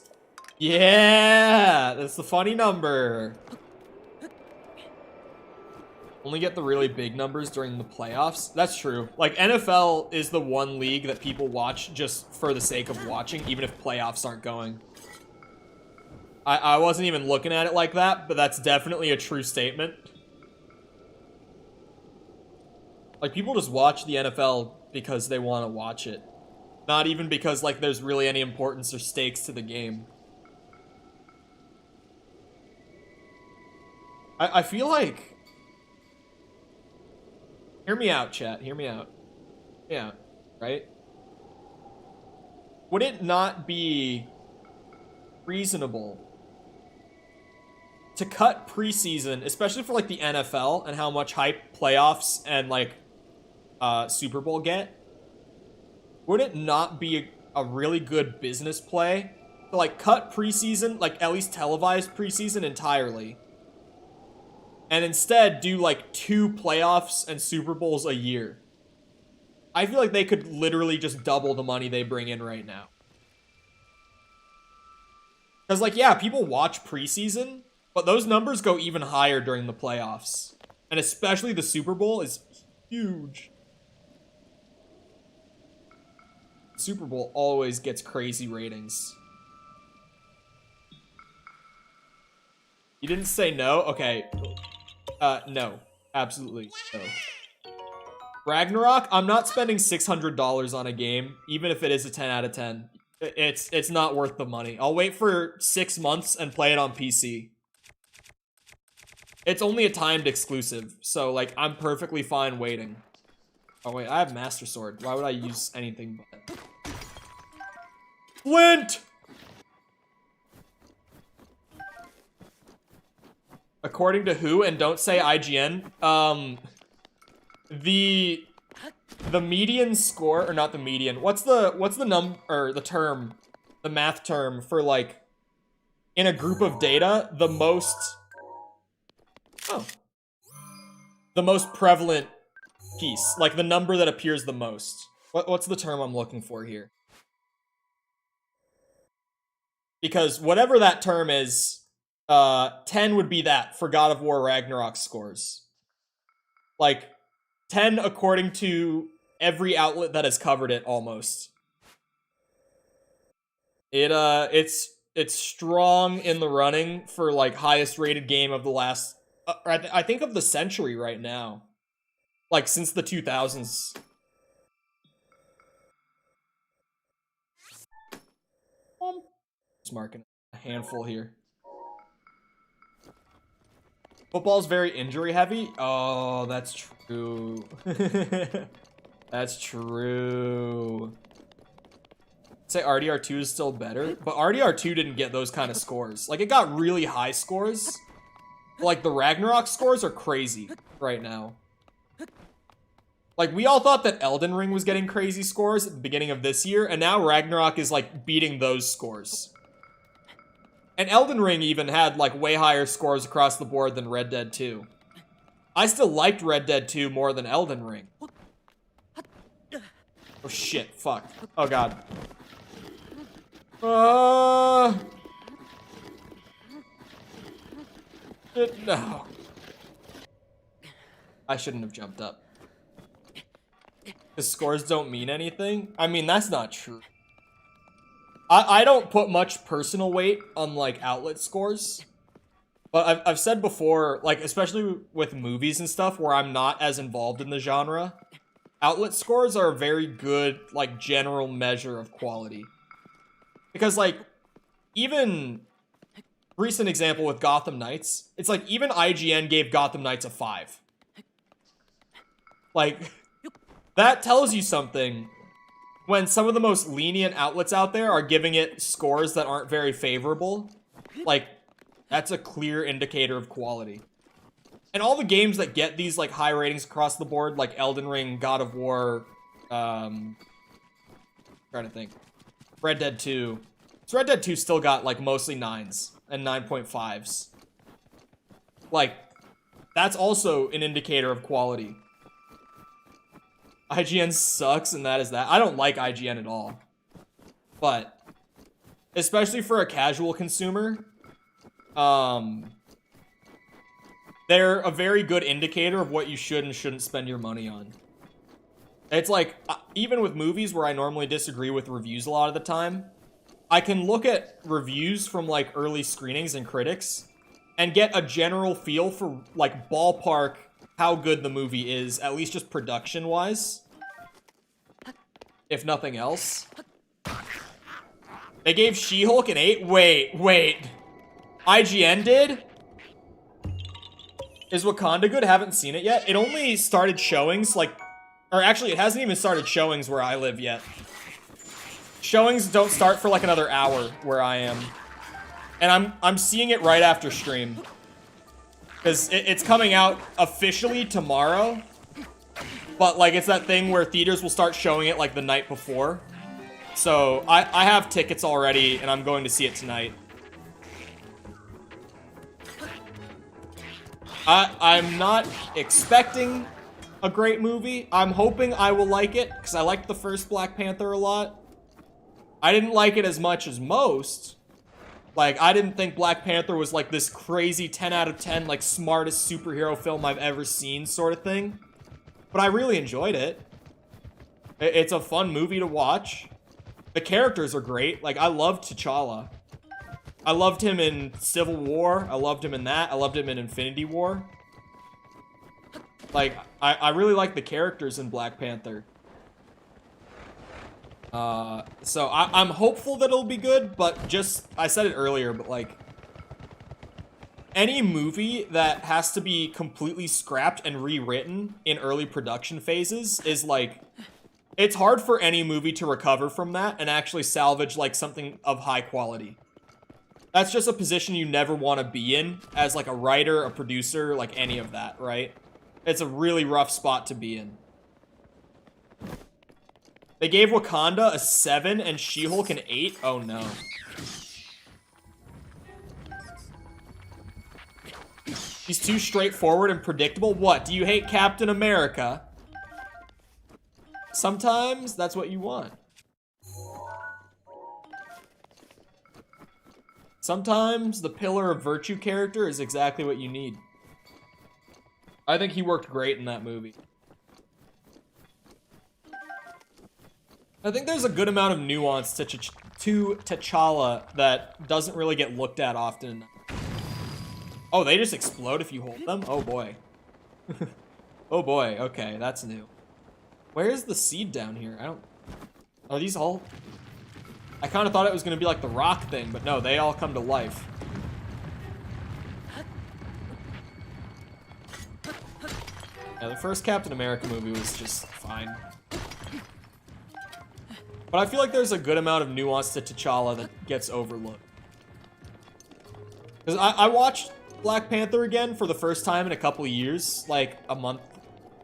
S1: Yeah, that's the funny number. Only get the really big numbers during the playoffs. That's true. Like NFL is the one league that people watch just for the sake of watching, even if playoffs aren't going. I wasn't even looking at it like that, but that's definitely a true statement. Like people just watch the NFL because they want to watch it. Not even because like there's really any importance or stakes to the game. I feel like... Hear me out, chat. Hear me out. Yeah, right? Would it not be reasonable to cut preseason, especially for like the NFL and how much hype playoffs and like Super Bowl get? Would it not be a really good business play to like cut preseason, like at least televised preseason entirely, and instead do like 2 playoffs and Super Bowls a year? I feel like they could literally just double the money they bring in right now. Because like, yeah, people watch preseason, but those numbers go even higher during the playoffs. And especially the Super Bowl is huge. Super Bowl always gets crazy ratings. You didn't say no? Okay. No. Absolutely no. Ragnarok, I'm not spending $600 on a game, even if it is a 10 out of 10. It's not worth the money. I'll wait for 6 months and play it on PC. It's only a timed exclusive, so like I'm perfectly fine waiting. Oh wait, I have Master Sword. Why would I use anything but Flint? According to who? And don't say IGN. The median score, or not the median. What's the term, the math term for like in a group of data, the most prevalent piece, like the number that appears the most. What's the term I'm looking for here? Because whatever that term is, 10 would be that for God of War Ragnarok scores. Like 10 according to every outlet that has covered it almost. It's strong in the running for like highest rated game of the last I think of the century right now. Like since the 2000s. Just marking a handful here. Football's very injury heavy. Oh, that's true. That's true. Say RDR2 is still better, but RDR2 didn't get those kind of scores. Like it got really high scores. Like the Ragnarok scores are crazy right now. Like we all thought that Elden Ring was getting crazy scores at the beginning of this year, and now Ragnarok is like beating those scores. And Elden Ring even had like way higher scores across the board than Red Dead 2. I still liked Red Dead 2 more than Elden Ring. Oh shit, fuck. Oh god. No. I shouldn't have jumped up. Because scores don't mean anything? I mean, that's not true. I don't put much personal weight on, like, outlet scores. But I've said before, like, especially with movies and stuff where I'm not as involved in the genre, outlet scores are a very good, like, general measure of quality. Because, like, even... recent example with Gotham Knights, it's like even IGN gave Gotham Knights a 5. Like, that tells you something when some of the most lenient outlets out there are giving it scores that aren't very favorable. Like, that's a clear indicator of quality. And all the games that get these, like, high ratings across the board, like Elden Ring, God of War, trying to think, Red Dead 2. So Red Dead 2 still got, like, mostly 9s and 9.5s. Like, that's also an indicator of quality. IGN sucks, and that is that. I don't like IGN at all. But, especially for a casual consumer, they're a very good indicator of what you should and shouldn't spend your money on. It's like, even with movies where I normally disagree with reviews a lot of the time, I can look at reviews from, like, early screenings and critics and get a general feel for, like, ballpark how good the movie is, at least just production-wise. If nothing else. They gave She-Hulk an 8? Wait. IGN did? Is Wakanda good? Haven't seen it yet. It only started showings, like... Or actually, it hasn't even started showings where I live yet. Showings don't start for, like, another hour where I am. And I'm seeing it right after stream. Because it's coming out officially tomorrow. But, like, it's that thing where theaters will start showing it, like, the night before. So, I have tickets already, and I'm going to see it tonight. I'm not expecting a great movie. I'm hoping I will like it, because I liked the first Black Panther a lot. I didn't like it as much as most. Like, I didn't think Black Panther was, like, this crazy 10 out of 10, like, smartest superhero film I've ever seen sort of thing. But I really enjoyed it. It's a fun movie to watch. The characters are great. Like, I loved T'Challa. I loved him in Civil War. I loved him in that. I loved him in Infinity War. Like, I really like the characters in Black Panther. So I'm hopeful that it'll be good, but just, I said it earlier, but like, any movie that has to be completely scrapped and rewritten in early production phases is like, it's hard for any movie to recover from that and actually salvage like something of high quality. That's just a position you never want to be in as like a writer, a producer, like any of that, right? It's a really rough spot to be in. They gave Wakanda a 7 and She-Hulk an 8? Oh no. He's too straightforward and predictable. What, do you hate Captain America? Sometimes that's what you want. Sometimes the pillar of virtue character is exactly what you need. I think he worked great in that movie. I think there's a good amount of nuance to T'Challa that doesn't really get looked at often. Oh, they just explode if you hold them? Oh boy. Oh boy, okay, that's new. Where's the seed down here? I don't... Are these all... I kind of thought it was going to be like the rock thing, but no, they all come to life. Yeah, the first Captain America movie was just fine. But I feel like there's a good amount of nuance to T'Challa that gets overlooked. Because I watched Black Panther again for the first time in a couple of years, like a month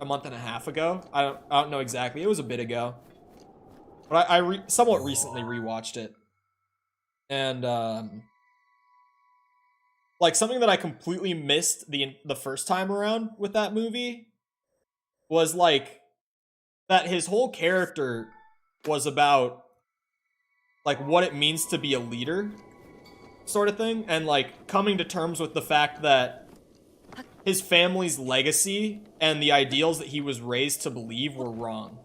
S1: and a half ago. I don't know exactly. It was a bit ago. But I somewhat recently rewatched it. And, like, something that I completely missed the first time around with that movie was, like, that his whole character was about, like, what it means to be a leader, sort of thing. And, like, coming to terms with the fact that his family's legacy and the ideals that he was raised to believe were wrong.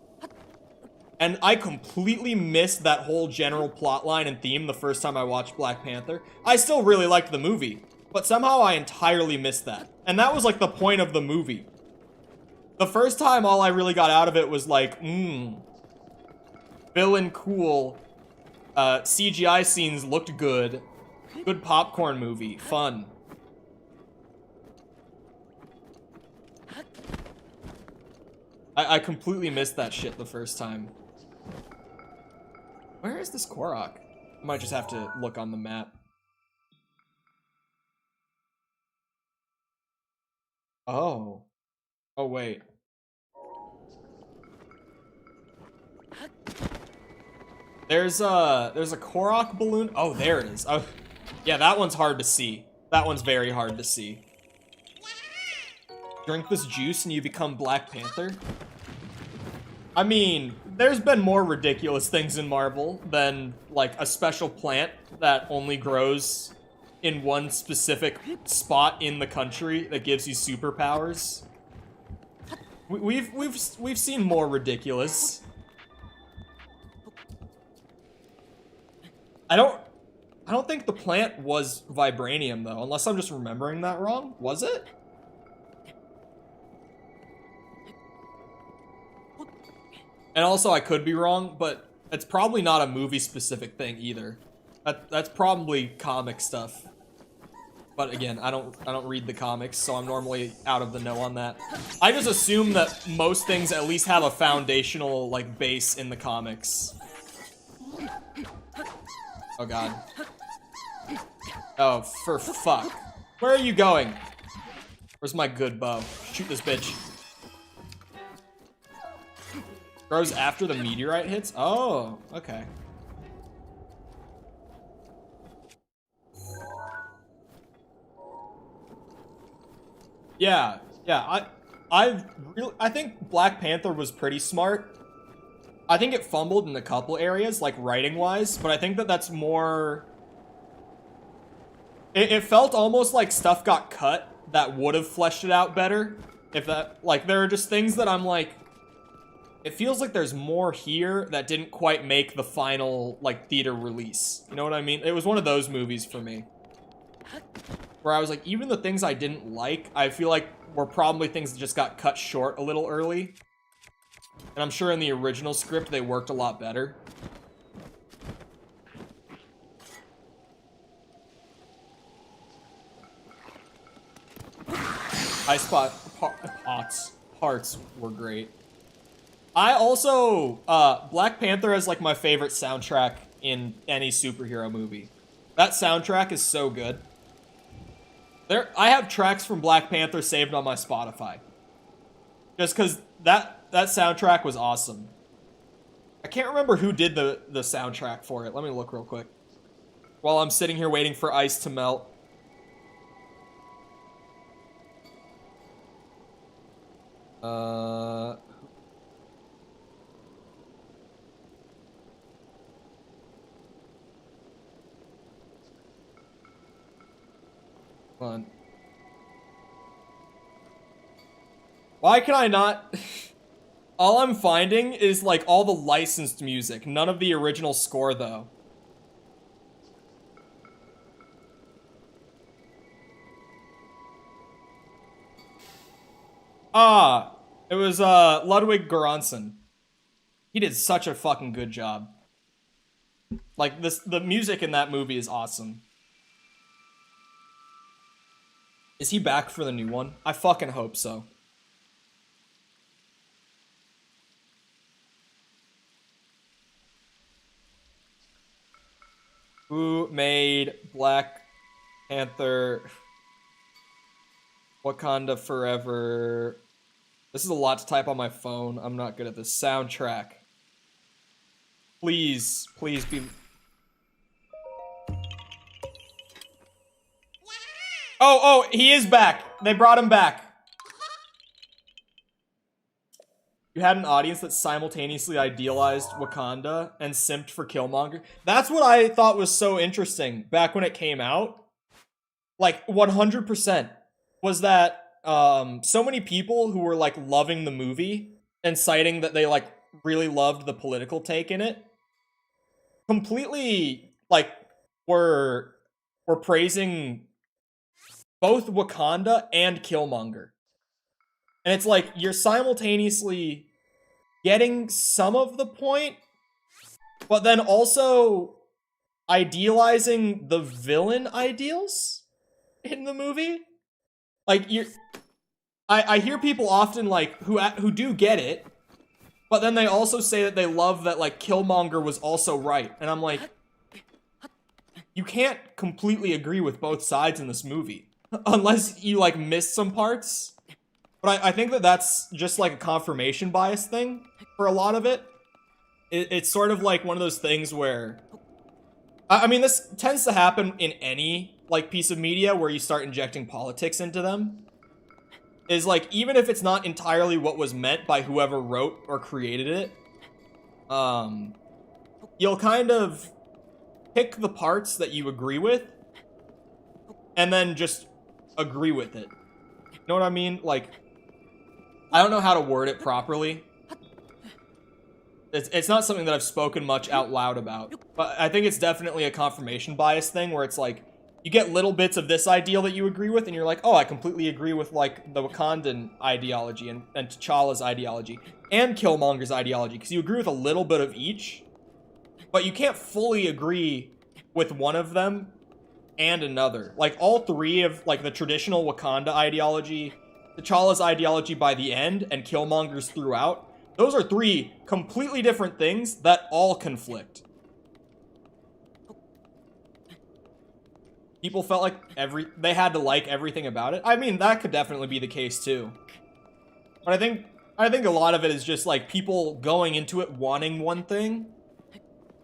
S1: And I completely missed that whole general plotline and theme the first time I watched Black Panther. I still really liked the movie, but somehow I entirely missed that. And that was like the point of the movie. The first time all I really got out of it was like, villain cool, CGI scenes looked good, good popcorn movie, fun. I completely missed that shit the first time. Where is this Korok? I might just have to look on the map. Oh. Oh, wait. There's a Korok balloon. Oh, there it is. Oh, yeah, that one's hard to see. That one's very hard to see. Drink this juice and you become Black Panther? I mean, there's been more ridiculous things in Marvel than, like, a special plant that only grows in one specific spot in the country that gives you superpowers. We've seen more ridiculous. I don't think the plant was vibranium though, unless I'm just remembering that wrong. Was it? And also I could be wrong, but it's probably not a movie specific thing either. That's probably comic stuff. But again, I don't read the comics, so I'm normally out of the know on that. I just assume that most things at least have a foundational, like, base in the comics. Oh god. Oh, for fuck. Where are you going? Where's my good bow? Shoot this bitch. Grows after the meteorite hits? Oh, okay. Yeah, I think Black Panther was pretty smart. I think it fumbled in a couple areas, like writing-wise, but I think that that's more... It felt almost like stuff got cut that would have fleshed it out better. If that, like, there are just things that I'm like, it feels like there's more here that didn't quite make the final, like, theater release. You know what I mean? It was one of those movies for me. Where I was like, even the things I didn't like, I feel like were probably things that just got cut short a little early. And I'm sure in the original script, they worked a lot better. Ice parts were great. I also, Black Panther is like my favorite soundtrack in any superhero movie. That soundtrack is so good. I have tracks from Black Panther saved on my Spotify. Just because that soundtrack was awesome. I can't remember who did the soundtrack for it. Let me look real quick. While I'm sitting here waiting for ice to melt. Hold on. Why can I not? All I'm finding is like all the licensed music, none of the original score though. Ah, it was Ludwig Göransson. He did such a fucking good job. Like the music in that movie is awesome. Is he back for the new one? I fucking hope so. Who made Black Panther Wakanda Forever? This is a lot to type on my phone. I'm not good at this. Soundtrack. Please be... Oh, he is back. They brought him back. You had an audience that simultaneously idealized Wakanda and simped for Killmonger. That's what I thought was so interesting back when it came out. Like, 100% was that so many people who were, like, loving the movie and citing that they, like, really loved the political take in it completely, like, were praising both Wakanda and Killmonger. And it's like, you're simultaneously getting some of the point, but then also idealizing the villain ideals in the movie. Like, I hear people often, like, who do get it, But then they also say that they love that, like, Killmonger was also right. And I'm like, you can't completely agree with both sides in this movie. Unless you, like, missed some parts. But I think that that's just, like, a confirmation bias thing for a lot of it. It's sort of like one of those things where... I mean, this tends to happen in any, like, piece of media where you start injecting politics into them. Is, like, even if it's not entirely what was meant by whoever wrote or created it, you'll kind of pick the parts that you agree with, and then just agree with it. You know what I mean? Like, I don't know how to word it properly. It's not something that I've spoken much out loud about, but I think it's definitely a confirmation bias thing where it's like, you get little bits of this ideal that you agree with, and you're like, oh, I completely agree with, like, the Wakandan ideology and T'Challa's ideology and Killmonger's ideology, because you agree with a little bit of each, but you can't fully agree with one of them and another. Like, all three of, like, the traditional Wakanda ideology, T'Challa's ideology by the end, and Killmonger's throughout, those are three completely different things that all conflict. People felt like they had to like everything about it. I mean, that could definitely be the case too. But I think a lot of it is just like people going into it wanting one thing,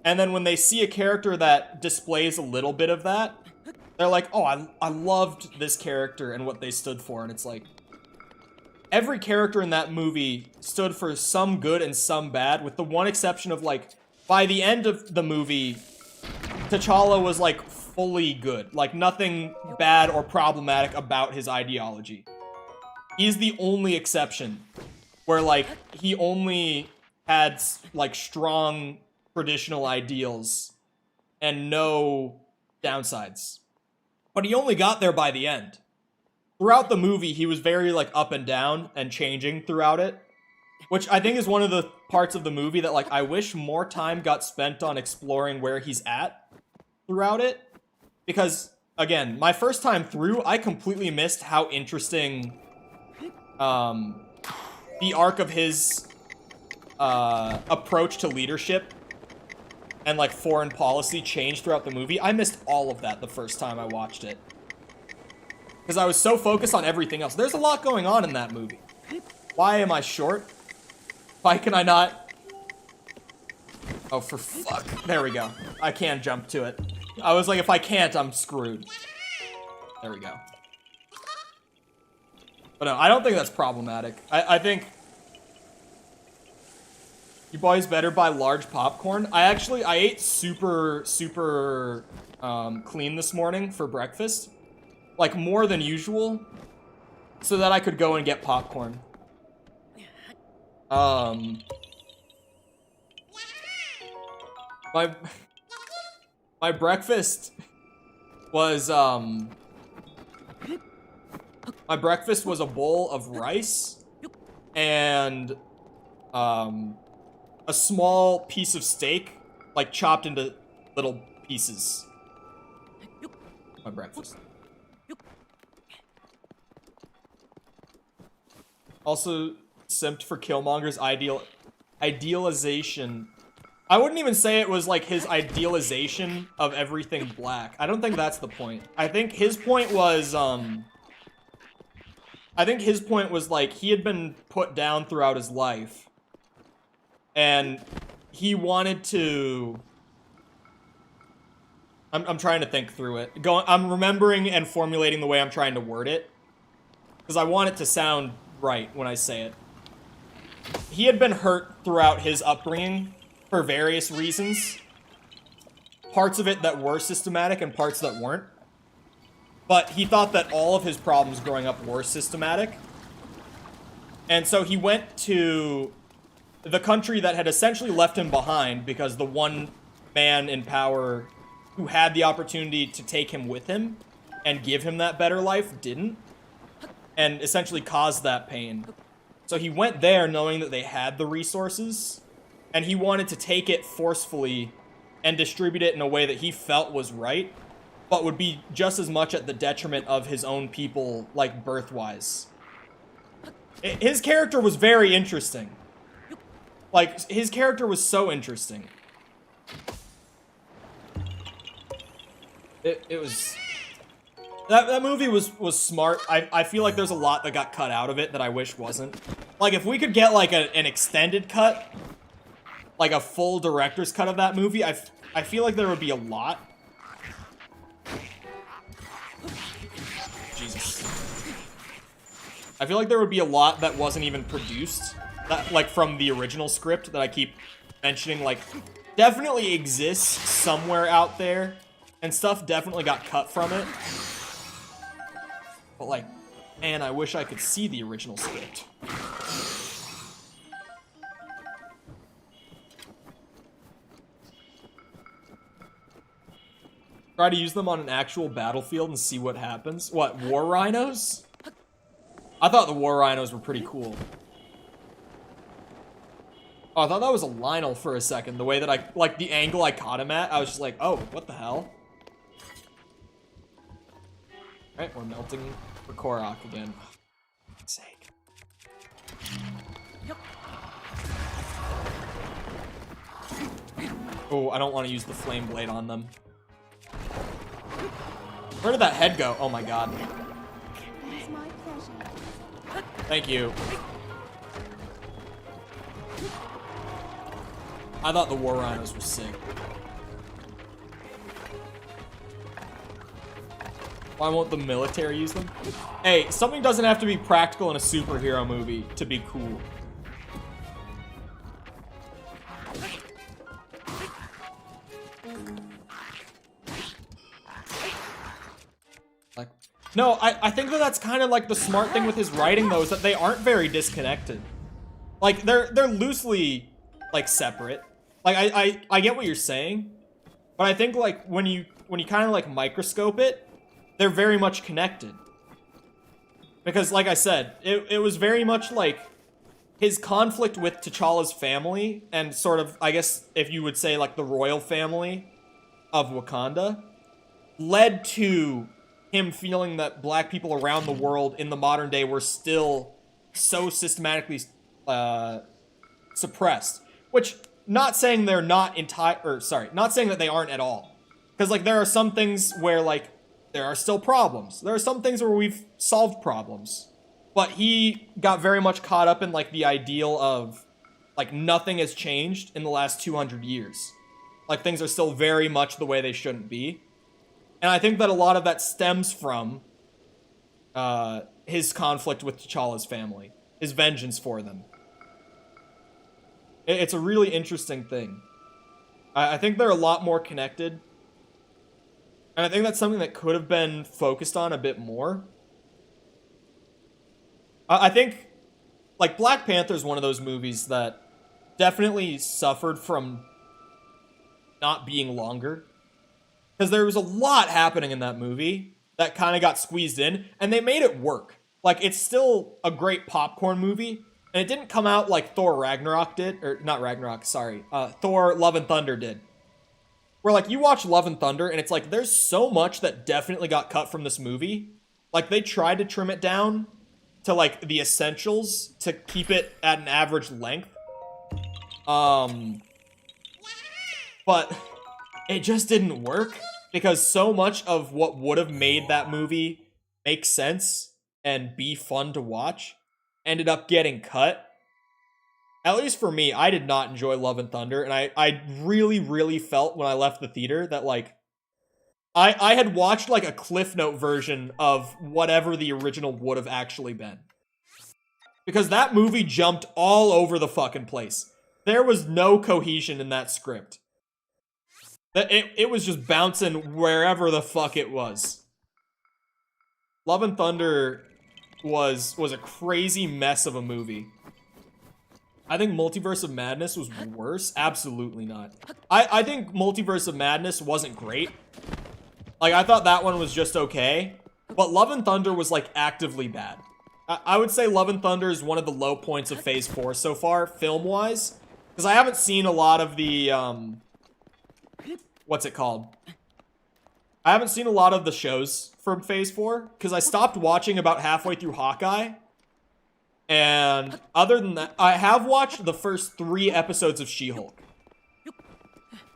S1: and then when they see a character that displays a little bit of that, they're like, oh, I loved this character and what they stood for. And it's like, every character in that movie stood for some good and some bad, with the one exception of, like, by the end of the movie, T'Challa was, like, fully good. Like, nothing bad or problematic about his ideology. He's the only exception where, like, he only had, like, strong traditional ideals and no downsides. But he only got there by the end. Throughout the movie, he was very, like, up and down and changing throughout it, which I think is one of the parts of the movie that, like, I wish more time got spent on exploring where he's at throughout it. Because, again, my first time through, I completely missed how interesting the arc of his approach to leadership and, like, foreign policy changed throughout the movie. I missed all of that the first time I watched it, because I was so focused on everything else. There's a lot going on in that movie. Why am I short? Why can I not? Oh, for fuck. There we go. I can't jump to it. I was like, if I can't, I'm screwed. There we go. But no, I don't think that's problematic. I think you boys better buy large popcorn. I ate super clean this morning for breakfast. Like, more than usual, so that I could go and get popcorn. My breakfast was, my breakfast was a bowl of rice and, a small piece of steak, like, chopped into little pieces. My breakfast. Also simped for Killmonger's idealization. I wouldn't even say it was like his idealization of everything black. I don't think that's the point. I think his point was like he had been put down throughout his life, and he wanted to. I'm trying to think through it. I'm remembering and formulating the way I'm trying to word it, because I want it to sound right when I say it. He had been hurt throughout his upbringing for various reasons. Parts of it that were systematic and parts that weren't. But he thought that all of his problems growing up were systematic. And so he went to the country that had essentially left him behind because the one man in power who had the opportunity to take him with him and give him that better life didn't. And essentially caused that pain. So he went there knowing that they had the resources, and he wanted to take it forcefully and distribute it in a way that he felt was right, but would be just as much at the detriment of his own people, like, birth-wise. His character was very interesting. Like, his character was so interesting. It was... That movie was smart. I feel like there's a lot that got cut out of it that I wish wasn't. Like, if we could get, like, an extended cut, like a full director's cut of that movie, I feel like there would be a lot. Jesus. I feel like there would be a lot that wasn't even produced, that, like, from the original script that I keep mentioning, like, definitely exists somewhere out there, and stuff definitely got cut from it. But, like, man, I wish I could see the original script. Try to use them on an actual battlefield and see what happens. What, war rhinos? I thought the war rhinos were pretty cool. Oh, I thought that was a Lionel for a second. The way that I, like, the angle I caught him at, I was just like, oh, what the hell? Alright, we're melting for Korok again. Oh, for fuck's sake. Oh, I don't want to use the flame blade on them. Where did that head go? Oh my god.
S3: It's my pleasure.
S1: Thank you. I thought the war rhinos were sick. Why won't the military use them? Hey, something doesn't have to be practical in a superhero movie to be cool. Like, no, I think that that's kind of like the smart thing with his writing, though, is that they aren't very disconnected. Like, they're loosely, like, separate. Like, I get what you're saying, but I think, like, when you kind of, like, microscope it, they're very much connected. Because, like I said, it was very much like his conflict with T'Challa's family and sort of, I guess, if you would say, like, the royal family of Wakanda, led to him feeling that black people around the world in the modern day were still so systematically suppressed. Which, not saying they're not not saying that they aren't at all. Because, like, there are some things where, like, there are still problems. There are some things where we've solved problems. But he got very much caught up in, like, the ideal of, like, nothing has changed in the last 200 years. Like, things are still very much the way they shouldn't be. And I think that a lot of that stems from his conflict with T'Challa's family. His vengeance for them. It's a really interesting thing. I think they're a lot more connected. And I think that's something that could have been focused on a bit more. I think, like, Black Panther is one of those movies that definitely suffered from not being longer. Because there was a lot happening in that movie that kind of got squeezed in, and they made it work. Like, it's still a great popcorn movie, and it didn't come out like Thor Ragnarok did, or not Ragnarok, sorry, Thor Love and Thunder did. Where, like, you watch Love and Thunder, and it's like, there's so much that definitely got cut from this movie. Like, they tried to trim it down to, like, the essentials to keep it at an average length. But it just didn't work, because so much of what would have made that movie make sense and be fun to watch ended up getting cut. At least for me, I did not enjoy Love and Thunder, and I really, really felt when I left the theater that, like, I had watched, like, a Cliff Note version of whatever the original would have actually been. Because that movie jumped all over the fucking place. There was no cohesion in that script. It was just bouncing wherever the fuck it was. Love and Thunder was a crazy mess of a movie. I think Multiverse of Madness was worse. Absolutely not. I think Multiverse of Madness wasn't great. Like, I thought that one was just okay. But Love and Thunder was, like, actively bad. I would say Love and Thunder is one of the low points of Phase 4 so far, film-wise. Because I haven't seen a lot of the, what's it called? I haven't seen a lot of the shows from Phase 4. Because I stopped watching about halfway through Hawkeye. And other than that, I have watched the first 3 episodes of She-Hulk.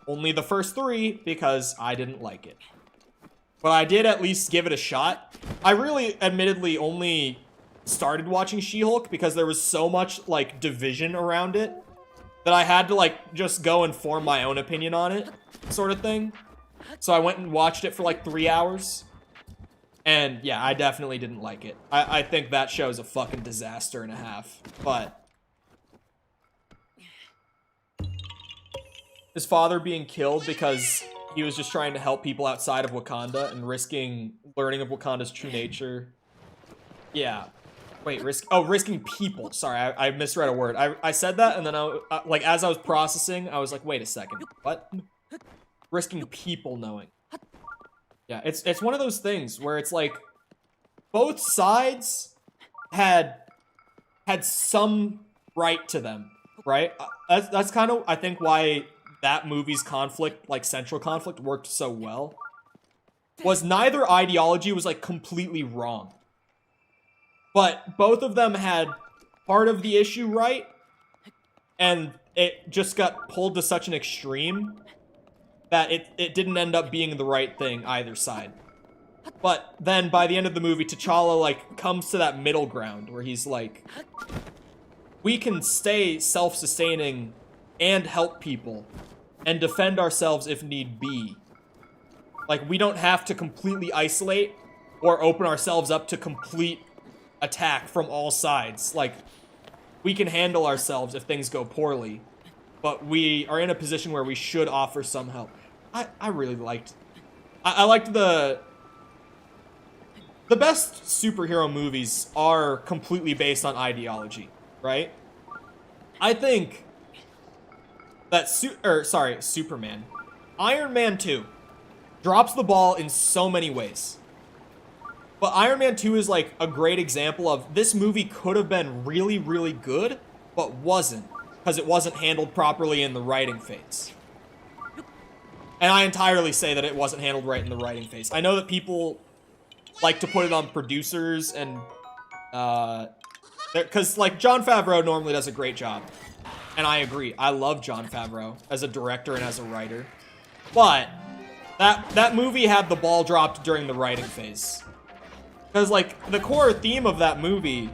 S1: Only the first 3 because I didn't like it. But I did at least give it a shot. I really, admittedly, only started watching She-Hulk because there was so much, like, division around it that I had to, like, just go and form my own opinion on it, sort of thing. So I went and watched it for, like, 3 hours. And, yeah, I definitely didn't like it. I think that show's a fucking disaster and a half. But his father being killed because he was just trying to help people outside of Wakanda and risking learning of Wakanda's true nature. Yeah. Wait, risking people. Sorry, I misread a word. I said that, and then like, as I was processing, I was like, wait a second. What? Risking people knowing. Yeah, it's one of those things where it's like both sides had some right to them, right? That's kind of, I think, why that movie's conflict, like central conflict, worked so well. Was neither ideology was like completely wrong, but both of them had part of the issue right, and it just got pulled to such an extreme that it didn't end up being the right thing either side. But then by the end of the movie, T'Challa, like, comes to that middle ground where he's like, we can stay self-sustaining and help people and defend ourselves if need be. Like, we don't have to completely isolate or open ourselves up to complete attack from all sides. Like, we can handle ourselves if things go poorly, but we are in a position where we should offer some help. I really liked... I liked the best superhero movies are completely based on ideology, right? I think that Superman. Iron Man 2 drops the ball in so many ways. But Iron Man 2 is like a great example of this movie could have been really, really good, but wasn't, because it wasn't handled properly in the writing phase. And I entirely say that it wasn't handled right in the writing phase. I know that people like to put it on producers and, because, like, Jon Favreau normally does a great job. And I agree. I love Jon Favreau as a director and as a writer. But that movie had the ball dropped during the writing phase. Because, like, the core theme of that movie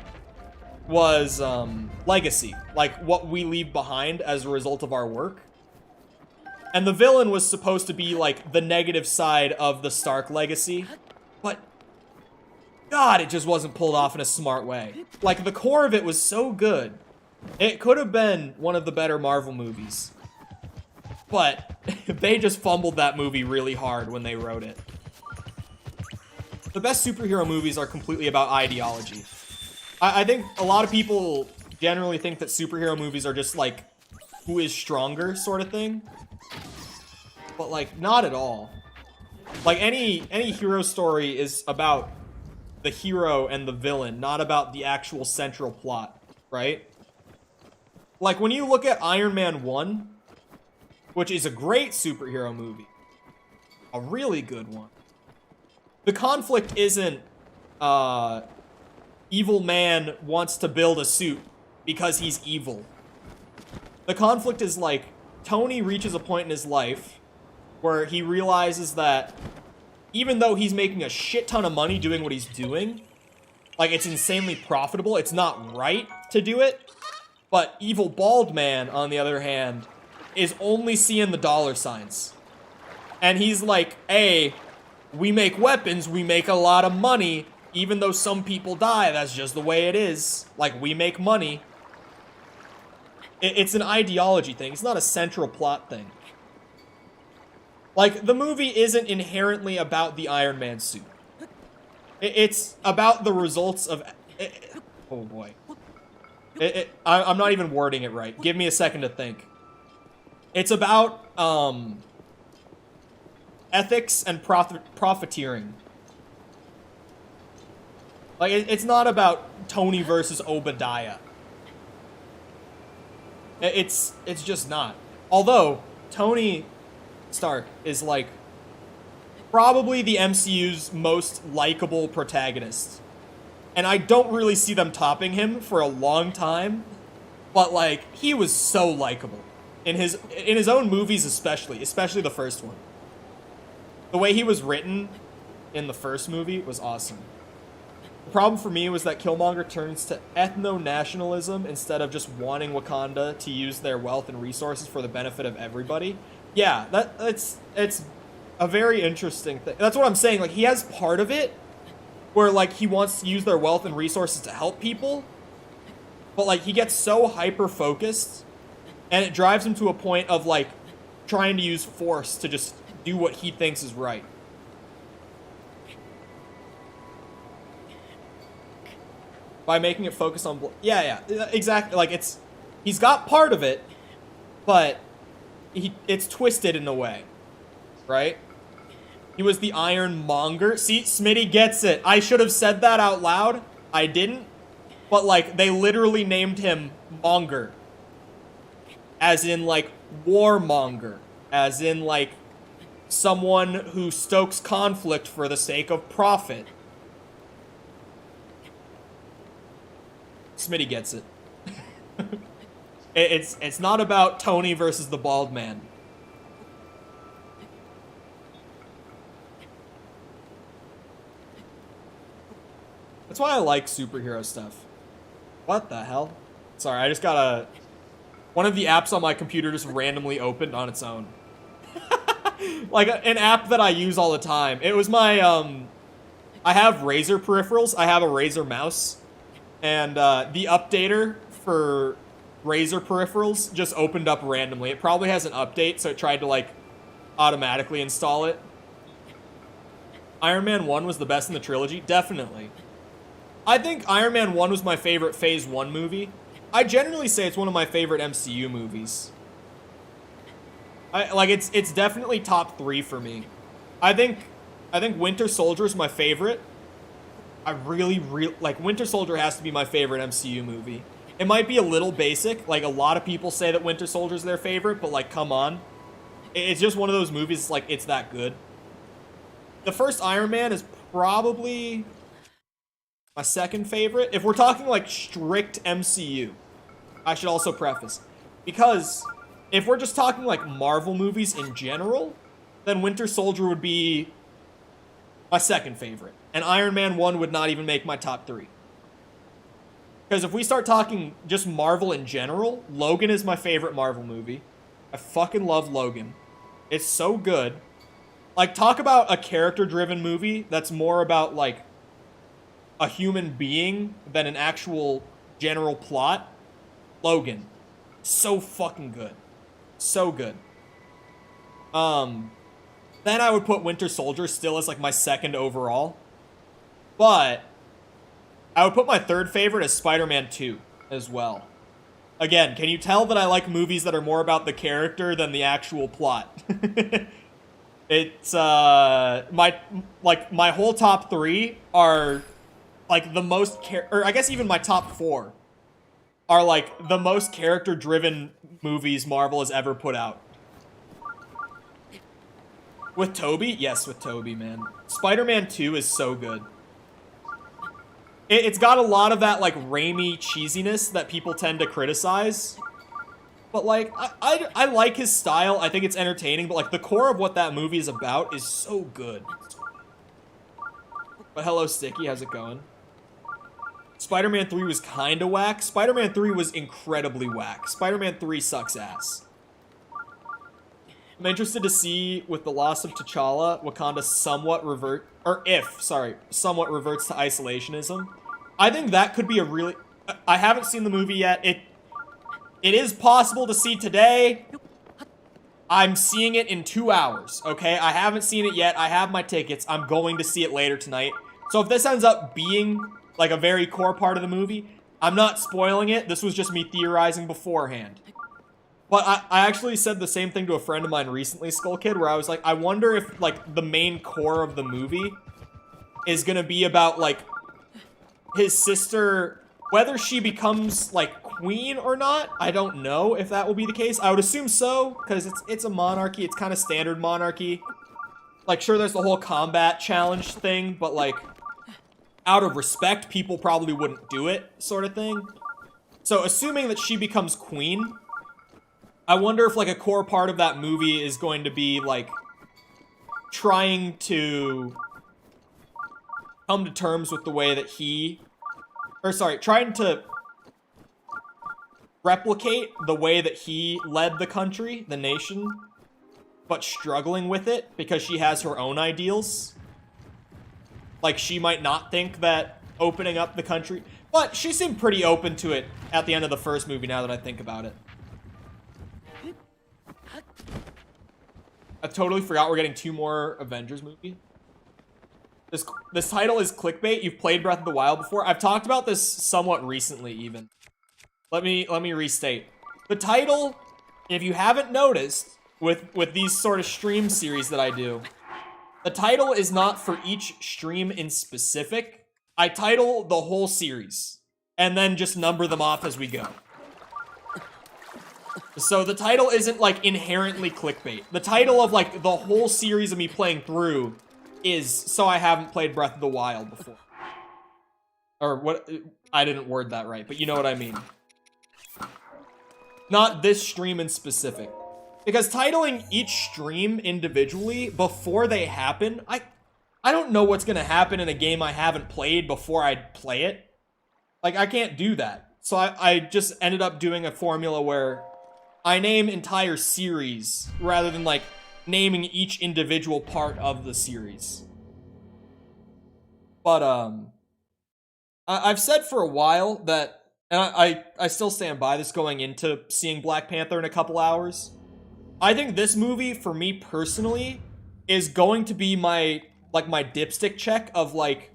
S1: was legacy. Like, what we leave behind as a result of our work. And the villain was supposed to be, like, the negative side of the Stark legacy. But, God, it just wasn't pulled off in a smart way. Like, the core of it was so good. It could have been one of the better Marvel movies. But they just fumbled that movie really hard when they wrote it. The best superhero movies are completely about ideology. I think a lot of people generally think that superhero movies are just, like, who is stronger sort of thing. But, like, not at all. Like, any hero story is about the hero and the villain, not about the actual central plot, right? Like, when you look at Iron Man 1, which is a great superhero movie, a really good one, the conflict isn't, evil man wants to build a suit because he's evil. The conflict is, like, Tony reaches a point in his life where he realizes that even though he's making a shit ton of money doing what he's doing, like, it's insanely profitable, it's not right to do it, but evil bald man, on the other hand, is only seeing the dollar signs. And he's like, hey, we make weapons, we make a lot of money, even though some people die, that's just the way it is. Like, we make money. It's an ideology thing, it's not a central plot thing. Like, the movie isn't inherently about the Iron Man suit. It's about the results of... oh boy. I'm not even wording it right. Give me a second to think. It's about, ethics and profiteering. Like, it's not about Tony versus Obadiah. It's just not. Although, Tony Stark is, like, probably the MCU's most likable protagonist. And I don't really see them topping him for a long time. But, like, he was so likable. In his own movies especially the first one. The way he was written in the first movie was awesome. The problem for me was that Killmonger turns to ethno-nationalism instead of just wanting Wakanda to use their wealth and resources for the benefit of everybody. Yeah, it's a very interesting thing. That's what I'm saying. Like, he has part of it where, like, he wants to use their wealth and resources to help people. But, like, he gets so hyper-focused, and it drives him to a point of, like, trying to use force to just do what he thinks is right. By making it focus on... Yeah, exactly. Like, he's got part of it, but it's twisted in a way, right? He was the Ironmonger. See, Smitty gets it. I should have said that out loud. I didn't. But, like, they literally named him Monger. As in, like, warmonger. As in, like, someone who stokes conflict for the sake of profit. Smitty gets it. It's not about Tony versus the bald man. That's why I like superhero stuff. What the hell? Sorry, I just got a... One of the apps on my computer just randomly opened on its own. Like, an app that I use all the time. It was my, I have Razer peripherals. I have a Razer mouse. And, the updater for Razer peripherals just opened up randomly. It probably has an update, so it tried to, like, automatically install it. Iron Man 1 was the best in the trilogy? Definitely. I think Iron Man 1 was my favorite Phase 1 movie. I generally say it's one of my favorite MCU movies. It's definitely top 3 for me. I think Winter Soldier is my favorite. I really, like, Winter Soldier has to be my favorite MCU movie. It might be a little basic. Like, a lot of people say that Winter Soldier is their favorite, but, like, come on. It's just one of those movies, like, it's that good. The first Iron Man is probably... my second favorite, if we're talking like strict MCU, I should also preface, because if we're just talking like Marvel movies in general, then Winter Soldier would be my second favorite, and Iron Man 1 would not even make my top 3. Because if we start talking just Marvel in general, Logan is my favorite Marvel movie. I fucking love Logan. It's so good. Like, talk about a character-driven movie that's more about, like, a human being than an actual general plot. Logan. So fucking good. So good. Then I would put Winter Soldier still as, like, my second overall. But I would put my third favorite as Spider-Man 2 as well. Again, can you tell that I like movies that are more about the character than the actual plot? It's, my whole top 3 are... like, the most, or I guess even my top 4 are, like, the most character-driven movies Marvel has ever put out. With Tobey? Yes, with Tobey, man. Spider-Man 2 is so good. It's got a lot of that, like, Raimi cheesiness that people tend to criticize. But, like, I like his style. I think it's entertaining. But, like, the core of what that movie is about is so good. But hello, Sticky. How's it going? Spider-Man 3 was kinda whack. Spider-Man 3 was incredibly whack. Spider-Man 3 sucks ass. I'm interested to see, with the loss of T'Challa, Wakanda somewhat somewhat reverts to isolationism. I think that could be a really... I haven't seen the movie yet. It is possible to see today. I'm seeing it in 2 hours, okay? I haven't seen it yet. I have my tickets. I'm going to see it later tonight. So if this ends up being, like, a very core part of the movie, I'm not spoiling it. This was just me theorizing beforehand. But I actually said the same thing to a friend of mine recently, Skull Kid, where I was like, I wonder if, like, the main core of the movie is gonna be about, like, his sister, whether she becomes, like, queen or not. I don't know if that will be the case. I would assume so, because it's a monarchy. It's kind of standard monarchy. Like, sure, there's the whole combat challenge thing, but, like, out of respect, people probably wouldn't do it, sort of thing. So assuming that she becomes queen, I wonder if, like, a core part of that movie is going to be, like, trying to come to terms with the way that trying to replicate the way that he led the country, the nation, but struggling with it because she has her own ideals. Like, she might not think that opening up the country, but she seemed pretty open to it at the end of the first movie, now that I think about it. I totally forgot we're getting 2 more Avengers movies. This title is clickbait. You've played Breath of the Wild before. I've talked about this somewhat recently, even. Let me restate. The title, if you haven't noticed, with these sort of stream series that I do, the title is not for each stream in specific. I title the whole series, and then just number them off as we go. So the title isn't, like, inherently clickbait. The title of, like, the whole series of me playing through is so I haven't played Breath of the Wild before. Or what? I didn't word that right, but you know what I mean. Not this stream in specific. Because titling each stream individually before they happen, I don't know what's gonna happen in a game I haven't played before I play it. Like, I can't do that. So I just ended up doing a formula where I name entire series rather than, like, naming each individual part of the series. But, I've said for a while that, and I still stand by this going into seeing Black Panther in a couple hours. I think this movie, for me personally, is going to be my dipstick check of, like,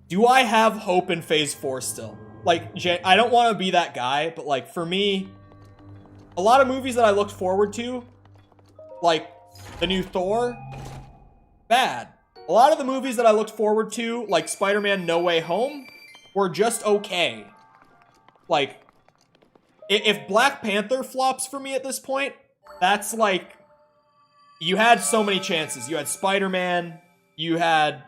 S1: do I have hope in Phase 4 still? Like, I don't want to be that guy, but, like, for me, a lot of movies that I looked forward to, like the new Thor, bad. A lot of the movies that I looked forward to, like Spider-Man No Way Home, were just okay. Like, if Black Panther flops for me at this point, that's like, you had so many chances. You had Spider-Man, you had,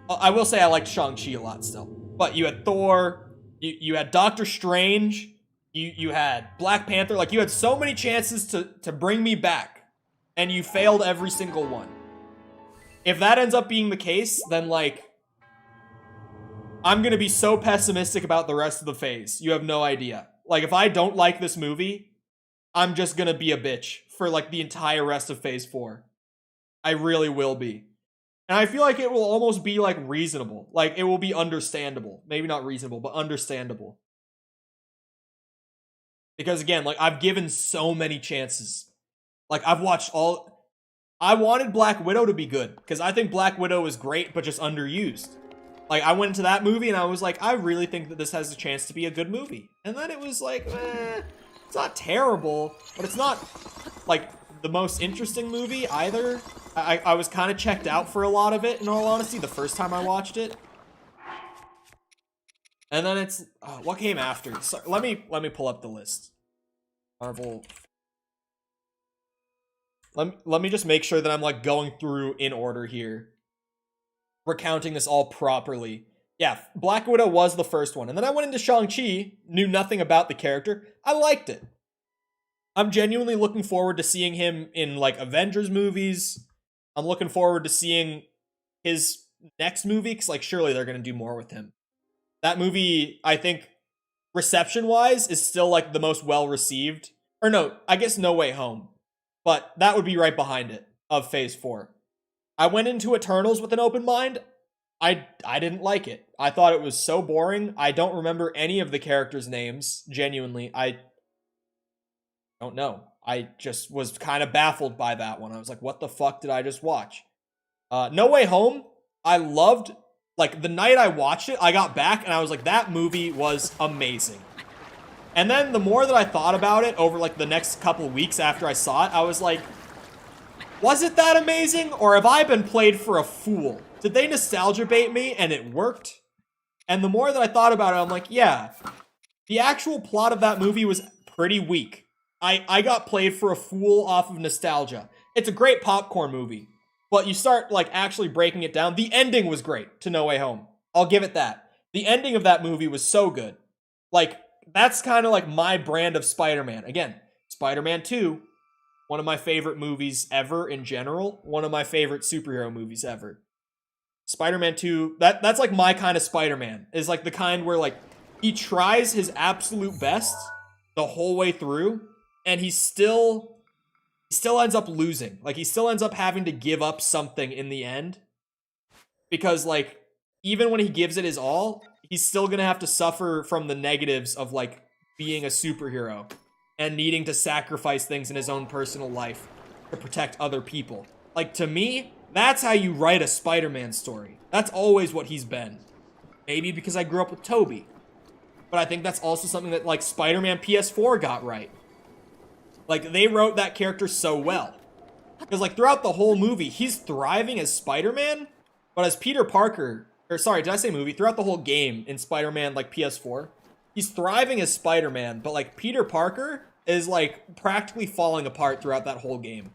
S1: I will say I liked Shang-Chi a lot still, but you had Thor, you had Doctor Strange, you had Black Panther. Like, you had so many chances to bring me back, and you failed every single one. If that ends up being the case, then, like, I'm gonna be so pessimistic about the rest of the phase. You have no idea. Like, if I don't like this movie, I'm just gonna be a bitch for, like, the entire rest of Phase 4. I really will be. And I feel like it will almost be, like, reasonable. Like, it will be understandable. Maybe not reasonable, but understandable. Because, again, like, I've given so many chances. Like, I've watched all... I wanted Black Widow to be good, because I think Black Widow is great, but just underused. Like, I went into that movie, and I was like, I really think that this has a chance to be a good movie. And then it was like, it's not terrible, but it's not, like, the most interesting movie either. I was kind of checked out for a lot of it, in all honesty, the first time I watched it. And then it's, what came after? So, let me pull up the list. Marvel. Let me just make sure that I'm, like, going through in order here. Recounting this all properly. Yeah, Black Widow was the first one. And then I went into Shang-Chi, knew nothing about the character. I liked it. I'm genuinely looking forward to seeing him in, like, Avengers movies. I'm looking forward to seeing his next movie, because, like, surely they're going to do more with him. That movie, I think, reception-wise, is still, like, the most well-received. Or no, I guess No Way Home. But that would be right behind it, of Phase 4. I went into Eternals with an open mind. I didn't like it. I thought it was so boring. I don't remember any of the characters' names, genuinely. I don't know. I just was kind of baffled by that one. I was like, what the fuck did I just watch? No Way Home, I loved. Like, the night I watched it, I got back and I was like, that movie was amazing. And then the more that I thought about it over, like, the next couple weeks after I saw it, I was like, was it that amazing? Or have I been played for a fool? Did they nostalgia bait me and it worked? And the more that I thought about it, I'm like, yeah, the actual plot of that movie was pretty weak. I got played for a fool off of nostalgia. It's a great popcorn movie, but you start, like, actually breaking it down. The ending was great to No Way Home. I'll give it that. The ending of that movie was so good. Like, that's kind of like my brand of Spider-Man. Again, Spider-Man 2, one of my favorite movies ever in general. One of my favorite superhero movies ever. Spider-Man 2, that's like my kind of Spider-Man. Is like the kind where like he tries his absolute best the whole way through, and he still ends up losing. Like, he still ends up having to give up something in the end. Because, like, even when he gives it his all, he's still gonna have to suffer from the negatives of, like, being a superhero and needing to sacrifice things in his own personal life to protect other people. Like, to me, that's how you write a Spider-Man story. That's always what he's been. Maybe because I grew up with Tobey. But I think that's also something that, like, Spider-Man PS4 got right. Like, they wrote that character so well. Because, like, throughout the whole movie, he's thriving as Spider-Man, but as Peter Parker, or sorry, did I say movie? Throughout the whole game in Spider-Man, like, PS4, he's thriving as Spider-Man, but, like, Peter Parker is, like, practically falling apart throughout that whole game.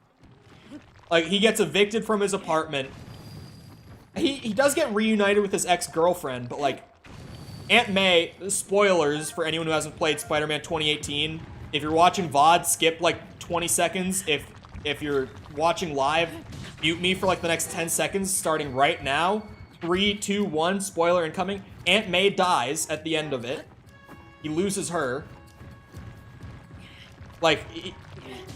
S1: Like, he gets evicted from his apartment. He does get reunited with his ex-girlfriend, but, like, Aunt May, spoilers for anyone who hasn't played Spider-Man 2018, if you're watching VOD, skip, like, 20 seconds. If you're watching live, mute me for, like, the next 10 seconds, starting right now. 3, 2, 1, spoiler incoming. Aunt May dies at the end of it. He loses her. Like,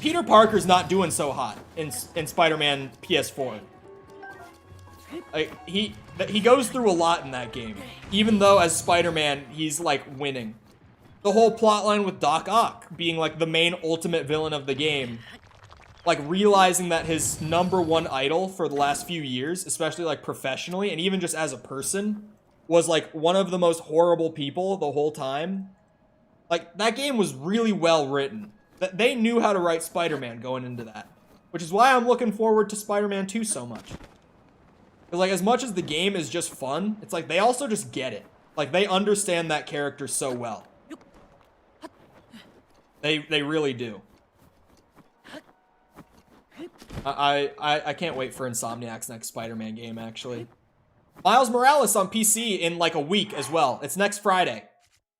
S1: Peter Parker's not doing so hot in Spider-Man PS4. Like, he goes through a lot in that game. Even though, as Spider-Man, he's, like, winning. The whole plotline with Doc Ock being, like, the main ultimate villain of the game. Like, realizing that his #1 idol for the last few years, especially, like, professionally, and even just as a person, was, like, one of the most horrible people the whole time. Like, that game was really well written. They knew how to write Spider-Man going into that. Which is why I'm looking forward to Spider-Man 2 so much. Because, like, as much as the game is just fun, it's like they also just get it. Like, they understand that character so well. They really do. I can't wait for Insomniac's next Spider-Man game, actually. Miles Morales on PC in, like, a week as well. It's next Friday.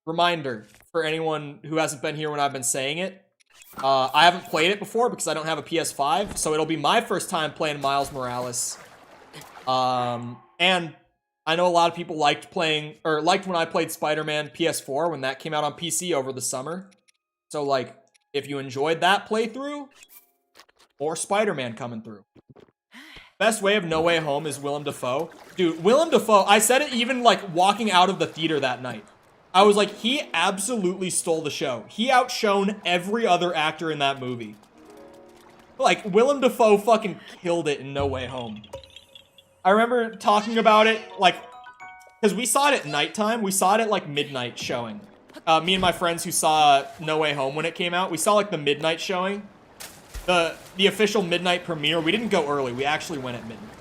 S1: Reminder for anyone who hasn't been here when I've been saying it. I haven't played it before because I don't have a PS5, so it'll be my first time playing Miles Morales. And I know a lot of people liked when I played Spider-Man PS4 when that came out on PC over the summer. So, like, if you enjoyed that playthrough, more Spider-Man coming through. Best way of No Way Home is Willem Dafoe. Dude, Willem Dafoe, I said it even, like, walking out of the theater that night. I was like, he absolutely stole the show. He outshone every other actor in that movie. Like, Willem Dafoe fucking killed it in No Way Home. I remember talking about it, like, because we saw it at nighttime. We saw it at, like, midnight showing. Me and my friends who saw No Way Home when it came out, we saw, like, the midnight showing. The official midnight premiere. We didn't go early. We actually went at midnight.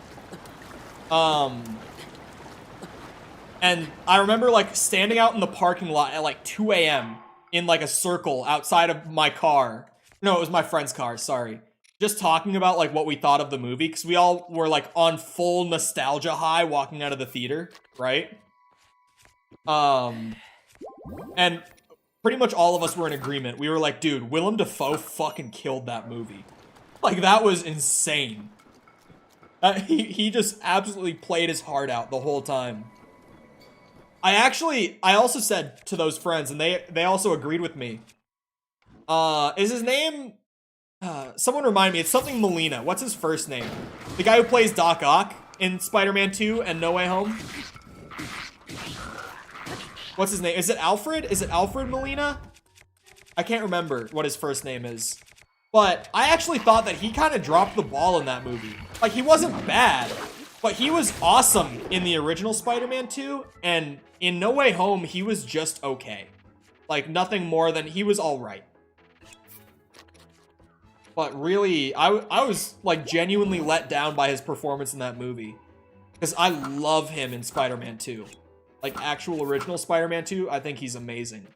S1: And I remember, like, standing out in the parking lot at, like, 2 a.m. in, like, a circle outside of my car. No, it was my friend's car, sorry. Just talking about, like, what we thought of the movie, because we all were, like, on full nostalgia high walking out of the theater, right? And pretty much all of us were in agreement. We were like, dude, Willem Dafoe fucking killed that movie. Like, that was insane. He just absolutely played his heart out the whole time. I also said to those friends, and they also agreed with me. Is his name... someone remind me, it's something Molina. What's his first name? The guy who plays Doc Ock in Spider-Man 2 and No Way Home? What's his name? Is it Alfred? Is it Alfred Molina? I can't remember what his first name is. But I actually thought that he kind of dropped the ball in that movie. Like, he wasn't bad, but he was awesome in the original Spider-Man 2, and in No Way Home, he was just okay. Like, nothing more than he was alright. But really, I was, like, genuinely let down by his performance in that movie. Because I love him in Spider-Man 2. Like, actual original Spider-Man 2, I think he's amazing.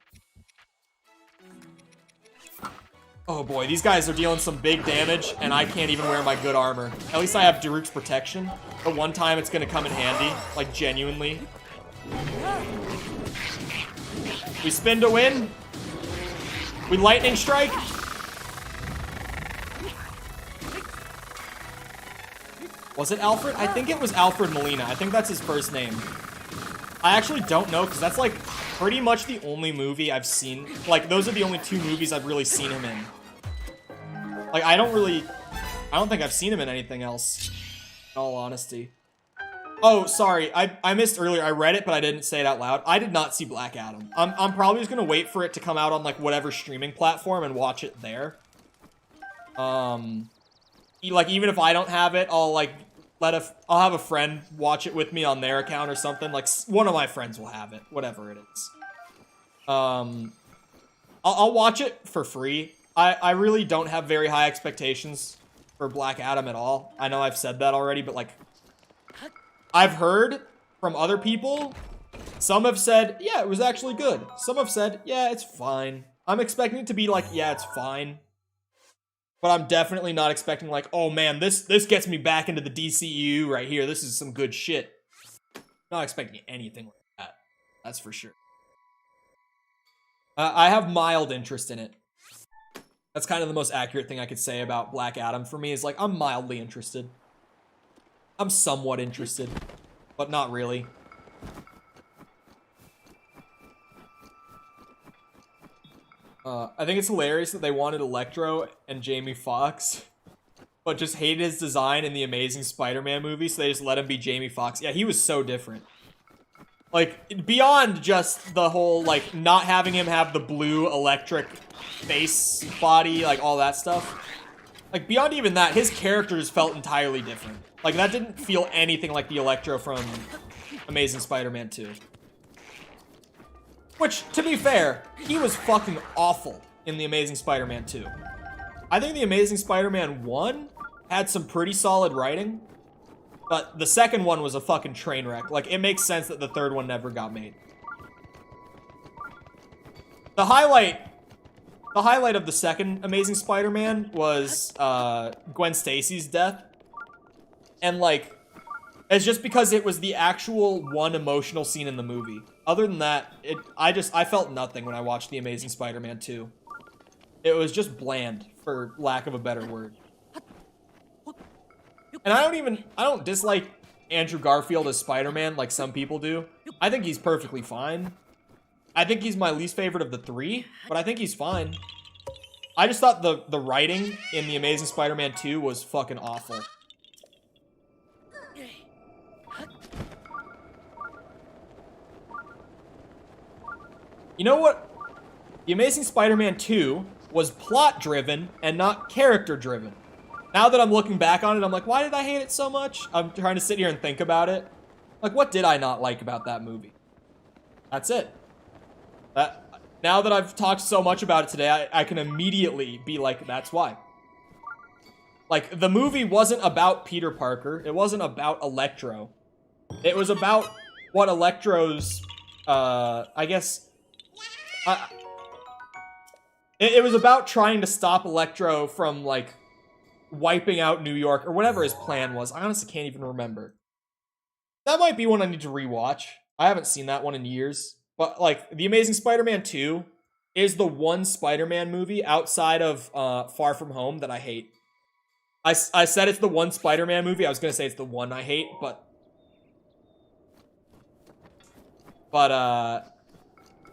S1: Oh boy, these guys are dealing some big damage, and I can't even wear my good armor. At least I have Daruk's protection. The one time it's gonna come in handy, like, genuinely. We spin to win. We lightning strike. Was it Alfred? I think it was Alfred Molina. I think that's his first name. I actually don't know, because that's like pretty much the only movie I've seen. Like, those are the only two movies I've really seen him in. Like, I don't think I've seen him in anything else, in all honesty. Oh, sorry, I missed earlier. I read it, but I didn't say it out loud. I did not see Black Adam. I'm probably just gonna wait for it to come out on, like, whatever streaming platform and watch it there. Like, even if I don't have it, I'll, like, I'll have a friend watch it with me on their account or something. Like, one of my friends will have it, whatever it is. I'll watch it for free. I really don't have very high expectations for Black Adam at all. I know I've said that already, but, like, I've heard from other people, some have said, yeah, it was actually good. Some have said, yeah, it's fine. I'm expecting it to be like, yeah, it's fine. But I'm definitely not expecting, like, oh man, this gets me back into the DCU right here. This is some good shit. Not expecting anything like that. That's for sure. I have mild interest in it. That's kind of the most accurate thing I could say about Black Adam for me, is like, I'm mildly interested. I'm somewhat interested, but not really. I think it's hilarious that they wanted Electro and Jamie Foxx, but just hated his design in the Amazing Spider-Man movie, so they just let him be Jamie Foxx. Yeah, he was so different. Like, beyond just the whole, like, not having him have the blue electric face body, like, all that stuff. Like, beyond even that, his characters felt entirely different. Like, that didn't feel anything like the Electro from Amazing Spider-Man 2. Which, to be fair, he was fucking awful in The Amazing Spider-Man 2. I think The Amazing Spider-Man 1 had some pretty solid writing, but the second one was a fucking train wreck. Like, it makes sense that the third one never got made. The highlight of the second Amazing Spider-Man was Gwen Stacy's death. And, like, it's just because it was the actual one emotional scene in the movie. Other than that, I felt nothing when I watched The Amazing Spider-Man 2. It was just bland, for lack of a better word. And I don't dislike Andrew Garfield as Spider-Man like some people do. I think he's perfectly fine. I think he's my least favorite of the three, but I think he's fine. I just thought the writing in The Amazing Spider-Man 2 was fucking awful. You know what? The Amazing Spider-Man 2 was plot-driven and not character-driven. Now that I'm looking back on it, I'm like, why did I hate it so much? I'm trying to sit here and think about it. Like, what did I not like about that movie? That's it. Now that I've talked so much about it today, I can immediately be like, that's why. Like, the movie wasn't about Peter Parker. It wasn't about Electro. It was about what Electro's, I guess... It was about trying to stop Electro from, like, wiping out New York, or whatever his plan was. I honestly can't even remember. That might be one I need to rewatch. I haven't seen that one in years. But, like, The Amazing Spider-Man 2 is the one Spider-Man movie outside of Far From Home that I hate. I said it's the one Spider-Man movie. I was going to say it's the one I hate, but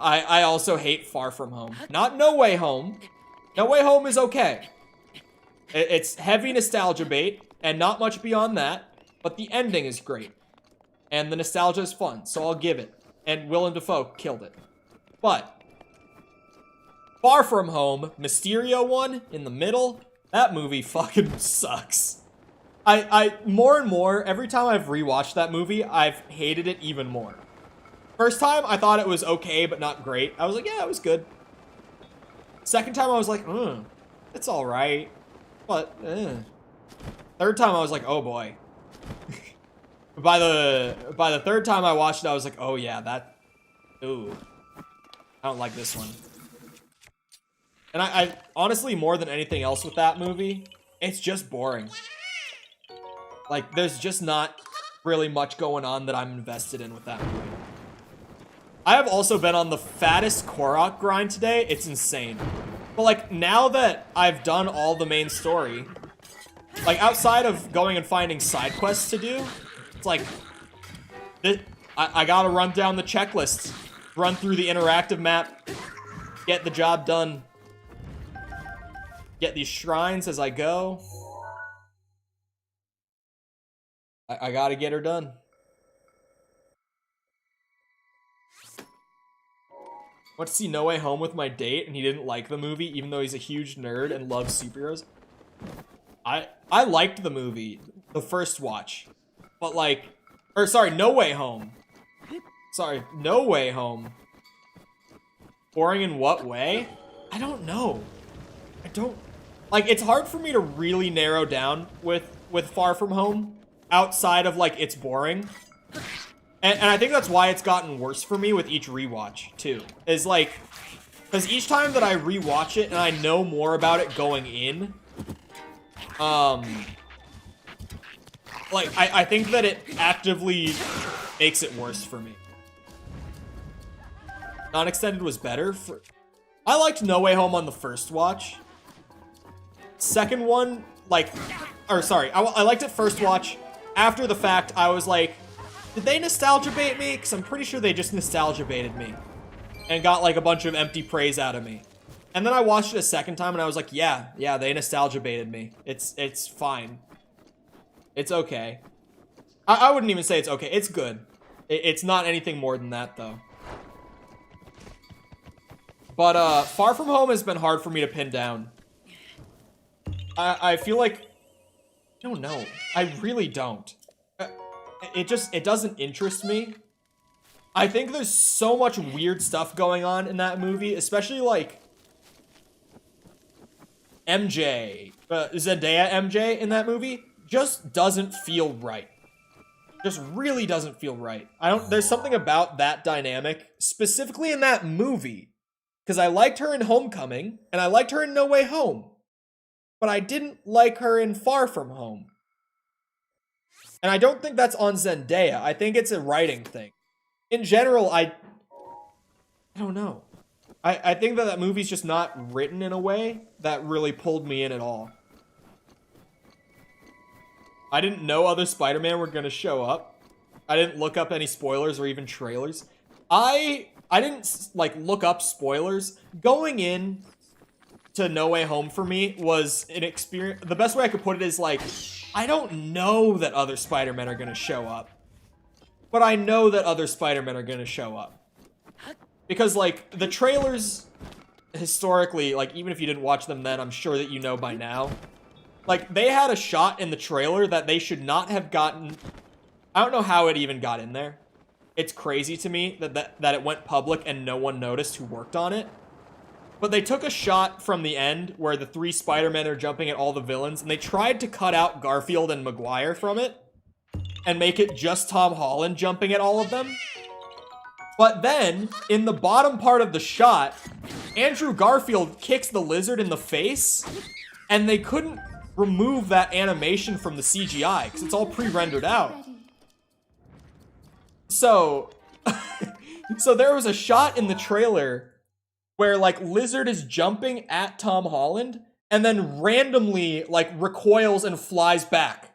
S1: I also hate Far From Home. Not No Way Home. No Way Home is okay. It's heavy nostalgia bait, and not much beyond that, but the ending is great. And the nostalgia is fun, so I'll give it. And Willem Dafoe killed it. But Far From Home, Mysterio one, in the middle, that movie fucking sucks. I more and more, every time I've rewatched that movie, I've hated it even more. First time, I thought it was okay, but not great. I was like, yeah, it was good. Second time, I was like, it's alright. But, Third time, I was like, oh boy. By the third time I watched it, I was like, oh yeah, ooh. I don't like this one. And I honestly, more than anything else with that movie, it's just boring. Like, there's just not really much going on that I'm invested in with that movie. I have also been on the fattest Korok grind today. It's insane. But like now that I've done all the main story, like outside of going and finding side quests to do, it's like I gotta run down the checklist, run through the interactive map, get the job done, get these shrines as I go. I gotta get her done. Went to see No Way Home with my date, and he didn't like the movie, even though he's a huge nerd and loves superheroes. I liked the movie, the first watch, but like, or sorry, No Way Home. Sorry, No Way Home. Boring in what way? I don't know. I don't, like, it's hard for me to really narrow down with Far From Home, outside of like, it's boring. And I think that's why it's gotten worse for me with each rewatch, too. Is like, because each time that I rewatch it and I know more about it going in, like, I think that it actively makes it worse for me. Non-extended was better. I liked No Way Home on the first watch. Second one, like, or sorry, I liked it first watch. After the fact, I was like, did they nostalgia bait me? Because I'm pretty sure they just nostalgia baited me. And got like a bunch of empty praise out of me. And then I watched it a second time and I was like, yeah, they nostalgia baited me. It's fine. It's okay. I wouldn't even say it's okay. It's good. It's not anything more than that, though. But Far From Home has been hard for me to pin down. I feel like, I don't know. I really don't. It doesn't interest me. I think there's so much weird stuff going on in that movie, especially like MJ, Zendaya MJ in that movie just doesn't feel right. Just really doesn't feel right. There's something about that dynamic, specifically in that movie, because I liked her in Homecoming and I liked her in No Way Home, but I didn't like her in Far From Home. And I don't think that's on Zendaya. I think it's a writing thing. In general, I don't know. I think that movie's just not written in a way that really pulled me in at all. I didn't know other Spider-Man were going to show up. I didn't look up any spoilers or even trailers. I didn't like look up spoilers. Going in to No Way Home for me was an experience. The best way I could put it is like, I don't know that other Spider-Men are going to show up, but I know that other Spider-Men are going to show up. Because, like, the trailers, historically, like, even if you didn't watch them then, I'm sure that you know by now. Like, they had a shot in the trailer that they should not have gotten. I don't know how it even got in there. It's crazy to me that it went public and no one noticed who worked on it. But they took a shot from the end where the three Spider-Men are jumping at all the villains, and they tried to cut out Garfield and Maguire from it and make it just Tom Holland jumping at all of them. But then, in the bottom part of the shot, Andrew Garfield kicks the lizard in the face, and they couldn't remove that animation from the CGI, because it's all pre-rendered out. So, so there was a shot in the trailer where, like, Lizard is jumping at Tom Holland, and then randomly, like, recoils and flies back.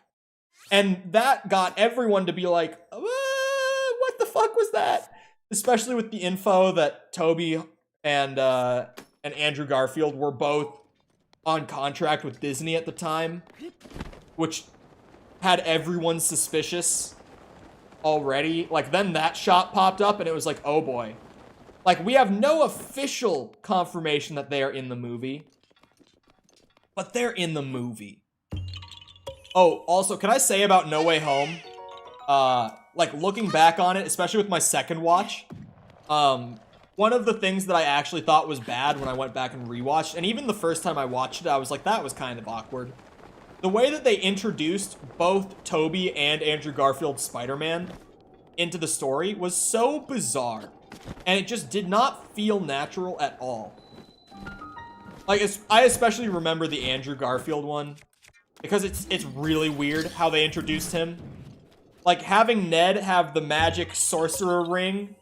S1: And that got everyone to be like, what the fuck was that? Especially with the info that Toby and Andrew Garfield were both on contract with Disney at the time, which had everyone suspicious already. Like, then that shot popped up and it was like, oh boy. Like, we have no official confirmation that they are in the movie, but they're in the movie. Oh, also, can I say about No Way Home? Like, looking back on it, especially with my second watch, one of the things that I actually thought was bad when I went back and rewatched, and even the first time I watched it, I was like, that was kind of awkward. The way that they introduced both Toby and Andrew Garfield's Spider-Man into the story was so bizarre, and it just did not feel natural at all. Like, I especially remember the Andrew Garfield one, because it's really weird how they introduced him. Like, having Ned have the magic sorcerer ring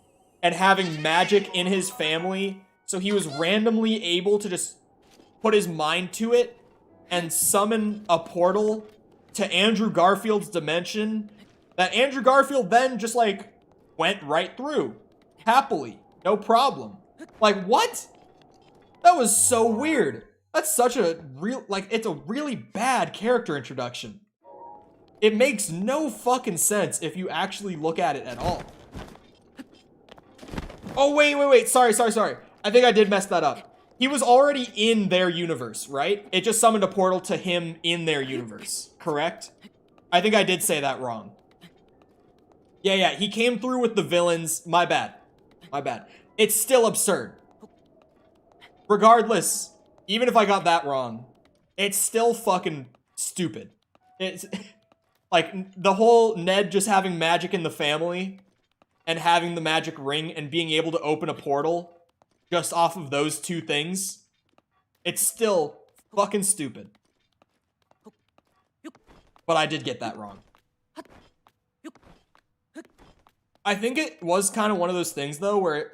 S1: and having magic in his family, so he was randomly able to just put his mind to it and summon a portal to Andrew Garfield's dimension that Andrew Garfield then just, like, went right through. Happily. No problem. Like, what? That was so weird. That's such a real, like, it's a really bad character introduction. It makes no fucking sense if you actually look at it at all. Oh, wait. Sorry. I think I did mess that up. He was already in their universe, right? It just summoned a portal to him in their universe, correct? I think I did say that wrong. Yeah, he came through with the villains. My bad. It's still absurd. Regardless, even if I got that wrong, it's still fucking stupid. It's like the whole Ned just having magic in the family and having the magic ring and being able to open a portal just off of those two things. It's still fucking stupid. But I did get that wrong. I think it was kind of one of those things, though, where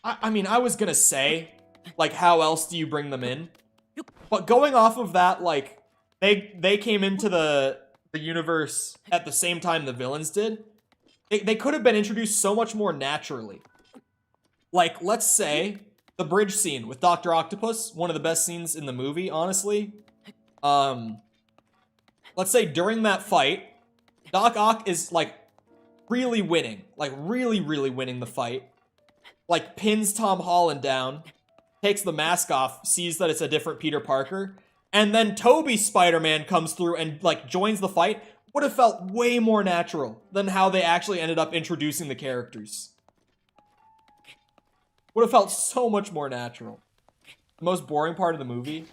S1: I mean, I was gonna say, like, how else do you bring them in? But going off of that, like, they came into the universe at the same time the villains did. They could have been introduced so much more naturally. Like, let's say, the bridge scene with Dr. Octopus, one of the best scenes in the movie, honestly. Let's say during that fight, Doc Ock is, like, really winning. Like, really winning the fight. Like, pins Tom Holland down, takes the mask off, sees that it's a different Peter Parker, and then Tobey Spider-Man comes through and, like, joins the fight. Would have felt way more natural than how they actually ended up introducing the characters. Would have felt so much more natural. The most boring part of the movie.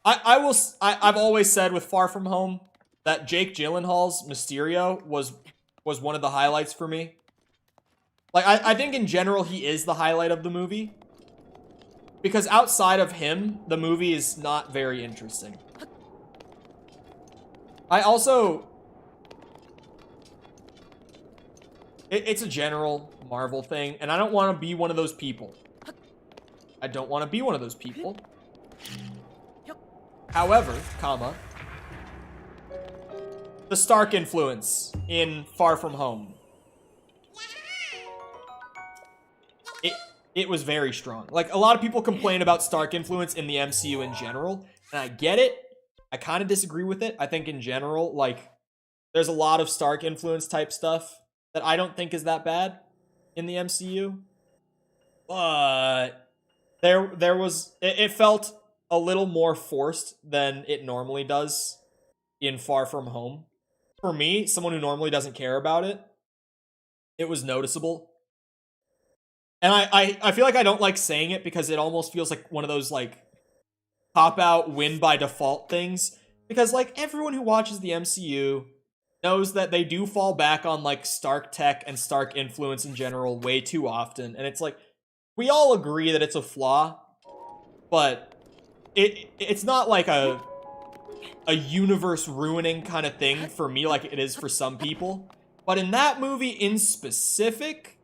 S1: I've always said with Far From Home that Jake Gyllenhaal's Mysterio was one of the highlights for me. Like, I think in general he is the highlight of the movie. Because outside of him, the movie is not very interesting. I also... It's a general Marvel thing, and I don't want to be one of those people. I don't want to be one of those people. However, the Stark influence in Far From Home. It was very strong. Like, a lot of people complain about Stark influence in the MCU in general, and I get it. I kind of disagree with it. I think in general, like, there's a lot of Stark influence type stuff that I don't think is that bad in the MCU. But there was, it felt a little more forced than it normally does in Far From Home. For me, someone who normally doesn't care about it, it was noticeable. And I feel like I don't like saying it because it almost feels like one of those, like, cop-out, win by default things. Because, like, everyone who watches the MCU knows that they do fall back on, like, Stark tech and Stark influence in general way too often. And it's like, we all agree that it's a flaw, but it's not like a universe-ruining kind of thing for me like it is for some people. But in that movie in specific...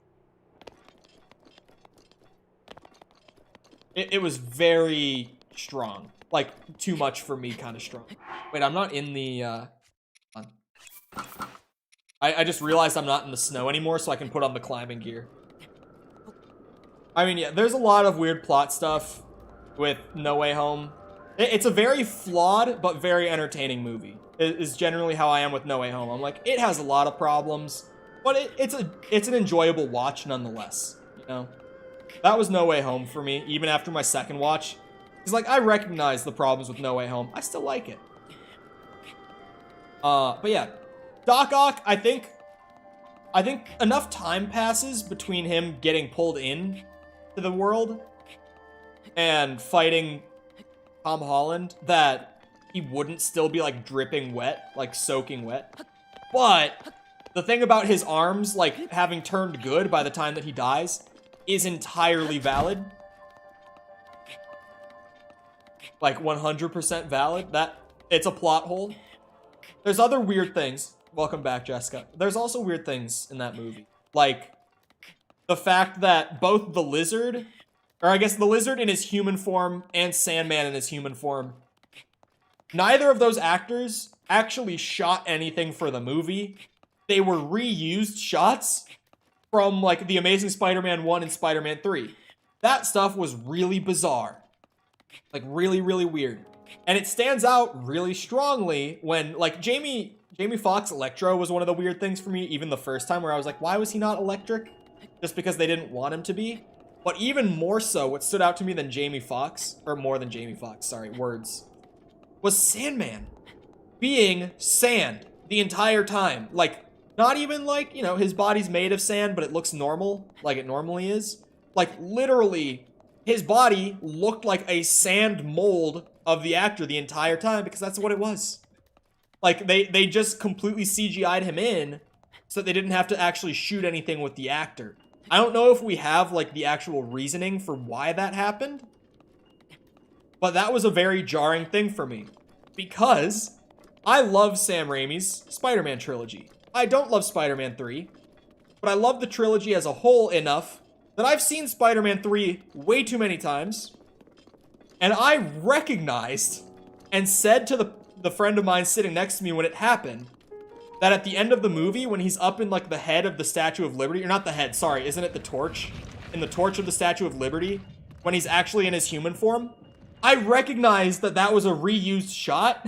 S1: It was very strong. Like, too much for me kind of strong. Wait, I'm not in the, I just realized I'm not in the snow anymore, so I can put on the climbing gear. I mean, yeah, there's a lot of weird plot stuff with No Way Home. It's a very flawed, but very entertaining movie, is generally how I am with No Way Home. I'm like, it has a lot of problems, but it's an enjoyable watch nonetheless, you know? That was No Way Home for me, even after my second watch. Because, like, I recognize the problems with No Way Home. I still like it. But yeah. Doc Ock, I think enough time passes between him getting pulled in to the world and fighting Tom Holland that he wouldn't still be, like, dripping wet, like, soaking wet. But the thing about his arms, like, having turned good by the time that he dies... is entirely valid. Like, 100% valid. That, it's a plot hole. There's other weird things. Welcome back, Jessica. There's also weird things in that movie. Like, the fact that both the lizard, or I guess the lizard in his human form and Sandman in his human form, neither of those actors actually shot anything for the movie. They were reused shots from, like, The Amazing Spider-Man 1 and Spider-Man 3. That stuff was really bizarre. Like, really, really weird. And it stands out really strongly when, like, Jamie Foxx Electro was one of the weird things for me, even the first time, where I was like, why was he not electric? Just because they didn't want him to be. But even more so, what stood out to me than Jamie Foxx, or more than Jamie Foxx, sorry, words, was Sandman being sand the entire time. Like, not even like, you know, his body's made of sand, but it looks normal, like it normally is. Like, literally, his body looked like a sand mold of the actor the entire time, because that's what it was. Like, they just completely CGI'd him in so that they didn't have to actually shoot anything with the actor. I don't know if we have, like, the actual reasoning for why that happened, but that was a very jarring thing for me, because I love Sam Raimi's Spider-Man trilogy. I don't love Spider-Man 3, but I love the trilogy as a whole enough that I've seen Spider-Man 3 way too many times, and I recognized and said to the friend of mine sitting next to me when it happened, that at the end of the movie, when he's up in, like, the head of the Statue of Liberty, or not the head, sorry, isn't it the torch? In the torch of the Statue of Liberty, when he's actually in his human form, I recognized that that was a reused shot,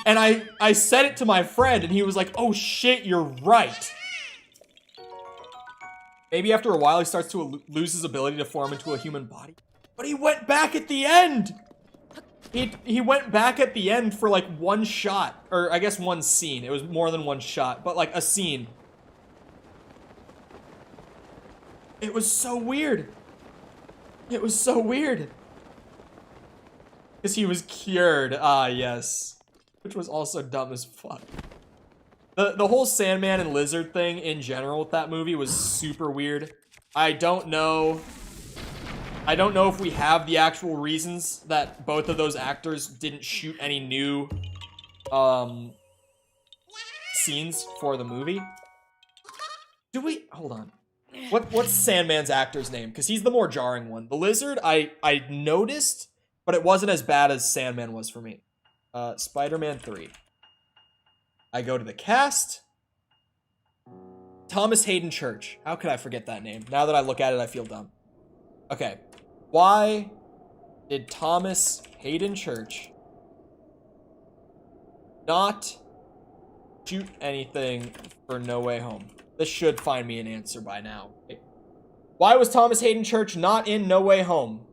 S1: and I said it to my friend, and he was like, oh shit, you're right. Maybe after a while he starts to lose his ability to form into a human body. But he went back at the end! He went back at the end for, like, one shot. Or, I guess one scene. It was more than one shot, but, like, a scene. It was so weird. It was so weird. Because he was cured. Ah, yes. Which was also dumb as fuck. The whole Sandman and Lizard thing in general with that movie was super weird. I don't know if we have the actual reasons that both of those actors didn't shoot any new scenes for the movie. Do we? Hold on. What's Sandman's actor's name? Because he's the more jarring one. The Lizard, I noticed, but it wasn't as bad as Sandman was for me. Spider-Man 3. I go to the cast. Thomas Hayden Church. How could I forget that name? Now that I look at it, I feel dumb. Okay. Why did Thomas Hayden Church not shoot anything for No Way Home? This should find me an answer by now. Why was Thomas Hayden Church not in No Way Home?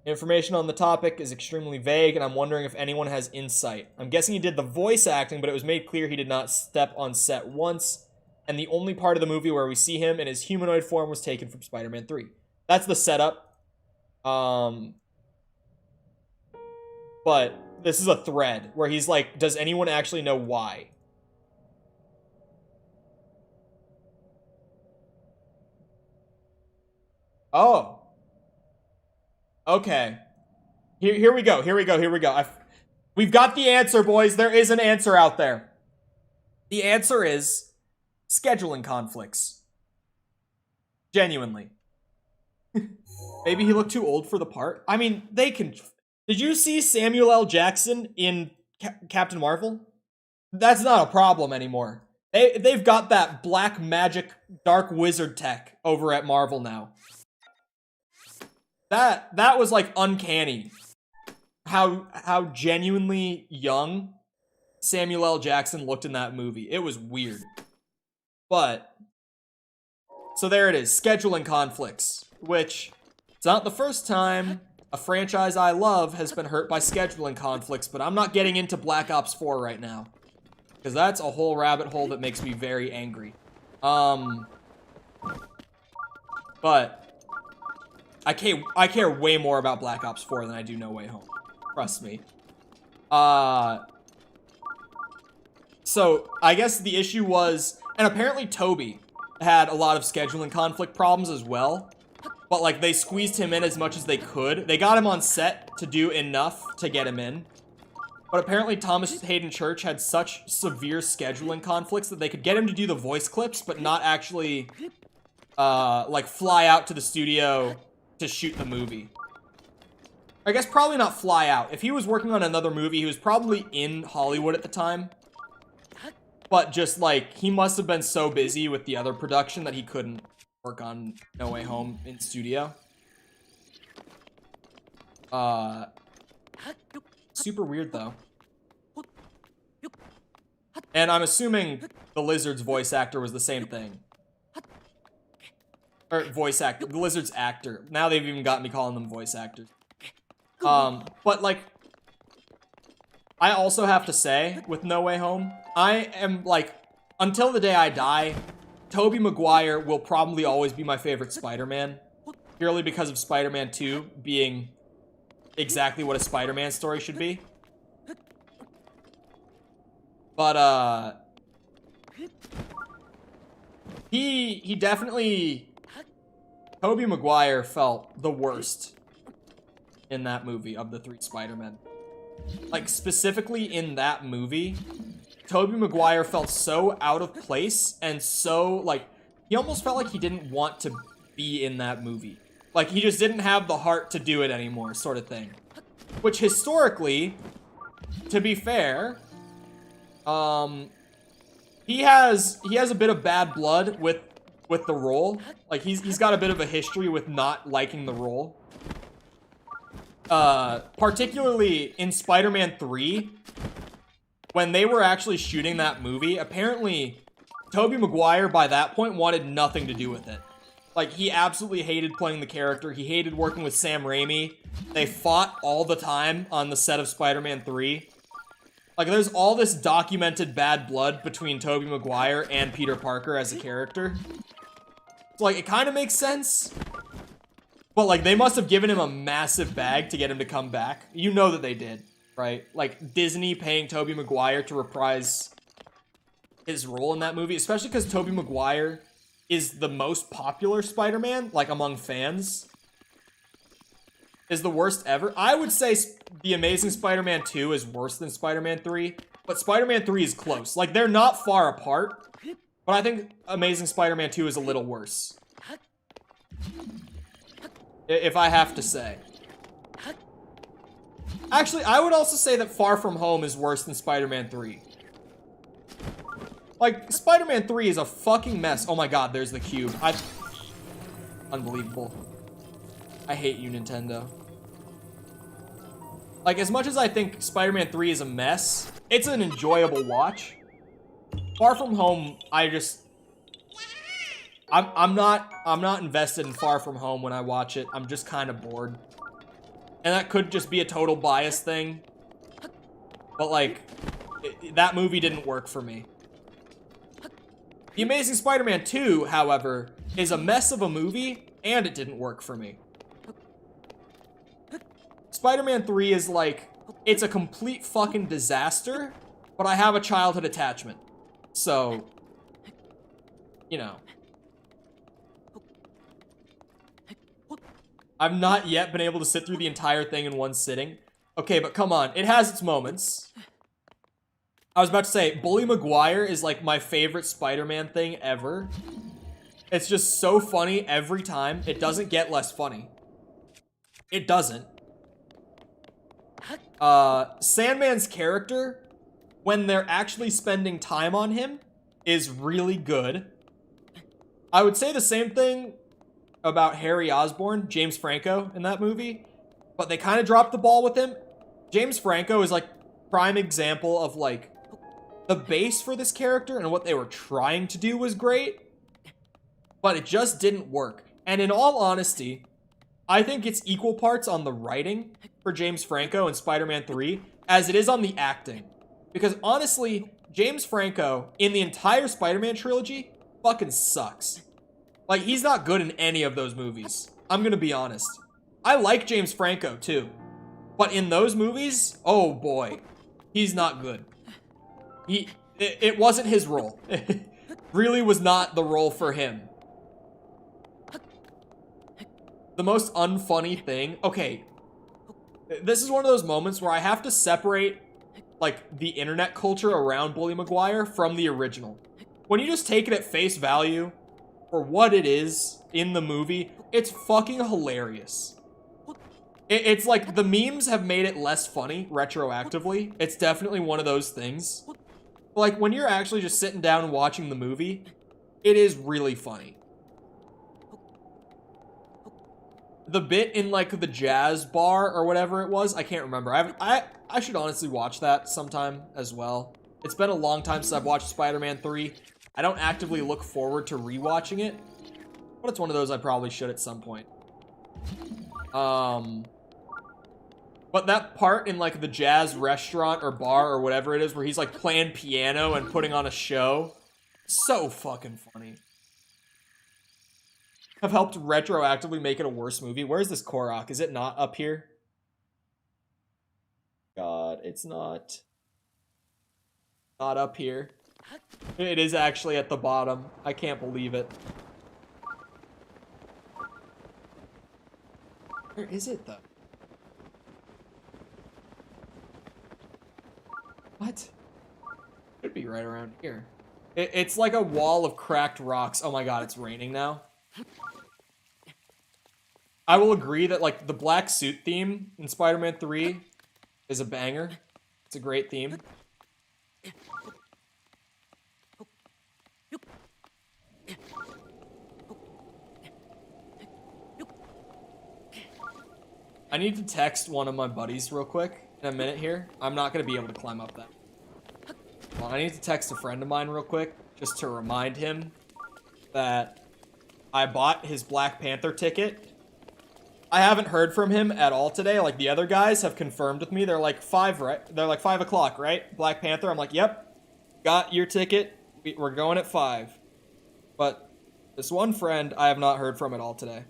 S1: Information on the topic is extremely vague, and I'm wondering if anyone has insight. I'm guessing he did the voice acting, but it was made clear he did not step on set once, and the only part of the movie where we see him in his humanoid form was taken from Spider-Man 3. That's the setup. But this is a thread where he's like, does anyone actually know why? Oh. Okay. Here we go. We've got the answer, boys. There is an answer out there. The answer is scheduling conflicts. Genuinely. Maybe he looked too old for the part. I mean, they can... Did you see Samuel L. Jackson in Captain Marvel? That's not a problem anymore. They've got that black magic dark wizard tech over at Marvel now. That was, like, uncanny. How genuinely young Samuel L. Jackson looked in that movie. It was weird. But, so there it is. Scheduling conflicts. Which, it's not the first time a franchise I love has been hurt by scheduling conflicts, but I'm not getting into Black Ops 4 right now. Because that's a whole rabbit hole that makes me very angry. But... I care way more about Black Ops 4 than I do No Way Home. Trust me. So, I guess the issue was... And apparently Toby had a lot of scheduling conflict problems as well. But, like, they squeezed him in as much as they could. They got him on set to do enough to get him in. but apparently Thomas Hayden Church had such severe scheduling conflicts that they could get him to do the voice clips, but not actually, like, fly out to the studio to shoot the movie. I guess probably not fly out. If he was working on another movie, he was probably in Hollywood at the time. But just, like, he must have been so busy with the other production that he couldn't work on No Way Home in studio. Super weird, though. And I'm assuming the Lizard's voice actor was the same thing. Or voice actor. The Lizard's actor. Now they've even got me calling them voice actors. But, like, I also have to say, with No Way Home, I am, like, until the day I die, Tobey Maguire will probably always be my favorite Spider-Man. Purely because of Spider-Man 2 being exactly what a Spider-Man story should be. But, he definitely... Tobey Maguire felt the worst in that movie of the 3 Spider-Men. Like, specifically in that movie, Tobey Maguire felt so out of place and so, like, he almost felt like he didn't want to be in that movie. Like, he just didn't have the heart to do it anymore, sort of thing. Which, historically, to be fair, he has a bit of bad blood with the role. Like, he's got a bit of a history with not liking the role. Particularly in Spider-Man 3, when they were actually shooting that movie, apparently Tobey Maguire by that point wanted nothing to do with it. Like, he absolutely hated playing the character. He hated working with Sam Raimi. They fought all the time on the set of Spider-Man 3. Like, there's all this documented bad blood between Tobey Maguire and Peter Parker as a character. So, like, it kind of makes sense. But, like, they must have given him a massive bag to get him to come back. You know that they did, right? Like, Disney paying Tobey Maguire to reprise his role in that movie, especially because Tobey Maguire is the most popular Spider-Man, like, among fans, is the worst ever. I would say The Amazing Spider-Man 2 is worse than Spider-Man 3, but Spider-Man 3 is close. Like, they're not far apart, but I think Amazing Spider-Man 2 is a little worse. If I have to say. Actually, I would also say that Far From Home is worse than Spider-Man 3. Like, Spider-Man 3 is a fucking mess. Oh my god, there's the cube. Unbelievable. I hate you, Nintendo. Like, as much as I think Spider-Man 3 is a mess, it's an enjoyable watch. Far From Home, I'm not invested in Far From Home when I watch it. I'm just kind of bored. And that could just be a total bias thing. But, like, that movie didn't work for me. The Amazing Spider-Man 2, however, is a mess of a movie, and it didn't work for me. Spider-Man 3 is like, it's a complete fucking disaster, but I have a childhood attachment. So, you know. I've not yet been able to sit through the entire thing in one sitting. Okay, but come on. It has its moments. I was about to say, Bully Maguire is like my favorite Spider-Man thing ever. It's just so funny every time. It doesn't get less funny. It doesn't. Sandman's character, when they're actually spending time on him, is really good. I would say the same thing about Harry Osborn, James Franco, in that movie, but they kind of dropped the ball with him. James Franco is like prime example of like the base for this character and what they were trying to do was great, but it just didn't work. And in all honesty, I think it's equal parts on the writing for James Franco in Spider-Man 3 as it is on the acting. Because honestly, James Franco in the entire Spider-Man trilogy fucking sucks. Like, he's not good in any of those movies. I'm gonna be honest. I like James Franco too, but in those movies, oh boy, he's not good. It wasn't his role. It really was not the role for him. The most unfunny thing, okay, this is one of those moments where I have to separate like, the internet culture around Bully Maguire from the original. When you just take it at face value for what it is in the movie, it's fucking hilarious. It's like the memes have made it less funny retroactively. It's definitely one of those things. But like when you're actually just sitting down and watching the movie, it is really funny. The bit in like the jazz bar or whatever it was, I can't remember. I should honestly watch that sometime as well. It's been a long time since I've watched Spider-Man 3. I don't actively look forward to rewatching it, but it's one of those I probably should at some point. But that part in like the jazz restaurant or bar or whatever it is where he's like playing piano and putting on a show, so fucking funny. Have helped retroactively make it a worse movie. Where's this Korok? Is it not up here? God, it's not up here. It is actually at the bottom. I can't believe it. Where is it though? What? Should be right around here. It's like a wall of cracked rocks. Oh my god, it's raining now. I will agree that like the black suit theme in Spider-Man 3 is a banger. It's a great theme. I need to text one of my buddies real quick in a minute here. I'm not going to be able to climb up that. Well, I need to text a friend of mine real quick just to remind him that I bought his Black Panther ticket. I haven't heard from him at all today. Like, the other guys have confirmed with me. They're like 5, right? They're like 5 o'clock, right? Black Panther. I'm like, yep. Got your ticket. We're going at 5. But this one friend I have not heard from at all today.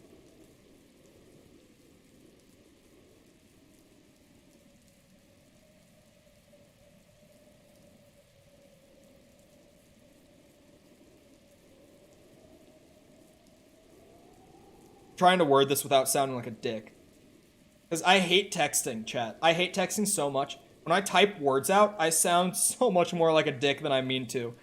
S1: Trying to word this without sounding like a dick. Because I hate texting, chat. I hate texting so much. When I type words out, I sound so much more like a dick than I mean to.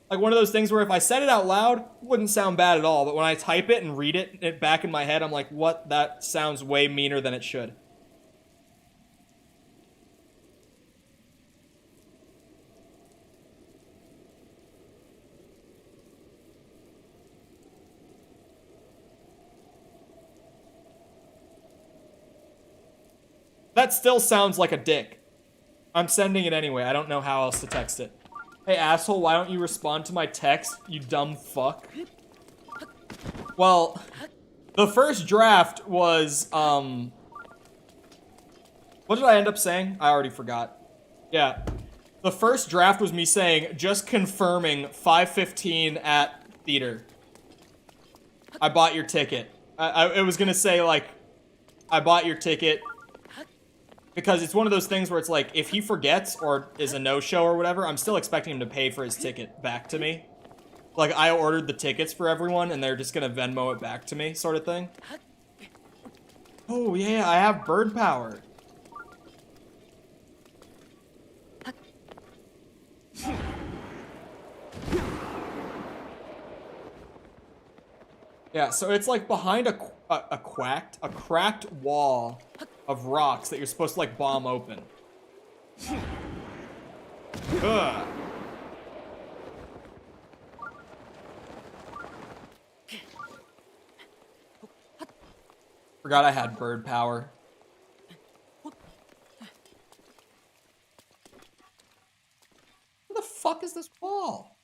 S1: Like one of those things where if I said it out loud, it wouldn't sound bad at all. But when I type it and read it back in my head, I'm like, what? That sounds way meaner than it should. That still sounds like a dick. I'm sending it anyway. I don't know how else to text it. Hey, asshole, why don't you respond to my text, you dumb fuck? Well, the first draft was, what did I end up saying? I already forgot. Yeah. The first draft was me saying, just confirming 5:15 at theater. I bought your ticket. I was gonna say, like, I bought your ticket. Because it's one of those things where it's like, if he forgets or is a no-show or whatever, I'm still expecting him to pay for his ticket back to me. Like, I ordered the tickets for everyone, and they're just gonna Venmo it back to me, sort of thing. Oh, yeah, I have bird power. Yeah, so it's like behind a cracked wall of rocks that you're supposed to like bomb open. Ugh. Forgot I had bird power. Where the fuck is this wall?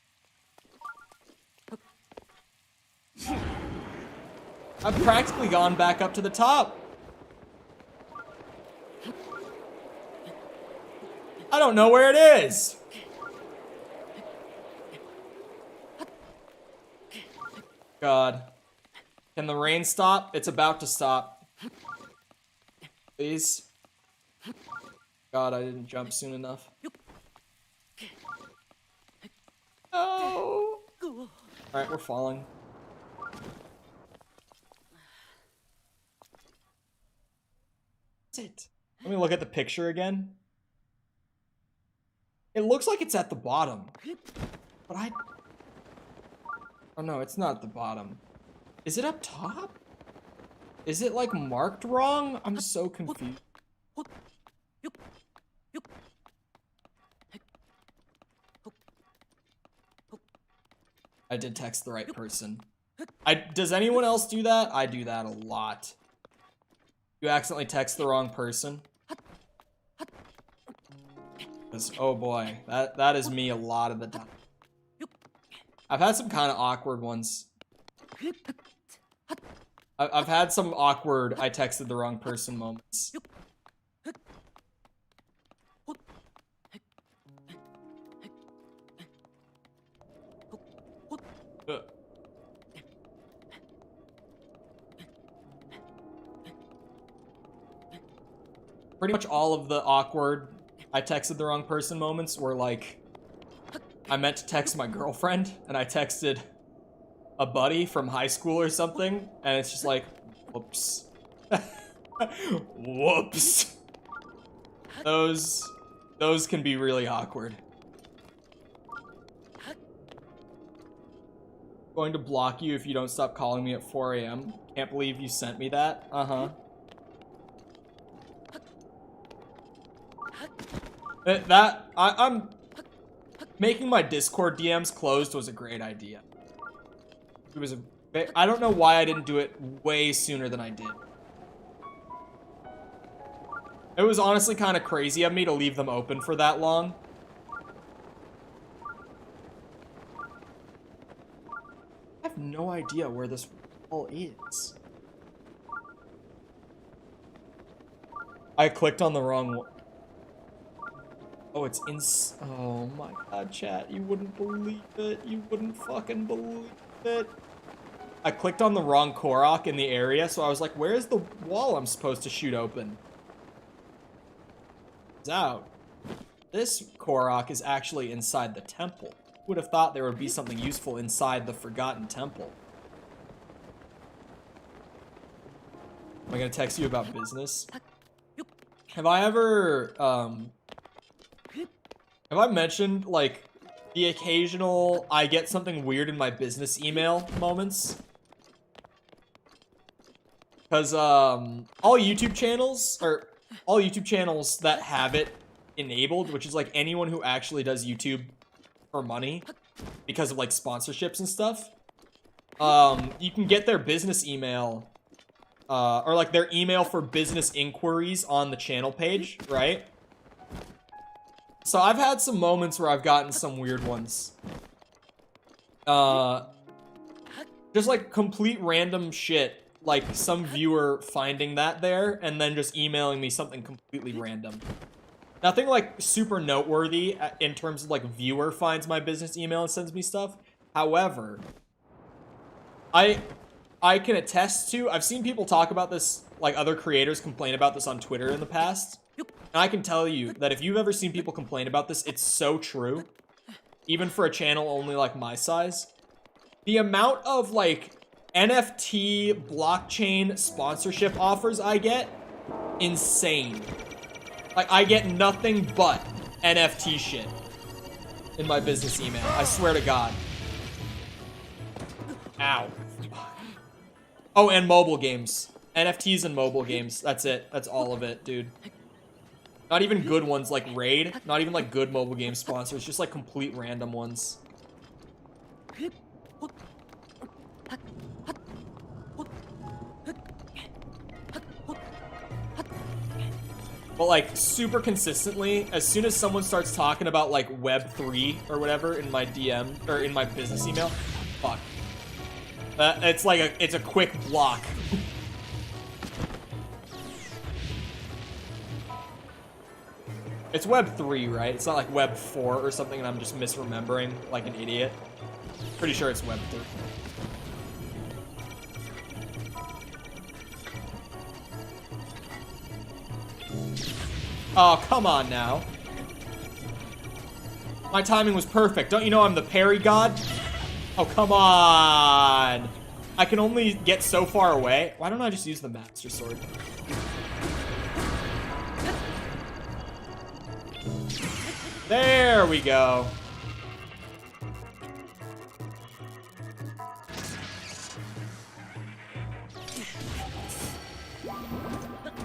S1: I've practically gone back up to the top. I don't know where it is. God. Can the rain stop? It's about to stop. Please. God, I didn't jump soon enough. No. Alright, we're falling. That's it. Let me look at the picture again. It looks like it's at the bottom. But oh no, it's not at the bottom. Is it up top? Is it like marked wrong? I'm so confused. I did text the right person. Does anyone else do that? I do that a lot. You accidentally text the wrong person? Oh boy, that is me a lot of the time. I've had some kind of awkward ones. I've had some awkward I texted the wrong person moments. Pretty much all of the awkward I texted the wrong person moments were like, I meant to text my girlfriend and I texted a buddy from high school or something, and it's just like, whoops. Whoops. Those can be really awkward. Going to block you if you don't stop calling me at 4 a.m. Can't believe you sent me that. Uh-huh. I'm making my Discord DMs closed was a great idea. It was I don't know why I didn't do it way sooner than I did. It was honestly kind of crazy of me to leave them open for that long. I have no idea where this wall is. I clicked on the wrong one. Oh, it's in. Oh my god, chat. You wouldn't believe it. You wouldn't fucking believe it. I clicked on the wrong Korok in the area, so I was like, where's the wall I'm supposed to shoot open? It's out. This Korok is actually inside the temple. Would have thought there would be something useful inside the Forgotten Temple. Am I gonna text you about business? Have I ever, have I mentioned, like, the occasional I get something weird in my business email moments? Because, all YouTube channels that have it enabled, which is, like, anyone who actually does YouTube for money because of, like, sponsorships and stuff, you can get their business email, or, like, their email for business inquiries on the channel page, right? So I've had some moments where I've gotten some weird ones. Just, like, complete random shit. Like, some viewer finding that there, and then just emailing me something completely random. Nothing, like, super noteworthy in terms of, like, viewer finds my business email and sends me stuff. However, I can attest to, I've seen people talk about this, like, other creators complain about this on Twitter in the past. And I can tell you that if you've ever seen people complain about this, it's so true. Even for a channel only, like, my size. The amount of, like, NFT blockchain sponsorship offers I get, insane. Like, I get nothing but NFT shit in my business email. I swear to God. Ow. Oh, and mobile games. NFTs and mobile games. That's it. That's all of it, dude. Not even good ones like Raid. Not even like good mobile game sponsors. Just like complete random ones. But like super consistently, as soon as someone starts talking about like Web3 or whatever in my DM or in my business email, fuck. It's like it's a quick block. It's Web3, right? It's not like Web 4 or something and I'm just misremembering like an idiot. Pretty sure it's Web 3. Oh, come on now. My timing was perfect. Don't you know I'm the parry god? Oh, come on. I can only get so far away. Why don't I just use the Master Sword? There we go.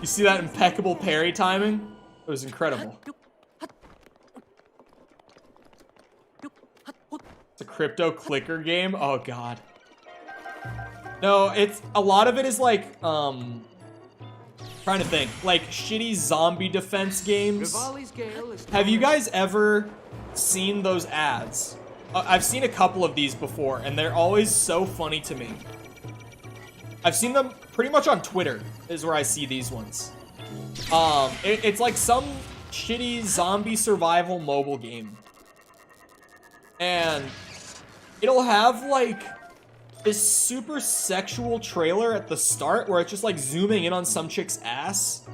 S1: You see that impeccable parry timing? It was incredible. It's a crypto clicker game? Oh god. No, it's a lot of it is like trying to think, like shitty zombie defense games. Have you guys ever seen those ads? I've seen a couple of these before and they're always so funny to me. I've seen them pretty much on Twitter is where I see these ones. It's like some shitty zombie survival mobile game. And it'll have like this super sexual trailer at the start where it's just like zooming in on some chick's ass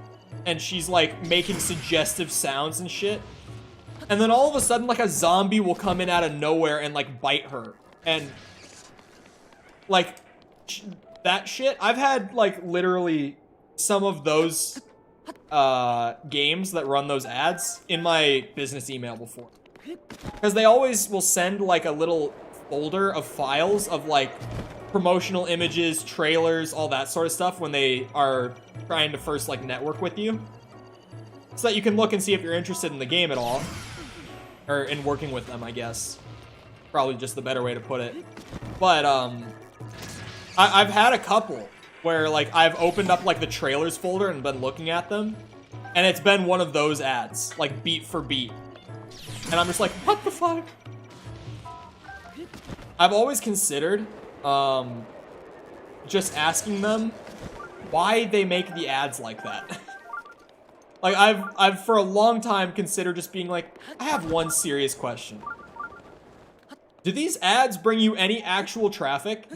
S1: and she's like making suggestive sounds and shit. And then all of a sudden like a zombie will come in out of nowhere and like bite her. And like that shit, I've had like literally some of those games that run those ads in my business email before. Because they always will send like a little folder of files of like promotional images, trailers, all that sort of stuff when they are trying to first like network with you. So that you can look and see if you're interested in the game at all. Or in working with them, I guess. Probably just the better way to put it. But I've had a couple where like I've opened up like the trailers folder and been looking at them. And it's been one of those ads, like beat for beat. And I'm just like, what the fuck? I've always considered just asking them why they make the ads like that. Like I've for a long time considered just being like, I have one serious question. Do these ads bring you any actual traffic?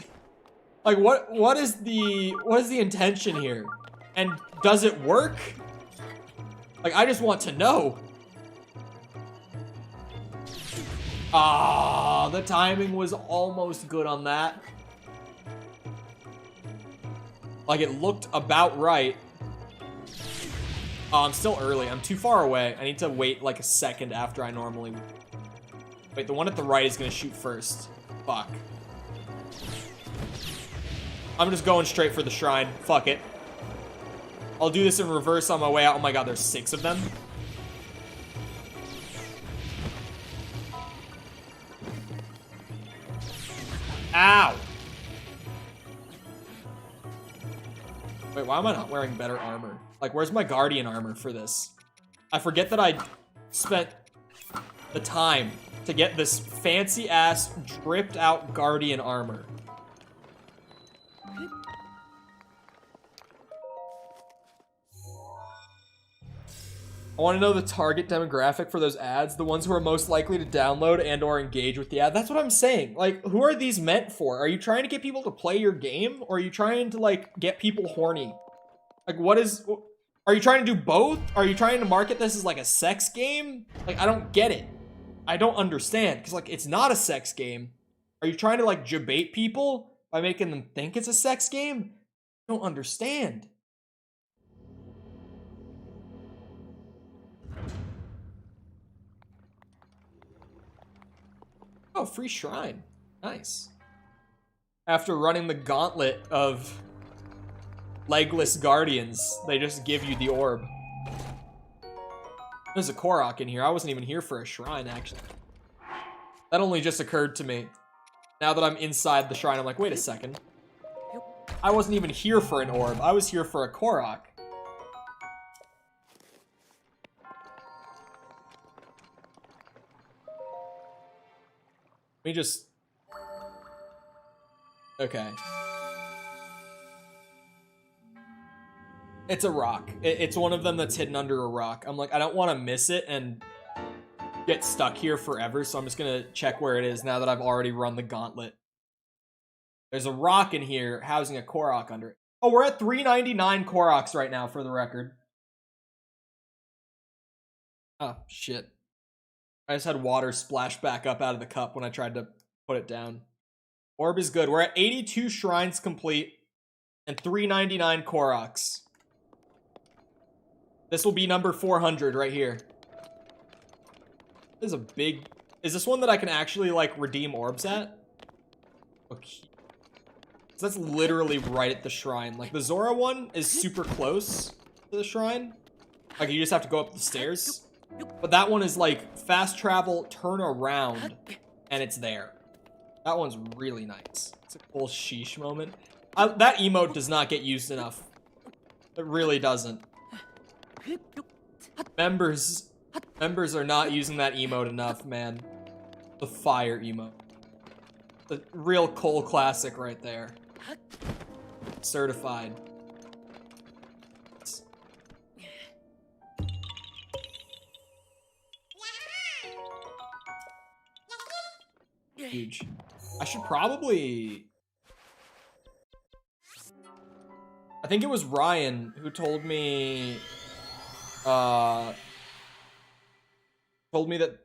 S1: Like what is the intention here? And does it work? Like I just want to know. Ah, the timing was almost good on that. Like it looked about right. Oh, I'm still early. I'm too far away. I need to wait like a second after I normally would. Wait, the one at the right is gonna shoot first. Fuck. I'm just going straight for the shrine. Fuck it. I'll do this in reverse on my way out. Oh my god, there's 6 of them. Ow! Wait, why am I not wearing better armor? Like, where's my guardian armor for this? I forget that I spent the time to get this fancy-ass, dripped-out guardian armor. I want to know the target demographic for those ads, the ones who are most likely to download and or engage with the ad. That's what I'm saying. Like, who are these meant for? Are you trying to get people to play your game? Or are you trying to, like, get people horny? Like, what is... Are you trying to do both? Are you trying to market this as, like, a sex game? Like, I don't get it. I don't understand. Because, like, it's not a sex game. Are you trying to, like, debate people by making them think it's a sex game? I don't understand. Oh, free shrine. Nice. After running the gauntlet of legless guardians, they just give you the orb. There's a Korok in here. I wasn't even here for a shrine, actually. That only just occurred to me. Now that I'm inside the shrine, I'm like, wait a second. I wasn't even here for an orb. I was here for a Korok. Let me just... Okay. It's a rock. It's one of them that's hidden under a rock. I'm like, I don't want to miss it and get stuck here forever, so I'm just gonna check where it is now that I've already run the gauntlet. There's a rock in here housing a Korok under it. Oh, we're at 399 Koroks right now, for the record. Oh, shit. I just had water splash back up out of the cup when I tried to put it down. Orb is good. We're at 82 shrines complete and 399 Koroks. This will be number 400 right here. This is a big... Is this one that I can actually, like, redeem orbs at? Okay. So that's literally right at the shrine. Like, the Zora one is super close to the shrine. Like, you just have to go up the stairs. But that one is, like, fast travel, turn around, and it's there. That one's really nice. It's a cool sheesh moment. That emote does not get used enough. It really doesn't. Members are not using that emote enough, man. The fire emote. The real Cole classic right there. Certified. Huge. I should probably... I think it was Ryan who told me that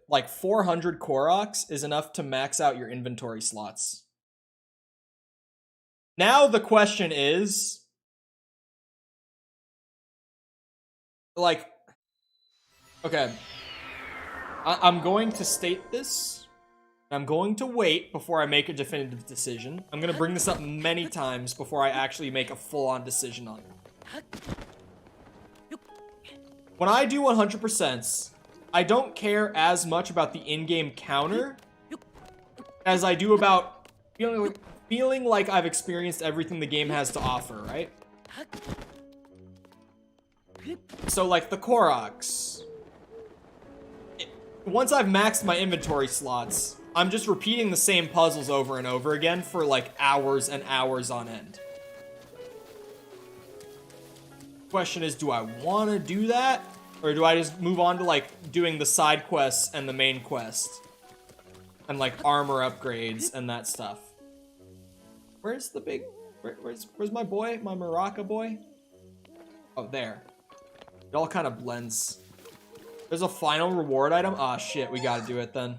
S1: like 400 Koroks is enough to max out your inventory slots. Now the question is, like, okay, I'm going to state this. I'm going to wait before I make a definitive decision. I'm gonna bring this up many times before I actually make a full-on decision on it. When I do 100%, I don't care as much about the in-game counter as I do about feeling like I've experienced everything the game has to offer, right? So, like, the Koroks. Once I've maxed my inventory slots, I'm just repeating the same puzzles over and over again for like hours and hours on end. Question is, do I want to do that? Or do I just move on to like doing the side quests and the main quest? And like armor upgrades and that stuff. Where's the big... Where's my boy? My Maraca boy? Oh, there. It all kind of blends. There's a final reward item? Ah, shit, we gotta do it then.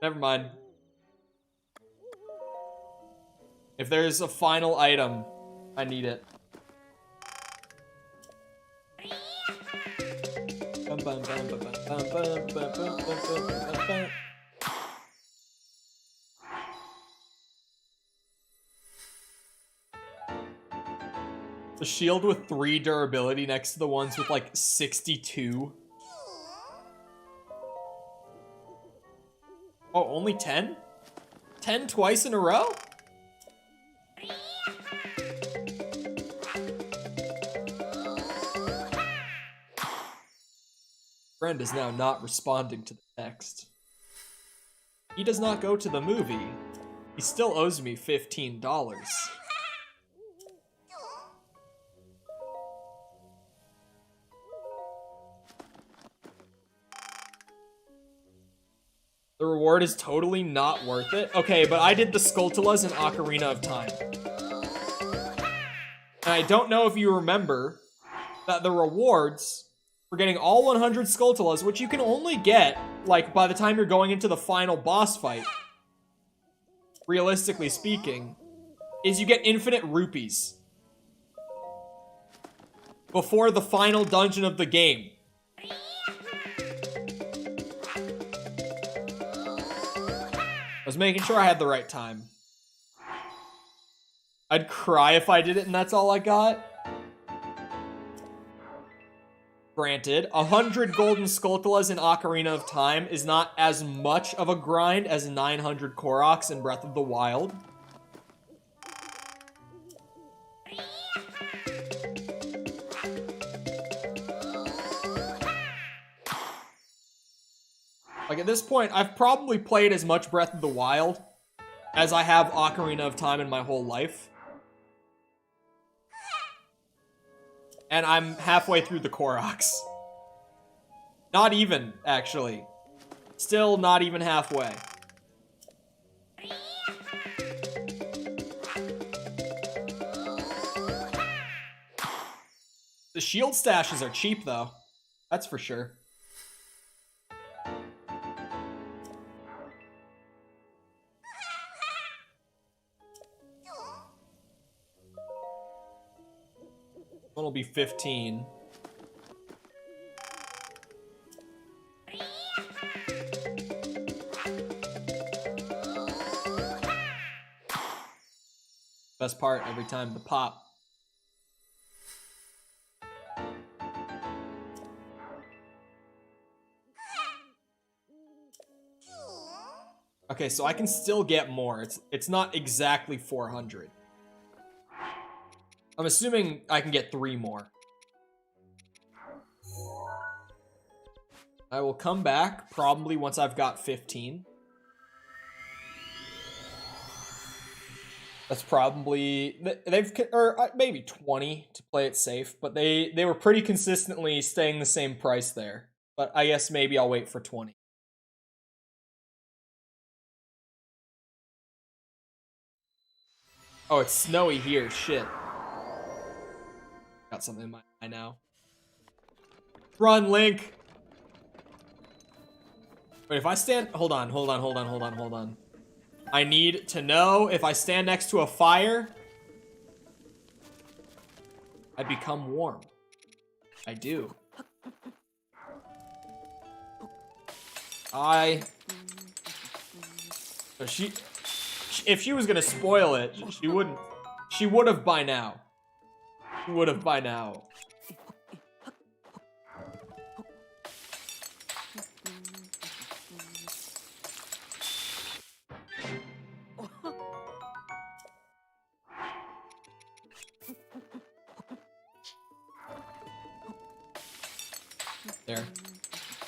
S1: Never mind. If there's a final item, I need it. The shield with 3 durability next to the ones with like 62. Oh, only 10? 10 twice in a row? Friend is now not responding to the text. He does not go to the movie. He still owes me $15. The reward is totally not worth it. Okay, but I did the Skulltulas in Ocarina of Time. And I don't know if you remember that the rewards for getting all 100 Skulltulas, which you can only get, like, by the time you're going into the final boss fight, realistically speaking, is you get infinite rupees before the final dungeon of the game. I was making sure I had the right time. I'd cry if I did it and that's all I got. Granted, 100 golden Skulltulas in Ocarina of Time is not as much of a grind as 900 Koroks in Breath of the Wild. Like, at this point, I've probably played as much Breath of the Wild as I have Ocarina of Time in my whole life. And I'm halfway through the Koroks. Not even, actually. Still not even halfway. The shield stashes are cheap, though. That's for sure. One will be 15. Best part every time, the pop. Okay, so I can still get more. It's not exactly 400. I'm assuming I can get 3 more. I will come back probably once I've got 15. That's probably or maybe 20 to play it safe, but they were pretty consistently staying the same price there. But I guess maybe I'll wait for 20. Oh, it's snowy here. Shit. Got something in my eye now. Run, Link. Wait, if I stand... Hold on. I need to know if I stand next to a fire, I become warm. I do. If she was gonna spoil it, she wouldn't. She would have by now. There.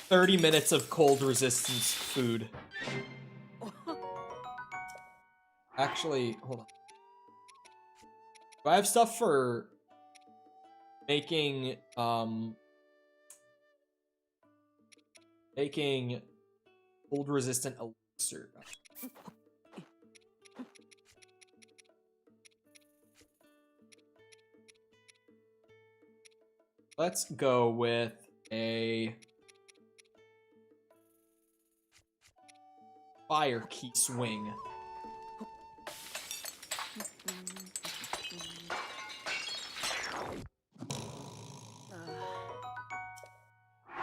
S1: 30 minutes of cold resistance food. Actually, hold on. Do I have stuff for making cold resistant elixir? Let's go with a fire key swing.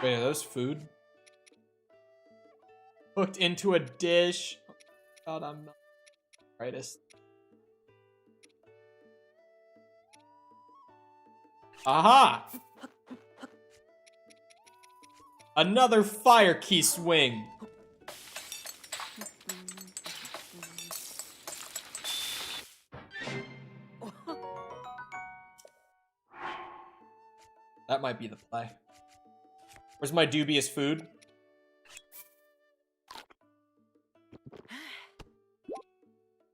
S1: Wait, are those food? Hooked into a dish. God, I'm not the brightest. Aha! Another fire key swing. That might be the play. Where's my dubious food?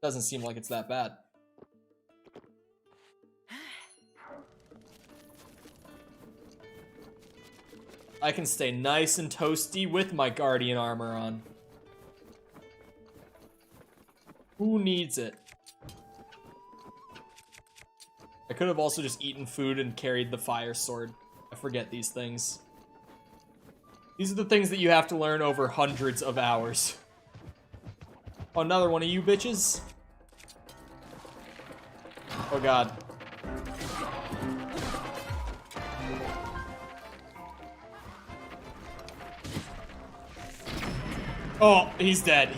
S1: Doesn't seem like it's that bad. I can stay nice and toasty with my guardian armor on. Who needs it? I could have also just eaten food and carried the fire sword. I forget these things. These are the things that you have to learn over hundreds of hours. Oh, another one of you bitches. Oh god. Oh, he's dead.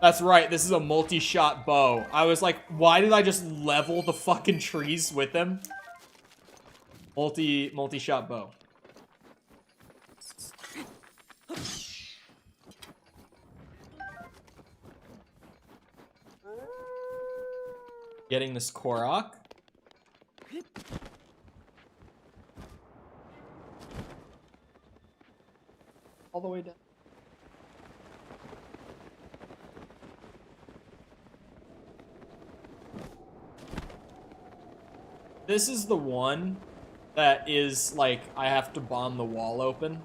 S1: That's right, this is a multi-shot bow. I was like, why did I just level the fucking trees with him? Multi-shot bow. Getting this Korok. All the way down. This is the one that is like, I have to bomb the wall open.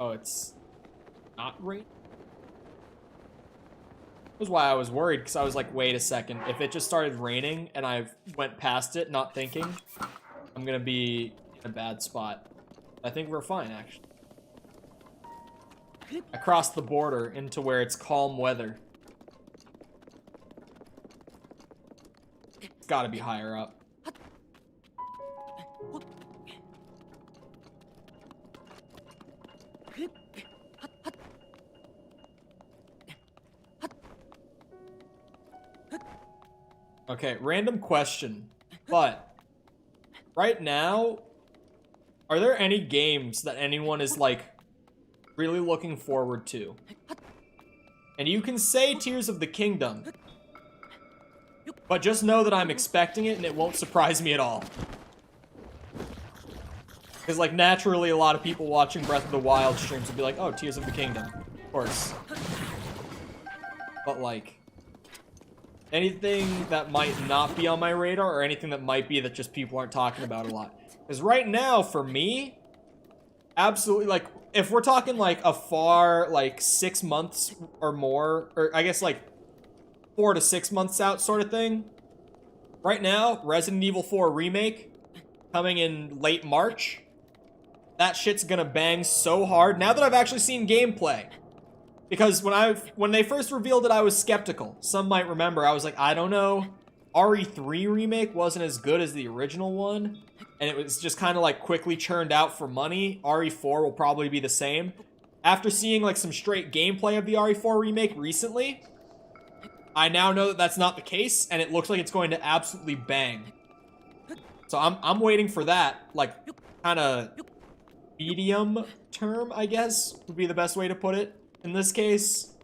S1: Oh, it's not great. That was why I was worried, because I was like, wait a second. If it just started raining and I went past it not thinking, I'm gonna be in a bad spot. I think we're fine, actually. I crossed the border into where it's calm weather. It's gotta be higher up. Okay, random question. But right now, are there any games that anyone is like really looking forward to? And you can say Tears of the Kingdom, but just know that I'm expecting it and it won't surprise me at all. Because, like, naturally a lot of people watching Breath of the Wild streams will be like, oh, Tears of the Kingdom. Of course. But, like, anything that might not be on my radar or anything that might be that just people aren't talking about a lot. Because right now, for me, absolutely, like, if we're talking, like, a far, like, 6 months or more, or I guess, like, 4 to 6 months out sort of thing, right now, Resident Evil 4 Remake, coming in late March. That shit's gonna bang so hard now that I've actually seen gameplay. Because when they first revealed it, I was skeptical. Some might remember, I was like, I don't know. RE3 Remake wasn't as good as the original one. And it was just kind of like quickly churned out for money. RE4 will probably be the same. After seeing like some straight gameplay of the RE4 Remake recently, I now know that that's not the case. And it looks like it's going to absolutely bang. So I'm waiting for that, like, kind of medium term, I guess, would be the best way to put it in this case.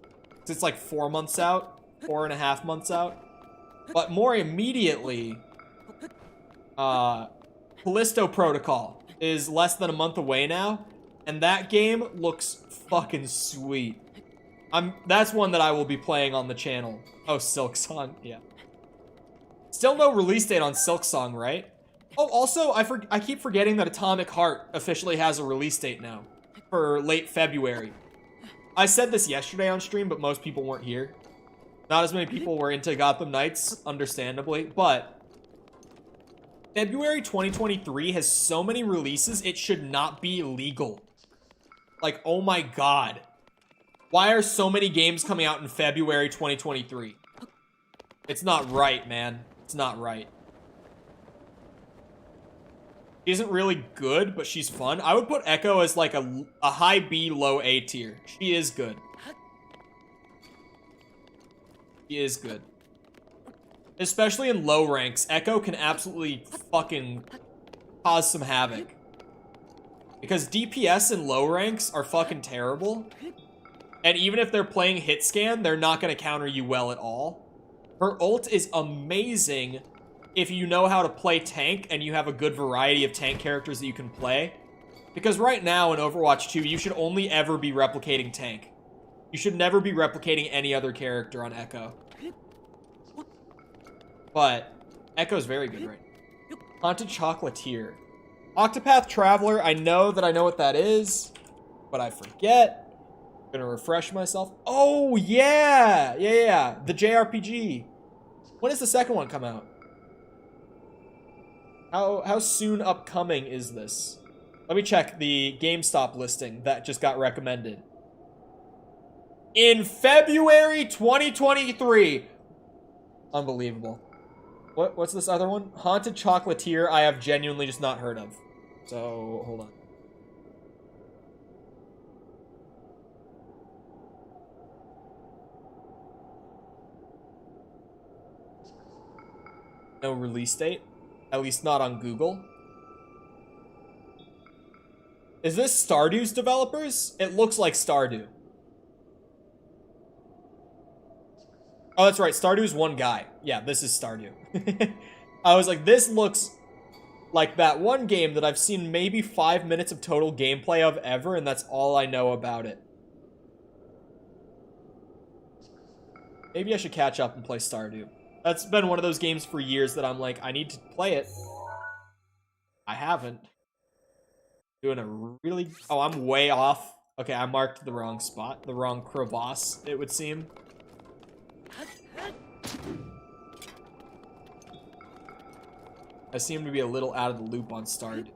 S1: It's like 4 months out, 4.5 months out. But more immediately, Callisto Protocol is less than a month away now, and that game looks fucking sweet. That's one that I will be playing on the channel. Oh, Silksong, yeah. Still no release date on Silksong, right? Oh, also, I keep forgetting that Atomic Heart officially has a release date now for late February. I said this yesterday on stream, but most people weren't here. Not as many people were into Gotham Knights, understandably, but February 2023 has so many releases, it should not be legal. Like, oh my god. Why are so many games coming out in February 2023? It's not right, man. It's not right. She isn't really good, but she's fun. I would put Echo as like a high B, low A tier. She is good. She is good. Especially in low ranks, Echo can absolutely fucking cause some havoc. Because DPS in low ranks are fucking terrible. And even if they're playing hit scan, they're not going to counter you well at all. Her ult is amazing if you know how to play tank and you have a good variety of tank characters that you can play. Because right now in Overwatch 2, you should only ever be replicating tank. You should never be replicating any other character on Echo. But Echo's very good right now. Haunted Chocolatier. Octopath Traveler, I know what that is, but I forget. I'm gonna refresh myself. Oh, yeah! Yeah. The JRPG. When does the second one come out? How soon upcoming is this? Let me check the GameStop listing that just got recommended. In February 2023. Unbelievable. What's this other one? Haunted Chocolatier, I have genuinely just not heard of. So, hold on. No release date? At least not on Google. Is this Stardew's developers? It looks like Stardew. Oh, that's right. Stardew's one guy. Yeah, this is Stardew. I was like, this looks like that one game that I've seen maybe 5 minutes of total gameplay of ever, and that's all I know about it. Maybe I should catch up and play Stardew. That's been one of those games for years that I'm like, I need to play it. I haven't. Doing a really... Oh, I'm way off. Okay, I marked the wrong spot. The wrong crevasse, it would seem. I seem to be a little out of the loop on Stardew.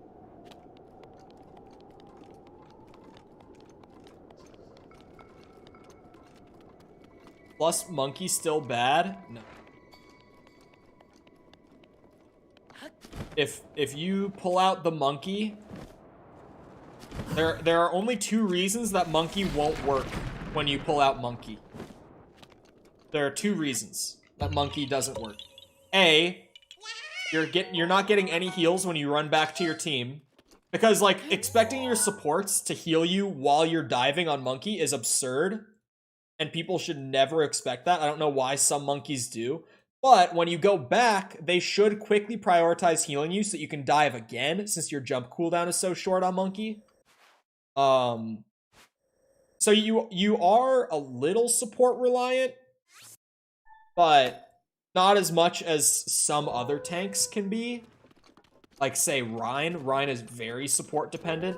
S1: Plus, monkey still bad? No. If you pull out the monkey, there are only 2 reasons that monkey won't work when you pull out monkey. There are 2 reasons that monkey doesn't work. A, you're not getting any heals when you run back to your team. Because, like, expecting your supports to heal you while you're diving on Monkey is absurd. And people should never expect that. I don't know why some monkeys do. But when you go back, they should quickly prioritize healing you so that you can dive again, since your jump cooldown is so short on Monkey. So you are a little support reliant, but not as much as some other tanks can be. Like, say, Rhine. Rhine is very support dependent.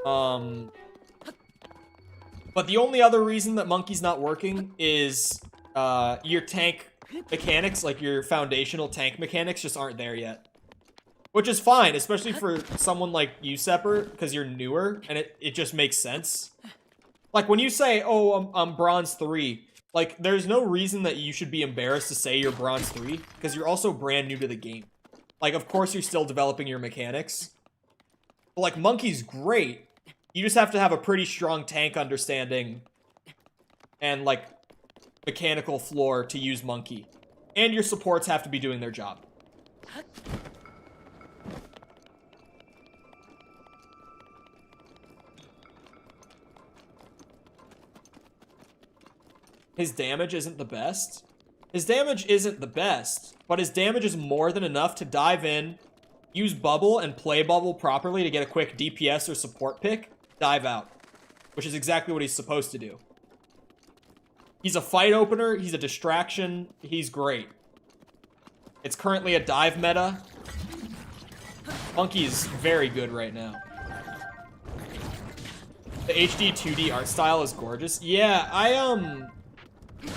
S1: But the only other reason that Monkey's not working is your tank mechanics, like your foundational tank mechanics, just aren't there yet. Which is fine, especially for someone like you, Sepper, because you're newer, and it just makes sense. Like, when you say, oh, I'm Bronze 3, like, there's no reason that you should be embarrassed to say you're Bronze 3, because you're also brand new to the game. Like, of course you're still developing your mechanics. But, like, Monkey's great. You just have to have a pretty strong tank understanding and, like, mechanical floor to use Monkey. And your supports have to be doing their job. His damage isn't the best. His damage isn't the best, but his damage is more than enough to dive in, use Bubble and play Bubble properly to get a quick DPS or support pick, dive out. Which is exactly what he's supposed to do. He's a fight opener, he's a distraction, he's great. It's currently a dive meta. Monkey's very good right now. The HD 2D art style is gorgeous. Yeah,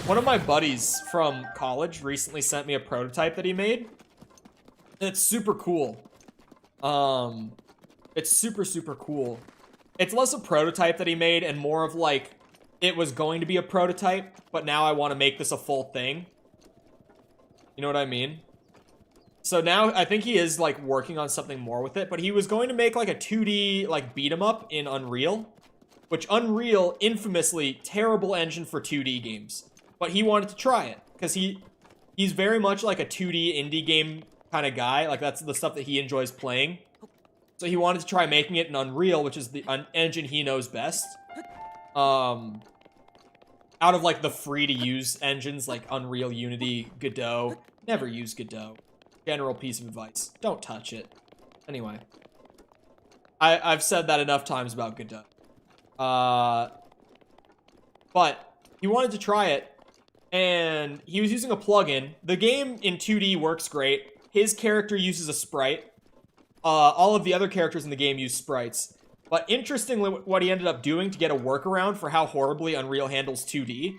S1: one of my buddies from college recently sent me a prototype that he made. It's super cool. It's super, super cool. It's less a prototype that he made and more of like, it was going to be a prototype, but now I want to make this a full thing. You know what I mean? So now I think he is like working on something more with it, but he was going to make like a 2D like beat 'em up in Unreal, which Unreal, infamously terrible engine for 2D games. But he wanted to try it, because he's very much like a 2D indie game kind of guy. Like, that's the stuff that he enjoys playing. So he wanted to try making it in Unreal, which is the engine he knows best. Out of, like, the free-to-use engines, like Unreal, Unity, Godot. Never use Godot. General piece of advice. Don't touch it. Anyway. I've said that enough times about Godot. But he wanted to try it. And he was using a plugin. The game in 2D works great. His character uses a sprite. All of the other characters in the game use sprites. But interestingly, what he ended up doing to get a workaround for how horribly Unreal handles 2D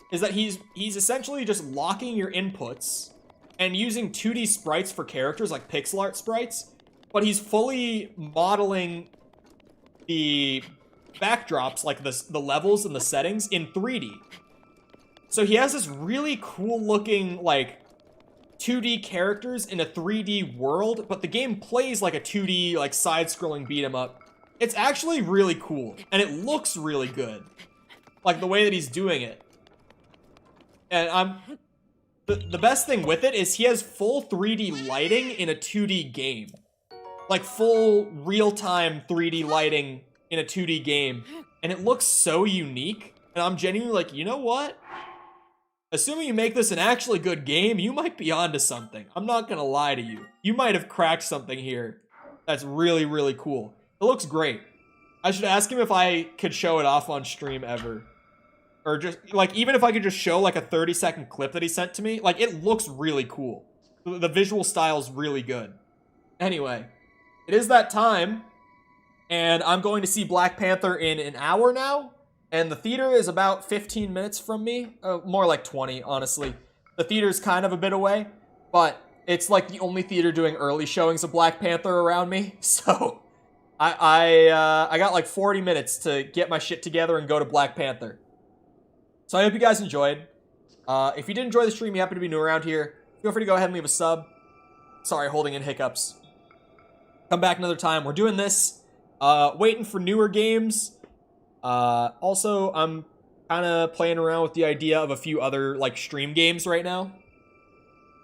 S1: is that he's essentially just locking your inputs and using 2D sprites for characters, like pixel art sprites, but he's fully modeling the backdrops, like the levels and the settings, in 3D. So he has this really cool looking, like, 2D characters in a 3D world, but the game plays like a 2D, like, side-scrolling beat-em-up. It's actually really cool, and it looks really good. Like, the way that he's doing it. And the best thing with it is he has full 3D lighting in a 2D game. Like, full real-time 3D lighting in a 2D game. And it looks so unique, and I'm genuinely like, you know what? Assuming you make this an actually good game, you might be onto something. I'm not gonna lie to you. You might have cracked something here that's really, really cool. It looks great. I should ask him if I could show it off on stream ever. Or just, like, even if I could just show, like, a 30-second clip that he sent to me. Like, it looks really cool. The visual style's really good. Anyway, it is that time. And I'm going to see Black Panther in an hour now. And the theater is about 15 minutes from me. More like 20, honestly. The theater's kind of a bit away, but it's like the only theater doing early showings of Black Panther around me. So I got like 40 minutes to get my shit together and go to Black Panther. So I hope you guys enjoyed. If you did enjoy the stream, you happen to be new around here, feel free to go ahead and leave a sub. Sorry, holding in hiccups. Come back another time. We're doing this. Waiting for newer games. Also, I'm kind of playing around with the idea of a few other, like, stream games right now.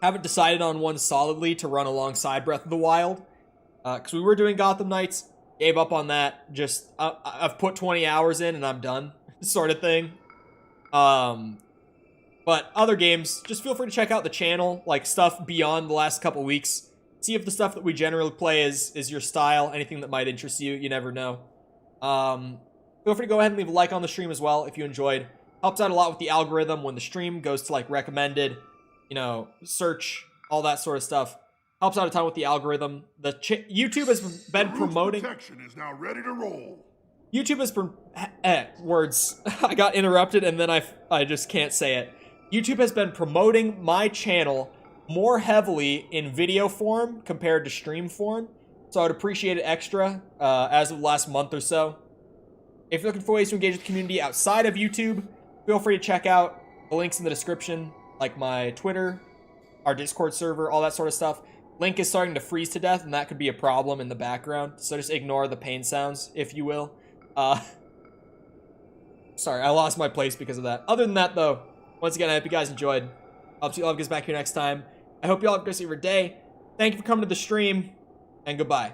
S1: Haven't decided on one solidly to run alongside Breath of the Wild. Because we were doing Gotham Knights. Gave up on that. Just, I've put 20 hours in and I'm done. Sort of thing. But other games, just feel free to check out the channel. Like, stuff beyond the last couple weeks. See if the stuff that we generally play is your style. Anything that might interest you. You never know. Feel free to go ahead and leave a like on the stream as well if you enjoyed. Helps out a lot with the algorithm when the stream goes to, like, recommended, you know, search, all that sort of stuff. Helps out a ton with the algorithm. The YouTube has been promoting...
S4: Protection is now ready to roll.
S1: YouTube has been... words. I got interrupted and then I just can't say it. YouTube has been promoting my channel more heavily in video form compared to stream form. So I'd appreciate it extra as of the last month or so. If you're looking for ways to engage with the community outside of YouTube, feel free to check out the links in the description, like my Twitter, our Discord server, all that sort of stuff. Link is starting to freeze to death, and that could be a problem in the background, so just ignore the pain sounds, if you will. Sorry, I lost my place because of that. Other than that, though, once again, I hope you guys enjoyed. I hope you all get back here next time. I hope you all have a great rest of your day. Thank you for coming to the stream, and goodbye.